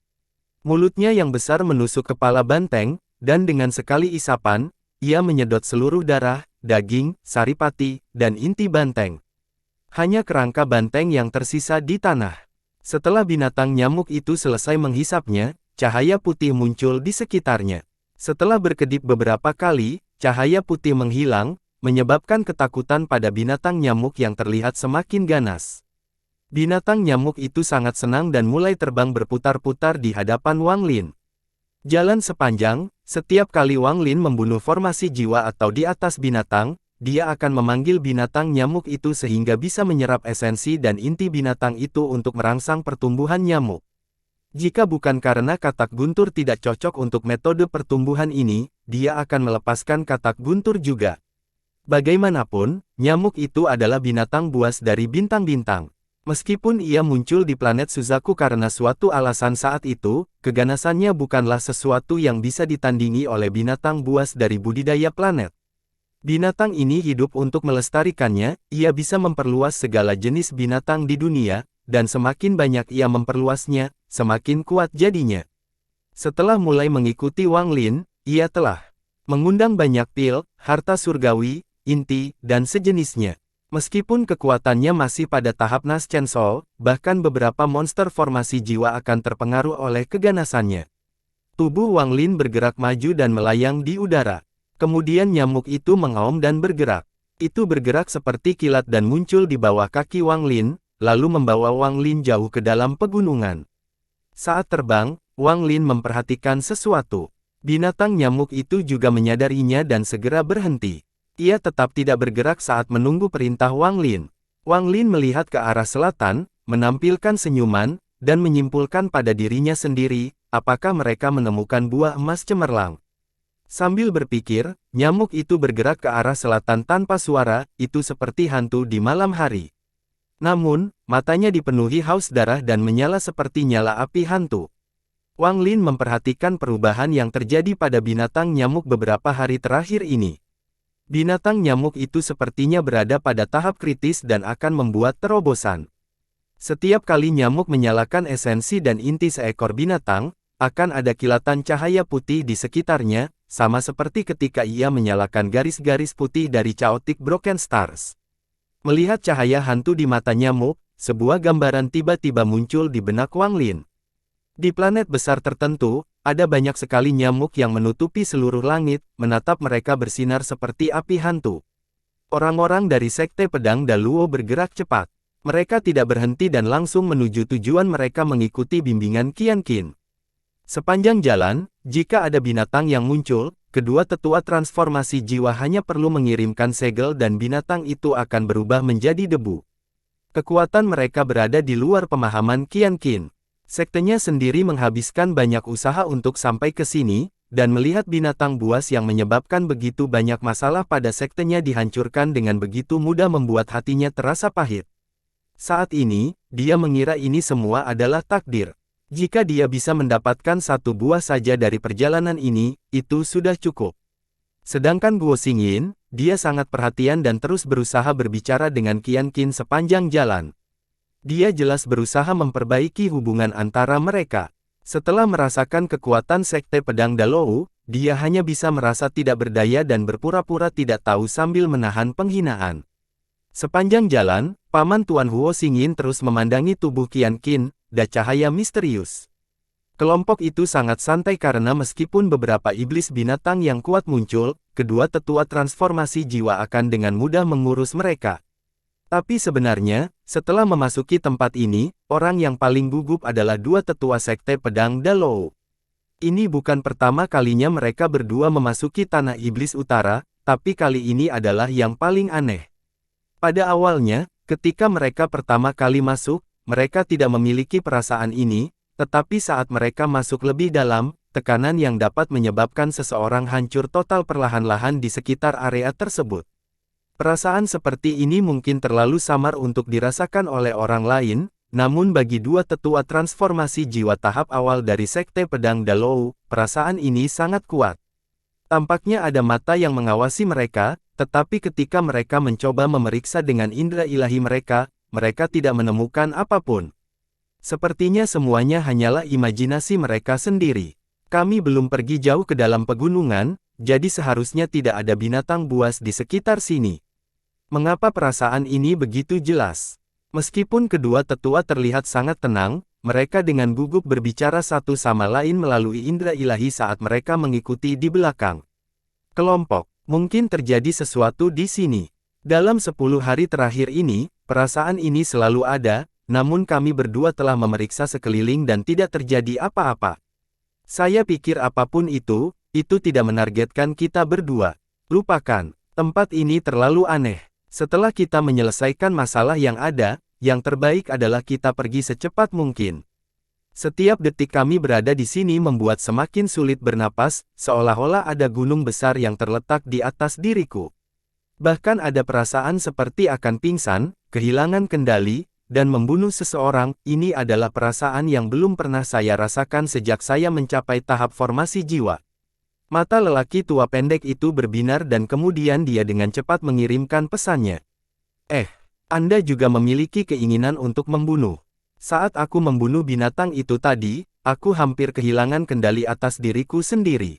Mulutnya yang besar menusuk kepala banteng, dan dengan sekali isapan, ia menyedot seluruh darah, daging, saripati, dan inti banteng. Hanya kerangka banteng yang tersisa di tanah. Setelah binatang nyamuk itu selesai menghisapnya, cahaya putih muncul di sekitarnya. Setelah berkedip beberapa kali, cahaya putih menghilang, menyebabkan ketakutan pada binatang nyamuk yang terlihat semakin ganas. Binatang nyamuk itu sangat senang dan mulai terbang berputar-putar di hadapan Wang Lin. Jalan sepanjang, setiap kali Wang Lin membunuh formasi jiwa atau di atas binatang, dia akan memanggil binatang nyamuk itu sehingga bisa menyerap esensi dan inti binatang itu untuk merangsang pertumbuhan nyamuk. Jika bukan karena katak guntur tidak cocok untuk metode pertumbuhan ini, dia akan melepaskan katak guntur juga. Bagaimanapun, nyamuk itu adalah binatang buas dari bintang-bintang. Meskipun ia muncul di planet Suzaku karena suatu alasan saat itu, keganasannya bukanlah sesuatu yang bisa ditandingi oleh binatang buas dari budidaya planet. Binatang ini hidup untuk melestarikannya, ia bisa memperluas segala jenis binatang di dunia, dan semakin banyak ia memperluasnya, semakin kuat jadinya. Setelah mulai mengikuti Wang Lin, ia telah mengundang banyak pil, harta surgawi, inti, dan sejenisnya. Meskipun kekuatannya masih pada tahap Nas Chen Sol, bahkan beberapa monster formasi jiwa akan terpengaruh oleh keganasannya. Tubuh Wang Lin bergerak maju dan melayang di udara. Kemudian nyamuk itu mengaum dan bergerak. Itu bergerak seperti kilat dan muncul di bawah kaki Wang Lin, lalu membawa Wang Lin jauh ke dalam pegunungan. Saat terbang, Wang Lin memperhatikan sesuatu. Binatang nyamuk itu juga menyadarinya dan segera berhenti. Ia tetap tidak bergerak saat menunggu perintah Wang Lin. Wang Lin melihat ke arah selatan, menampilkan senyuman, dan menyimpulkan pada dirinya sendiri, apakah mereka menemukan buah emas cemerlang. Sambil berpikir, nyamuk itu bergerak ke arah selatan tanpa suara, itu seperti hantu di malam hari. Namun, matanya dipenuhi haus darah dan menyala seperti nyala api hantu. Wang Lin memperhatikan perubahan yang terjadi pada binatang nyamuk beberapa hari terakhir ini. Binatang nyamuk itu sepertinya berada pada tahap kritis dan akan membuat terobosan. Setiap kali nyamuk menyalakan esensi dan inti seekor binatang, akan ada kilatan cahaya putih di sekitarnya, sama seperti ketika ia menyalakan garis-garis putih dari Chaotic Broken Stars. Melihat cahaya hantu di mata nyamuk, sebuah gambaran tiba-tiba muncul di benak Wang Lin. Di planet besar tertentu, ada banyak sekali nyamuk yang menutupi seluruh langit, menatap mereka bersinar seperti api hantu. Orang-orang dari Sekte Pedang Daluo bergerak cepat. Mereka tidak berhenti dan langsung menuju tujuan mereka mengikuti bimbingan Qian Qin. Sepanjang jalan, jika ada binatang yang muncul, kedua tetua transformasi jiwa hanya perlu mengirimkan segel dan binatang itu akan berubah menjadi debu. Kekuatan mereka berada di luar pemahaman Qian Qin. Sektenya sendiri menghabiskan banyak usaha untuk sampai ke sini, dan melihat binatang buas yang menyebabkan begitu banyak masalah pada sektenya dihancurkan dengan begitu mudah membuat hatinya terasa pahit. Saat ini, dia mengira ini semua adalah takdir. Jika dia bisa mendapatkan satu buah saja dari perjalanan ini, itu sudah cukup. Sedangkan Guo Xingyin, dia sangat perhatian dan terus berusaha berbicara dengan Qian Qin sepanjang jalan. Dia jelas berusaha memperbaiki hubungan antara mereka. Setelah merasakan kekuatan Sekte Pedang Dalou, dia hanya bisa merasa tidak berdaya dan berpura-pura tidak tahu sambil menahan penghinaan. Sepanjang jalan, Paman Tuan Huo Xingyin terus memandangi tubuh Qian Qin, dan cahaya misterius. Kelompok itu sangat santai karena meskipun beberapa iblis binatang yang kuat muncul, kedua tetua transformasi jiwa akan dengan mudah mengurus mereka. Tapi sebenarnya, setelah memasuki tempat ini, orang yang paling gugup adalah dua tetua Sekte Pedang Dalou. Ini bukan pertama kalinya mereka berdua memasuki Tanah Iblis Utara, tapi kali ini adalah yang paling aneh. Pada awalnya, ketika mereka pertama kali masuk, mereka tidak memiliki perasaan ini, tetapi saat mereka masuk lebih dalam, tekanan yang dapat menyebabkan seseorang hancur total perlahan-lahan di sekitar area tersebut. Perasaan seperti ini mungkin terlalu samar untuk dirasakan oleh orang lain, namun bagi dua tetua transformasi jiwa tahap awal dari Sekte Pedang Dalou, perasaan ini sangat kuat. Tampaknya ada mata yang mengawasi mereka, tetapi ketika mereka mencoba memeriksa dengan indera ilahi mereka tidak menemukan apapun. Sepertinya semuanya hanyalah imajinasi mereka sendiri. Kami belum pergi jauh ke dalam pegunungan, jadi seharusnya tidak ada binatang buas di sekitar sini. Mengapa perasaan ini begitu jelas? Meskipun kedua tetua terlihat sangat tenang, mereka dengan gugup berbicara satu sama lain melalui indera ilahi saat mereka mengikuti di belakang. Kelompok, mungkin terjadi sesuatu di sini. Dalam 10 hari terakhir ini, perasaan ini selalu ada, namun kami berdua telah memeriksa sekeliling dan tidak terjadi apa-apa. Saya pikir apapun itu tidak menargetkan kita berdua. Lupakan, tempat ini terlalu aneh. Setelah kita menyelesaikan masalah yang ada, yang terbaik adalah kita pergi secepat mungkin. Setiap detik kami berada di sini membuat semakin sulit bernapas, seolah-olah ada gunung besar yang terletak di atas diriku. Bahkan ada perasaan seperti akan pingsan, kehilangan kendali, dan membunuh seseorang. Ini adalah perasaan yang belum pernah saya rasakan sejak saya mencapai tahap formasi jiwa. Mata lelaki tua pendek itu berbinar dan kemudian dia dengan cepat mengirimkan pesannya. Anda juga memiliki keinginan untuk membunuh. Saat aku membunuh binatang itu tadi, aku hampir kehilangan kendali atas diriku sendiri.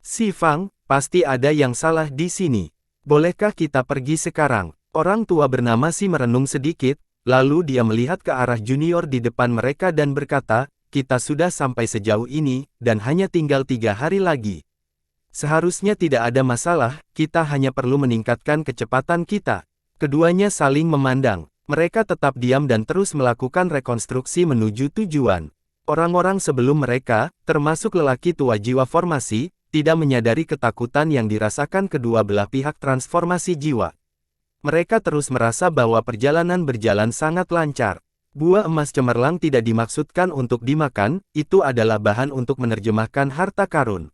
Si Fang, pasti ada yang salah di sini. Bolehkah kita pergi sekarang? Orang tua bernama Si merenung sedikit, lalu dia melihat ke arah junior di depan mereka dan berkata, kita sudah sampai sejauh ini, dan hanya tinggal 3 hari lagi. Seharusnya tidak ada masalah, kita hanya perlu meningkatkan kecepatan kita. Keduanya saling memandang. Mereka tetap diam dan terus melakukan rekonstruksi menuju tujuan. Orang-orang sebelum mereka, termasuk lelaki tua jiwa formasi, tidak menyadari ketakutan yang dirasakan kedua belah pihak transformasi jiwa. Mereka terus merasa bahwa perjalanan berjalan sangat lancar. Buah emas cemerlang tidak dimaksudkan untuk dimakan, itu adalah bahan untuk menerjemahkan harta karun.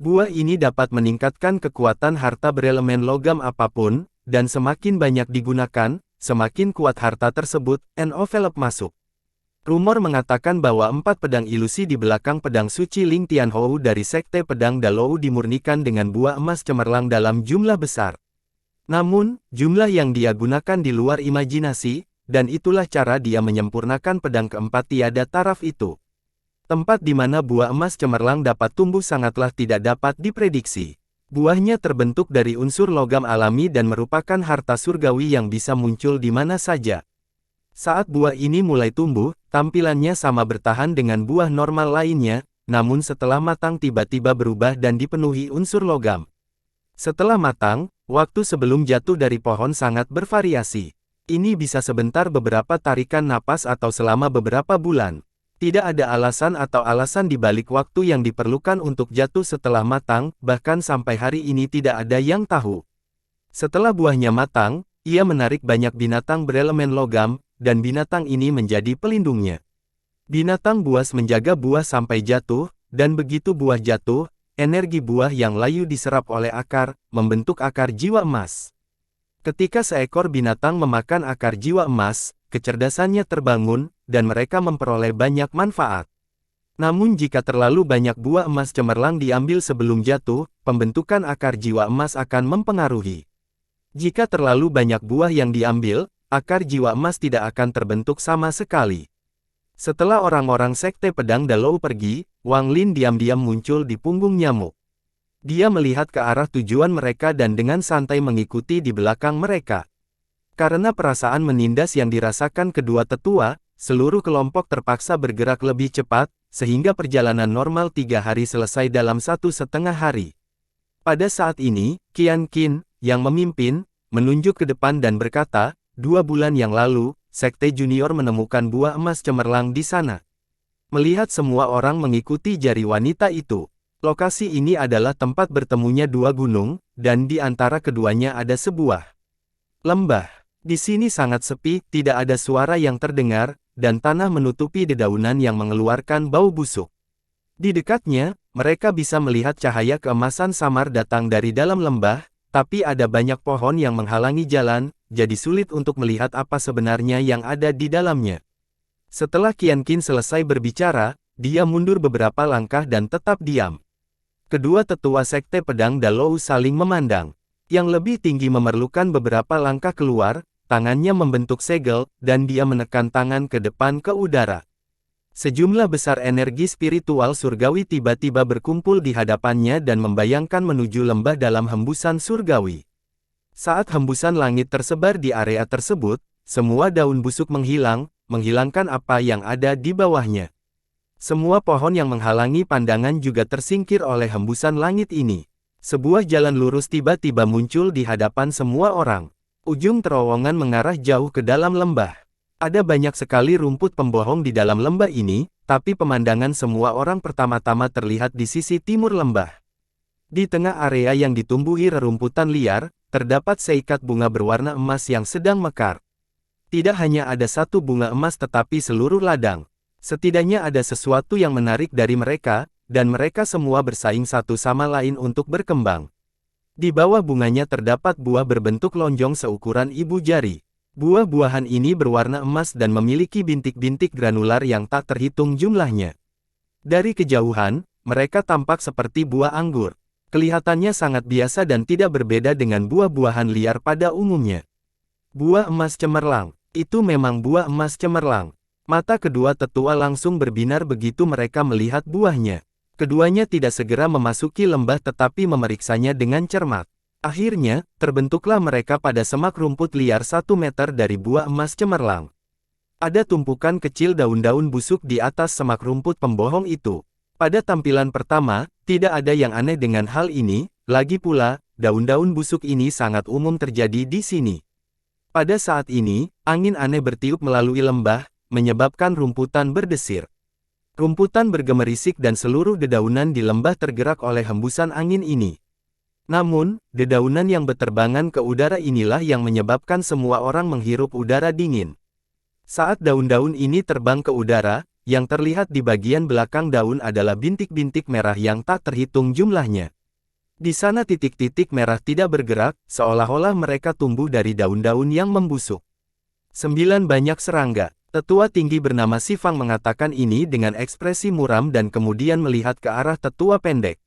Buah ini dapat meningkatkan kekuatan harta berelemen logam apapun, dan semakin banyak digunakan, semakin kuat harta tersebut. Envelope masuk. Rumor mengatakan bahwa 4 pedang ilusi di belakang pedang suci Ling Tianhou dari Sekte Pedang Dalou dimurnikan dengan buah emas cemerlang dalam jumlah besar. Namun, jumlah yang dia gunakan di luar imajinasi, dan itulah cara dia menyempurnakan pedang keempat tiada taraf itu. Tempat di mana buah emas cemerlang dapat tumbuh sangatlah tidak dapat diprediksi. Buahnya terbentuk dari unsur logam alami dan merupakan harta surgawi yang bisa muncul di mana saja. Saat buah ini mulai tumbuh, tampilannya sama bertahan dengan buah normal lainnya, namun setelah matang tiba-tiba berubah dan dipenuhi unsur logam. Setelah matang, waktu sebelum jatuh dari pohon sangat bervariasi. Ini bisa sebentar beberapa tarikan napas atau selama beberapa bulan. Tidak ada alasan atau alasan di balik waktu yang diperlukan untuk jatuh setelah matang, bahkan sampai hari ini tidak ada yang tahu. Setelah buahnya matang, ia menarik banyak binatang berelemen logam, dan binatang ini menjadi pelindungnya. Binatang buas menjaga buah sampai jatuh, dan begitu buah jatuh, energi buah yang layu diserap oleh akar, membentuk akar jiwa emas. Ketika seekor binatang memakan akar jiwa emas, kecerdasannya terbangun, dan mereka memperoleh banyak manfaat. Namun jika terlalu banyak buah emas cemerlang diambil sebelum jatuh, pembentukan akar jiwa emas akan mempengaruhi. Jika terlalu banyak buah yang diambil, akar jiwa emas tidak akan terbentuk sama sekali. Setelah orang-orang Sekte Pedang Dalou pergi, Wang Lin diam-diam muncul di punggung nyamuk. Dia melihat ke arah tujuan mereka dan dengan santai mengikuti di belakang mereka. Karena perasaan menindas yang dirasakan kedua tetua, seluruh kelompok terpaksa bergerak lebih cepat, sehingga perjalanan normal 3 hari selesai dalam 1,5 hari. Pada saat ini, Qian Qin, yang memimpin, menunjuk ke depan dan berkata, 2 bulan yang lalu, Sekte Junior menemukan buah emas cemerlang di sana. Melihat semua orang mengikuti jari wanita itu. Lokasi ini adalah tempat bertemunya 2 gunung, dan di antara keduanya ada sebuah lembah. Di sini sangat sepi, tidak ada suara yang terdengar, dan tanah menutupi dedaunan yang mengeluarkan bau busuk. Di dekatnya, mereka bisa melihat cahaya keemasan samar datang dari dalam lembah, tapi ada banyak pohon yang menghalangi jalan, jadi sulit untuk melihat apa sebenarnya yang ada di dalamnya. Setelah Qian Qin selesai berbicara, dia mundur beberapa langkah dan tetap diam. Kedua tetua Sekte Pedang Dalou saling memandang. Yang lebih tinggi memerlukan beberapa langkah keluar, tangannya membentuk segel, dan dia menekan tangan ke depan ke udara. Sejumlah besar energi spiritual surgawi tiba-tiba berkumpul di hadapannya dan membayangkan menuju lembah dalam hembusan surgawi. Saat hembusan langit tersebar di area tersebut, semua daun busuk menghilang, menghilangkan apa yang ada di bawahnya. Semua pohon yang menghalangi pandangan juga tersingkir oleh hembusan langit ini. Sebuah jalan lurus tiba-tiba muncul di hadapan semua orang. Ujung terowongan mengarah jauh ke dalam lembah. Ada banyak sekali rumput pembohong di dalam lembah ini, tapi pemandangan semua orang pertama-tama terlihat di sisi timur lembah. Di tengah area yang ditumbuhi rerumputan liar, terdapat seikat bunga berwarna emas yang sedang mekar. Tidak hanya ada satu bunga emas tetapi seluruh ladang. Setidaknya ada sesuatu yang menarik dari mereka, dan mereka semua bersaing satu sama lain untuk berkembang. Di bawah bunganya terdapat buah berbentuk lonjong seukuran ibu jari. Buah-buahan ini berwarna emas dan memiliki bintik-bintik granular yang tak terhitung jumlahnya. Dari kejauhan, mereka tampak seperti buah anggur. Kelihatannya sangat biasa dan tidak berbeda dengan buah-buahan liar pada umumnya. Buah emas cemerlang. Itu memang buah emas cemerlang. Mata kedua tetua langsung berbinar begitu mereka melihat buahnya. Keduanya tidak segera memasuki lembah tetapi memeriksanya dengan cermat. Akhirnya, terbentuklah mereka pada semak rumput liar 1 meter dari buah emas cemerlang. Ada tumpukan kecil daun-daun busuk di atas semak rumput pembohong itu. Pada tampilan pertama, tidak ada yang aneh dengan hal ini, lagi pula, daun-daun busuk ini sangat umum terjadi di sini. Pada saat ini, angin aneh bertiup melalui lembah, menyebabkan rumputan berdesir. Rumputan bergemerisik dan seluruh dedaunan di lembah tergerak oleh hembusan angin ini. Namun, dedaunan yang berterbangan ke udara inilah yang menyebabkan semua orang menghirup udara dingin. Saat daun-daun ini terbang ke udara, yang terlihat di bagian belakang daun adalah bintik-bintik merah yang tak terhitung jumlahnya. Di sana titik-titik merah tidak bergerak, seolah-olah mereka tumbuh dari daun-daun yang membusuk. 9 banyak serangga. Tetua tinggi bernama Sifang mengatakan ini dengan ekspresi muram dan kemudian melihat ke arah tetua pendek.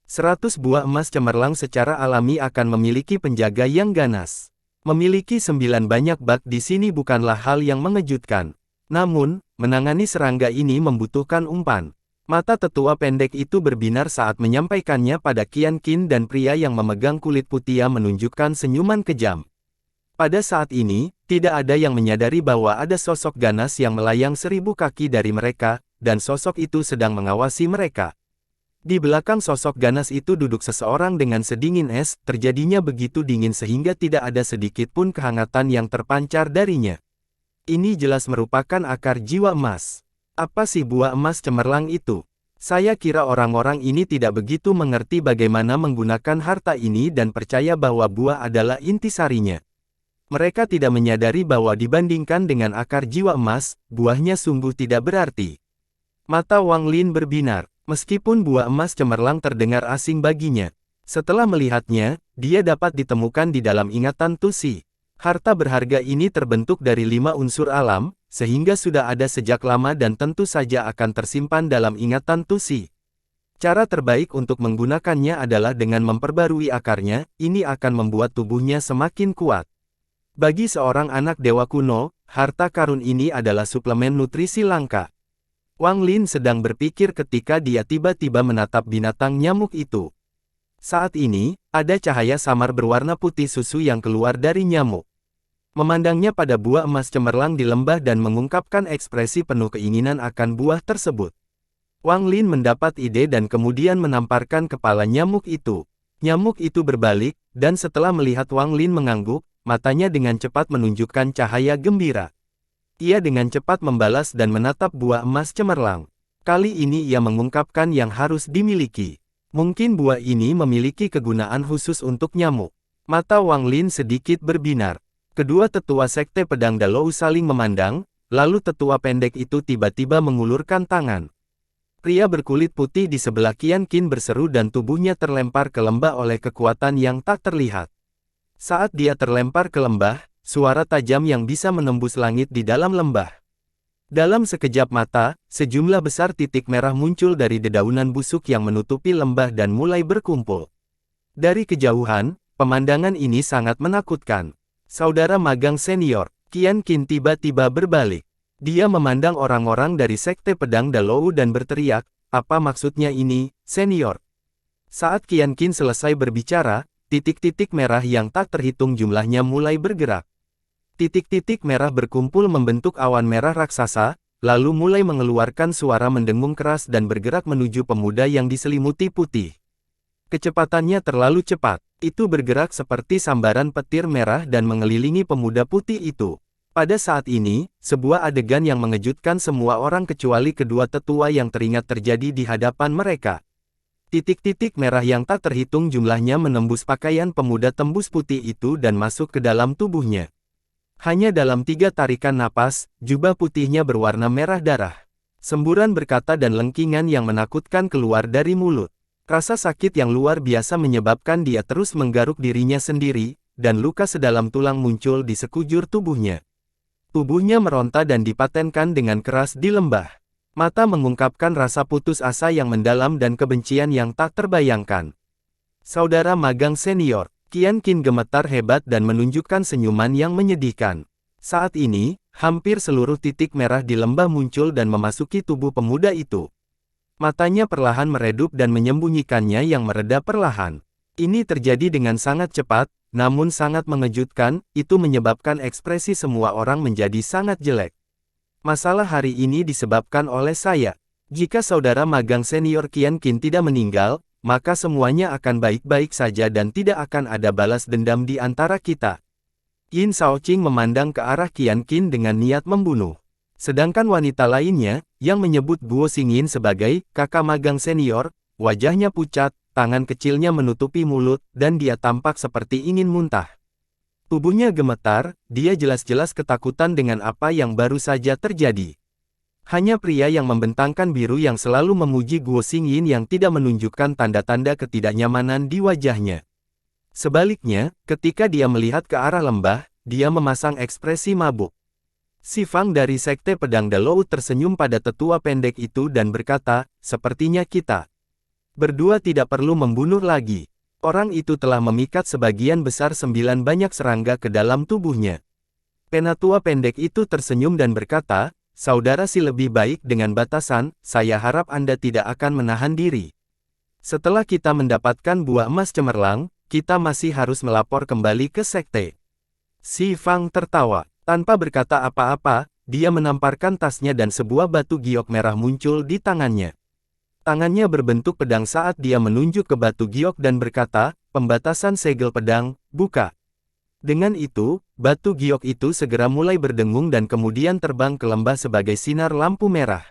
100 buah emas cemerlang secara alami akan memiliki penjaga yang ganas. Memiliki 9 banyak bak di sini bukanlah hal yang mengejutkan. Namun, menangani serangga ini membutuhkan umpan. Mata tetua pendek itu berbinar saat menyampaikannya pada Qian Qin dan pria yang memegang kulit putih menunjukkan senyuman kejam. Pada saat ini, tidak ada yang menyadari bahwa ada sosok ganas yang melayang 1000 kaki dari mereka, dan sosok itu sedang mengawasi mereka. Di belakang sosok ganas itu duduk seseorang dengan sedingin es, terjadinya begitu dingin sehingga tidak ada sedikit pun kehangatan yang terpancar darinya. Ini jelas merupakan akar jiwa emas. Apa sih buah emas cemerlang itu? Saya kira orang-orang ini tidak begitu mengerti bagaimana menggunakan harta ini dan percaya bahwa buah adalah intisarinya. Mereka tidak menyadari bahwa dibandingkan dengan akar jiwa emas, buahnya sungguh tidak berarti. Mata Wang Lin berbinar, meskipun buah emas cemerlang terdengar asing baginya. Setelah melihatnya, dia dapat ditemukan di dalam ingatan Tusi. Harta berharga ini terbentuk dari 5 unsur alam, sehingga sudah ada sejak lama dan tentu saja akan tersimpan dalam ingatan Tusi. Cara terbaik untuk menggunakannya adalah dengan memperbarui akarnya, ini akan membuat tubuhnya semakin kuat. Bagi seorang anak dewa kuno, harta karun ini adalah suplemen nutrisi langka. Wang Lin sedang berpikir ketika dia tiba-tiba menatap binatang nyamuk itu. Saat ini, ada cahaya samar berwarna putih susu yang keluar dari nyamuk. Memandangnya pada buah emas cemerlang di lembah dan mengungkapkan ekspresi penuh keinginan akan buah tersebut. Wang Lin mendapat ide dan kemudian menamparkan kepala nyamuk itu. Nyamuk itu berbalik, dan setelah melihat Wang Lin mengangguk, matanya dengan cepat menunjukkan cahaya gembira. Ia dengan cepat membalas dan menatap buah emas cemerlang. Kali ini ia mengungkapkan yang harus dimiliki. Mungkin buah ini memiliki kegunaan khusus untuk nyamuk. Mata Wang Lin sedikit berbinar. Kedua tetua sekte pedang Dalou saling memandang, lalu tetua pendek itu tiba-tiba mengulurkan tangan. Pria berkulit putih di sebelah Qian Qin berseru dan tubuhnya terlempar ke lembah oleh kekuatan yang tak terlihat. Saat dia terlempar ke lembah, suara tajam yang bisa menembus langit di dalam lembah. Dalam sekejap mata, sejumlah besar titik merah muncul dari dedaunan busuk yang menutupi lembah dan mulai berkumpul. Dari kejauhan, pemandangan ini sangat menakutkan. Saudara magang senior, Qian Qin tiba-tiba berbalik. Dia memandang orang-orang dari sekte pedang Dalou dan berteriak, "Apa maksudnya ini, senior?" Saat Qian Qin selesai berbicara, titik-titik merah yang tak terhitung jumlahnya mulai bergerak. Titik-titik merah berkumpul membentuk awan merah raksasa, lalu mulai mengeluarkan suara mendengung keras dan bergerak menuju pemuda yang diselimuti putih. Kecepatannya terlalu cepat, itu bergerak seperti sambaran petir merah dan mengelilingi pemuda putih itu. Pada saat ini, sebuah adegan yang mengejutkan semua orang kecuali kedua tetua yang teringat terjadi di hadapan mereka. Titik-titik merah yang tak terhitung jumlahnya menembus pakaian pemuda tembus putih itu dan masuk ke dalam tubuhnya. Hanya dalam 3 tarikan napas, jubah putihnya berwarna merah darah. Semburan berkata dan lengkingan yang menakutkan keluar dari mulut. Rasa sakit yang luar biasa menyebabkan dia terus menggaruk dirinya sendiri, dan luka sedalam tulang muncul di sekujur tubuhnya. Tubuhnya meronta dan dipatenkan dengan keras di lembah. Mata mengungkapkan rasa putus asa yang mendalam dan kebencian yang tak terbayangkan. Saudara magang senior, Qian Qin gemetar hebat dan menunjukkan senyuman yang menyedihkan. Saat ini, hampir seluruh titik merah di lembah muncul dan memasuki tubuh pemuda itu. Matanya perlahan meredup dan menyembunyikannya yang mereda perlahan. Ini terjadi dengan sangat cepat, namun sangat mengejutkan, itu menyebabkan ekspresi semua orang menjadi sangat jelek. Masalah hari ini disebabkan oleh saya. Jika saudara magang senior Qian Qin tidak meninggal, maka semuanya akan baik-baik saja dan tidak akan ada balas dendam di antara kita. Yin Shaoqing memandang ke arah Qian Qin dengan niat membunuh. Sedangkan wanita lainnya, yang menyebut Guo Xingyin sebagai kakak magang senior, wajahnya pucat, tangan kecilnya menutupi mulut, dan dia tampak seperti ingin muntah. Tubuhnya gemetar, dia jelas-jelas ketakutan dengan apa yang baru saja terjadi. Hanya pria yang membentangkan biru yang selalu memuji Guo Xingyin yang tidak menunjukkan tanda-tanda ketidaknyamanan di wajahnya. Sebaliknya, ketika dia melihat ke arah lembah, dia memasang ekspresi mabuk. Si Fang dari Sekte Pedang Dalou tersenyum pada tetua pendek itu dan berkata, "Sepertinya kita berdua tidak perlu membunuh lagi." Orang itu telah memikat sebagian besar 9 banyak serangga ke dalam tubuhnya. Penatua pendek itu tersenyum dan berkata, "Saudara si lebih baik dengan batasan, saya harap Anda tidak akan menahan diri. Setelah kita mendapatkan buah emas cemerlang, kita masih harus melapor kembali ke sekte." Si Fang tertawa. Tanpa berkata apa-apa, dia menamparkan tasnya dan sebuah batu giok merah muncul di tangannya. Tangannya berbentuk pedang saat dia menunjuk ke batu giok dan berkata, "Pembatasan segel pedang, buka." Dengan itu, batu giok itu segera mulai berdengung dan kemudian terbang ke lembah sebagai sinar lampu merah.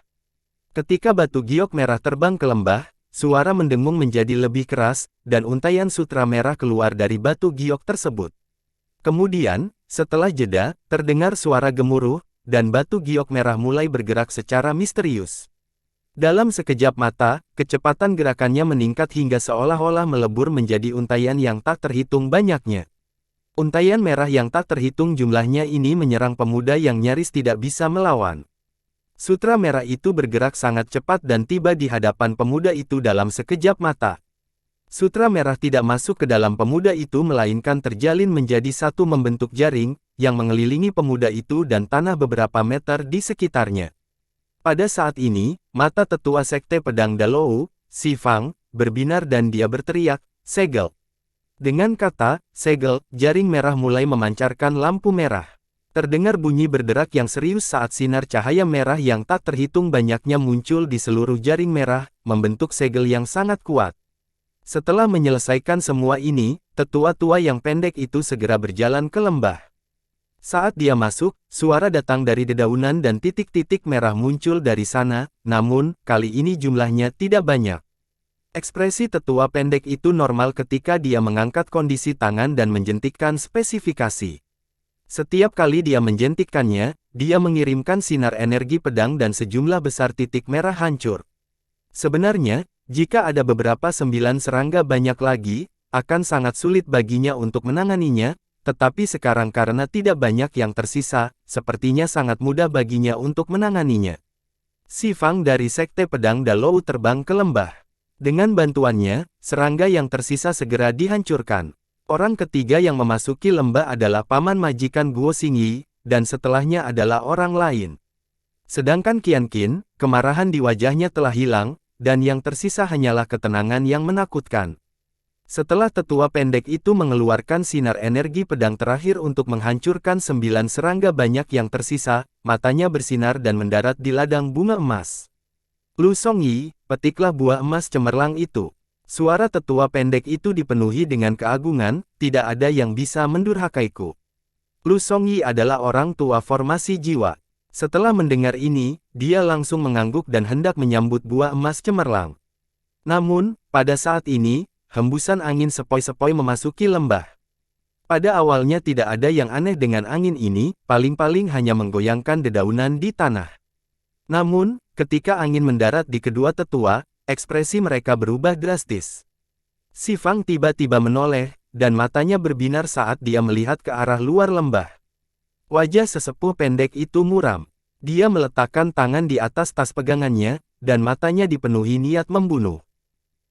Ketika batu giok merah terbang ke lembah, suara mendengung menjadi lebih keras, dan untaian sutra merah keluar dari batu giok tersebut. Kemudian, Setelah jeda, terdengar suara gemuruh, dan batu giok merah mulai bergerak secara misterius. Dalam sekejap mata, kecepatan gerakannya meningkat hingga seolah-olah melebur menjadi untaian yang tak terhitung banyaknya. Untaian merah yang tak terhitung jumlahnya ini menyerang pemuda yang nyaris tidak bisa melawan. Sutra merah itu bergerak sangat cepat dan tiba di hadapan pemuda itu dalam sekejap mata. Sutra merah tidak masuk ke dalam pemuda itu melainkan terjalin menjadi satu membentuk jaring, yang mengelilingi pemuda itu dan tanah beberapa meter di sekitarnya. Pada saat ini, mata tetua sekte pedang Dalou, Si Fang, berbinar dan dia berteriak, "Segel!" Dengan kata, segel, jaring merah mulai memancarkan lampu merah. Terdengar bunyi berderak yang serius saat sinar cahaya merah yang tak terhitung banyaknya muncul di seluruh jaring merah, membentuk segel yang sangat kuat. Setelah menyelesaikan semua ini, tetua tua yang pendek itu segera berjalan ke lembah. Saat dia masuk, suara datang dari dedaunan dan titik-titik merah muncul dari sana, namun, kali ini jumlahnya tidak banyak. Ekspresi tetua pendek itu normal ketika dia mengangkat kondisi tangan dan menjentikkan spesifikasi. Setiap kali dia menjentikkannya, dia mengirimkan sinar energi pedang dan sejumlah besar titik merah hancur. Sebenarnya, jika ada beberapa 9 serangga banyak lagi, akan sangat sulit baginya untuk menanganinya, tetapi sekarang karena tidak banyak yang tersisa, sepertinya sangat mudah baginya untuk menanganinya. Si Fang dari Sekte Pedang Dalou terbang ke lembah. Dengan bantuannya, serangga yang tersisa segera dihancurkan. Orang ketiga yang memasuki lembah adalah paman majikan Guo Xingyi, dan setelahnya adalah orang lain. Sedangkan Qian Qin, kemarahan di wajahnya telah hilang, dan yang tersisa hanyalah ketenangan yang menakutkan. Setelah tetua pendek itu mengeluarkan sinar energi pedang terakhir untuk menghancurkan 9 serangga banyak yang tersisa, matanya bersinar dan mendarat di ladang bunga emas. "Lu Songyi, petiklah buah emas cemerlang itu." Suara tetua pendek itu dipenuhi dengan keagungan, tidak ada yang bisa mendurhakaiku. Lu Songyi adalah orang tua formasi jiwa. Setelah mendengar ini, dia langsung mengangguk dan hendak menyambut buah emas cemerlang. Namun, pada saat ini, hembusan angin sepoi-sepoi memasuki lembah. Pada awalnya tidak ada yang aneh dengan angin ini, paling-paling hanya menggoyangkan dedaunan di tanah. Namun, ketika angin mendarat di kedua tetua, ekspresi mereka berubah drastis. Si Fang tiba-tiba menoleh, dan matanya berbinar saat dia melihat ke arah luar lembah. Wajah sesepuh pendek itu muram. Dia meletakkan tangan di atas tas pegangannya, dan matanya dipenuhi niat membunuh.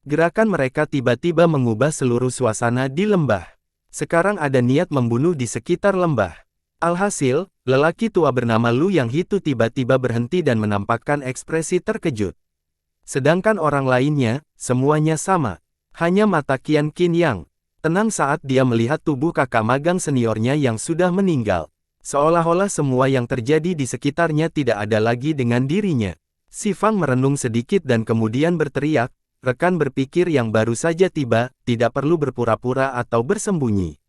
Gerakan mereka tiba-tiba mengubah seluruh suasana di lembah. Sekarang ada niat membunuh di sekitar lembah. Alhasil, lelaki tua bernama Lu Yang itu tiba-tiba berhenti dan menampakkan ekspresi terkejut. Sedangkan orang lainnya, semuanya sama. Hanya mata Qian Qin yang tenang saat dia melihat tubuh kakak magang seniornya yang sudah meninggal. Seolah-olah semua yang terjadi di sekitarnya tidak ada lagi dengan dirinya. Si Fang merenung sedikit dan kemudian berteriak, "Rekan berpikir yang baru saja tiba, tidak perlu berpura-pura atau bersembunyi.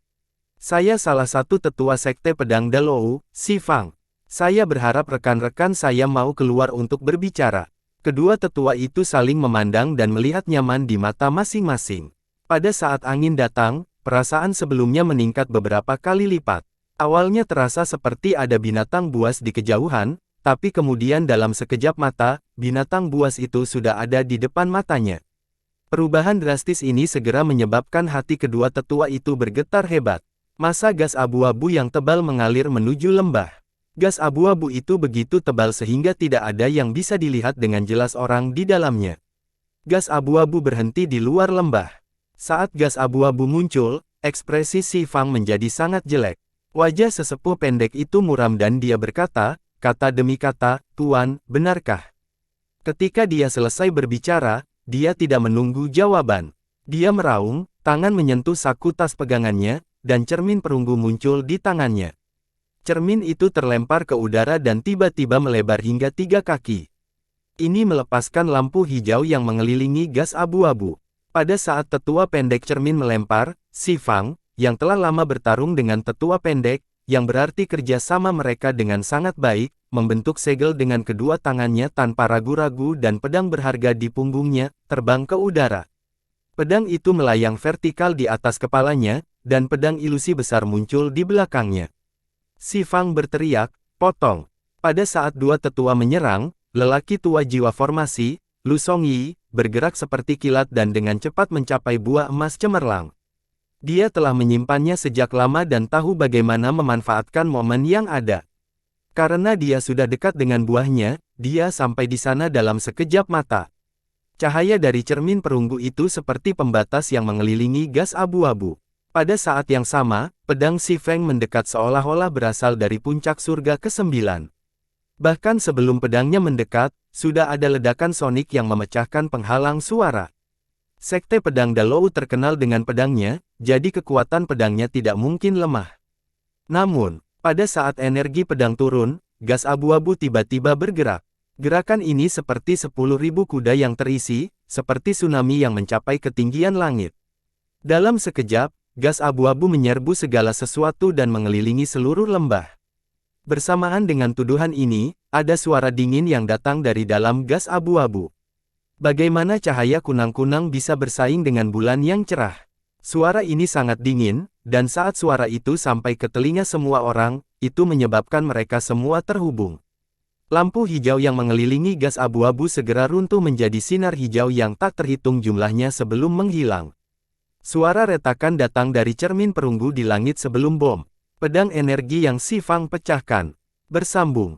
Saya salah satu tetua sekte pedang Dalou, Si Fang. Saya berharap rekan-rekan saya mau keluar untuk berbicara." Kedua tetua itu saling memandang dan melihat nyaman di mata masing-masing. Pada saat angin datang, perasaan sebelumnya meningkat beberapa kali lipat. Awalnya terasa seperti ada binatang buas di kejauhan, tapi kemudian dalam sekejap mata, binatang buas itu sudah ada di depan matanya. Perubahan drastis ini segera menyebabkan hati kedua tetua itu bergetar hebat. Masa gas abu-abu yang tebal mengalir menuju lembah. Gas abu-abu itu begitu tebal sehingga tidak ada yang bisa dilihat dengan jelas orang di dalamnya. Gas abu-abu berhenti di luar lembah. Saat gas abu-abu muncul, ekspresi Si Fang menjadi sangat jelek. Wajah sesepuh pendek itu muram dan dia berkata, kata demi kata, "Tuan, benarkah?" Ketika dia selesai berbicara, dia tidak menunggu jawaban. Dia meraung, tangan menyentuh saku tas pegangannya, dan cermin perunggu muncul di tangannya. Cermin itu terlempar ke udara dan tiba-tiba melebar hingga 3 kaki. Ini melepaskan lampu hijau yang mengelilingi gas abu-abu. Pada saat tetua pendek cermin melempar, Si Fang, yang telah lama bertarung dengan tetua pendek, yang berarti kerjasama mereka dengan sangat baik, membentuk segel dengan kedua tangannya tanpa ragu-ragu dan pedang berharga di punggungnya, terbang ke udara. Pedang itu melayang vertikal di atas kepalanya, dan pedang ilusi besar muncul di belakangnya. Si Fang berteriak, potong. Pada saat dua tetua menyerang, lelaki tua jiwa formasi, Lu Songyi, bergerak seperti kilat dan dengan cepat mencapai buah emas cemerlang. Dia telah menyimpannya sejak lama dan tahu bagaimana memanfaatkan momen yang ada. Karena dia sudah dekat dengan buahnya, dia sampai di sana dalam sekejap mata. Cahaya dari cermin perunggu itu seperti pembatas yang mengelilingi gas abu-abu. Pada saat yang sama, pedang Si Feng mendekat seolah-olah berasal dari puncak surga ke-9. Bahkan sebelum pedangnya mendekat, sudah ada ledakan sonik yang memecahkan penghalang suara. Sekte pedang Dalou terkenal dengan pedangnya, jadi kekuatan pedangnya tidak mungkin lemah. Namun, pada saat energi pedang turun, gas abu-abu tiba-tiba bergerak. Gerakan ini seperti 10.000 kuda yang terisi, seperti tsunami yang mencapai ketinggian langit. Dalam sekejap, gas abu-abu menyerbu segala sesuatu dan mengelilingi seluruh lembah. Bersamaan dengan tuduhan ini, ada suara dingin yang datang dari dalam gas abu-abu. Bagaimana cahaya kunang-kunang bisa bersaing dengan bulan yang cerah? Suara ini sangat dingin, dan saat suara itu sampai ke telinga semua orang, itu menyebabkan mereka semua terhubung. Lampu hijau yang mengelilingi gas abu-abu segera runtuh menjadi sinar hijau yang tak terhitung jumlahnya sebelum menghilang. Suara retakan datang dari cermin perunggu di langit sebelum bom. Pedang energi yang Si Fang pecahkan. Bersambung.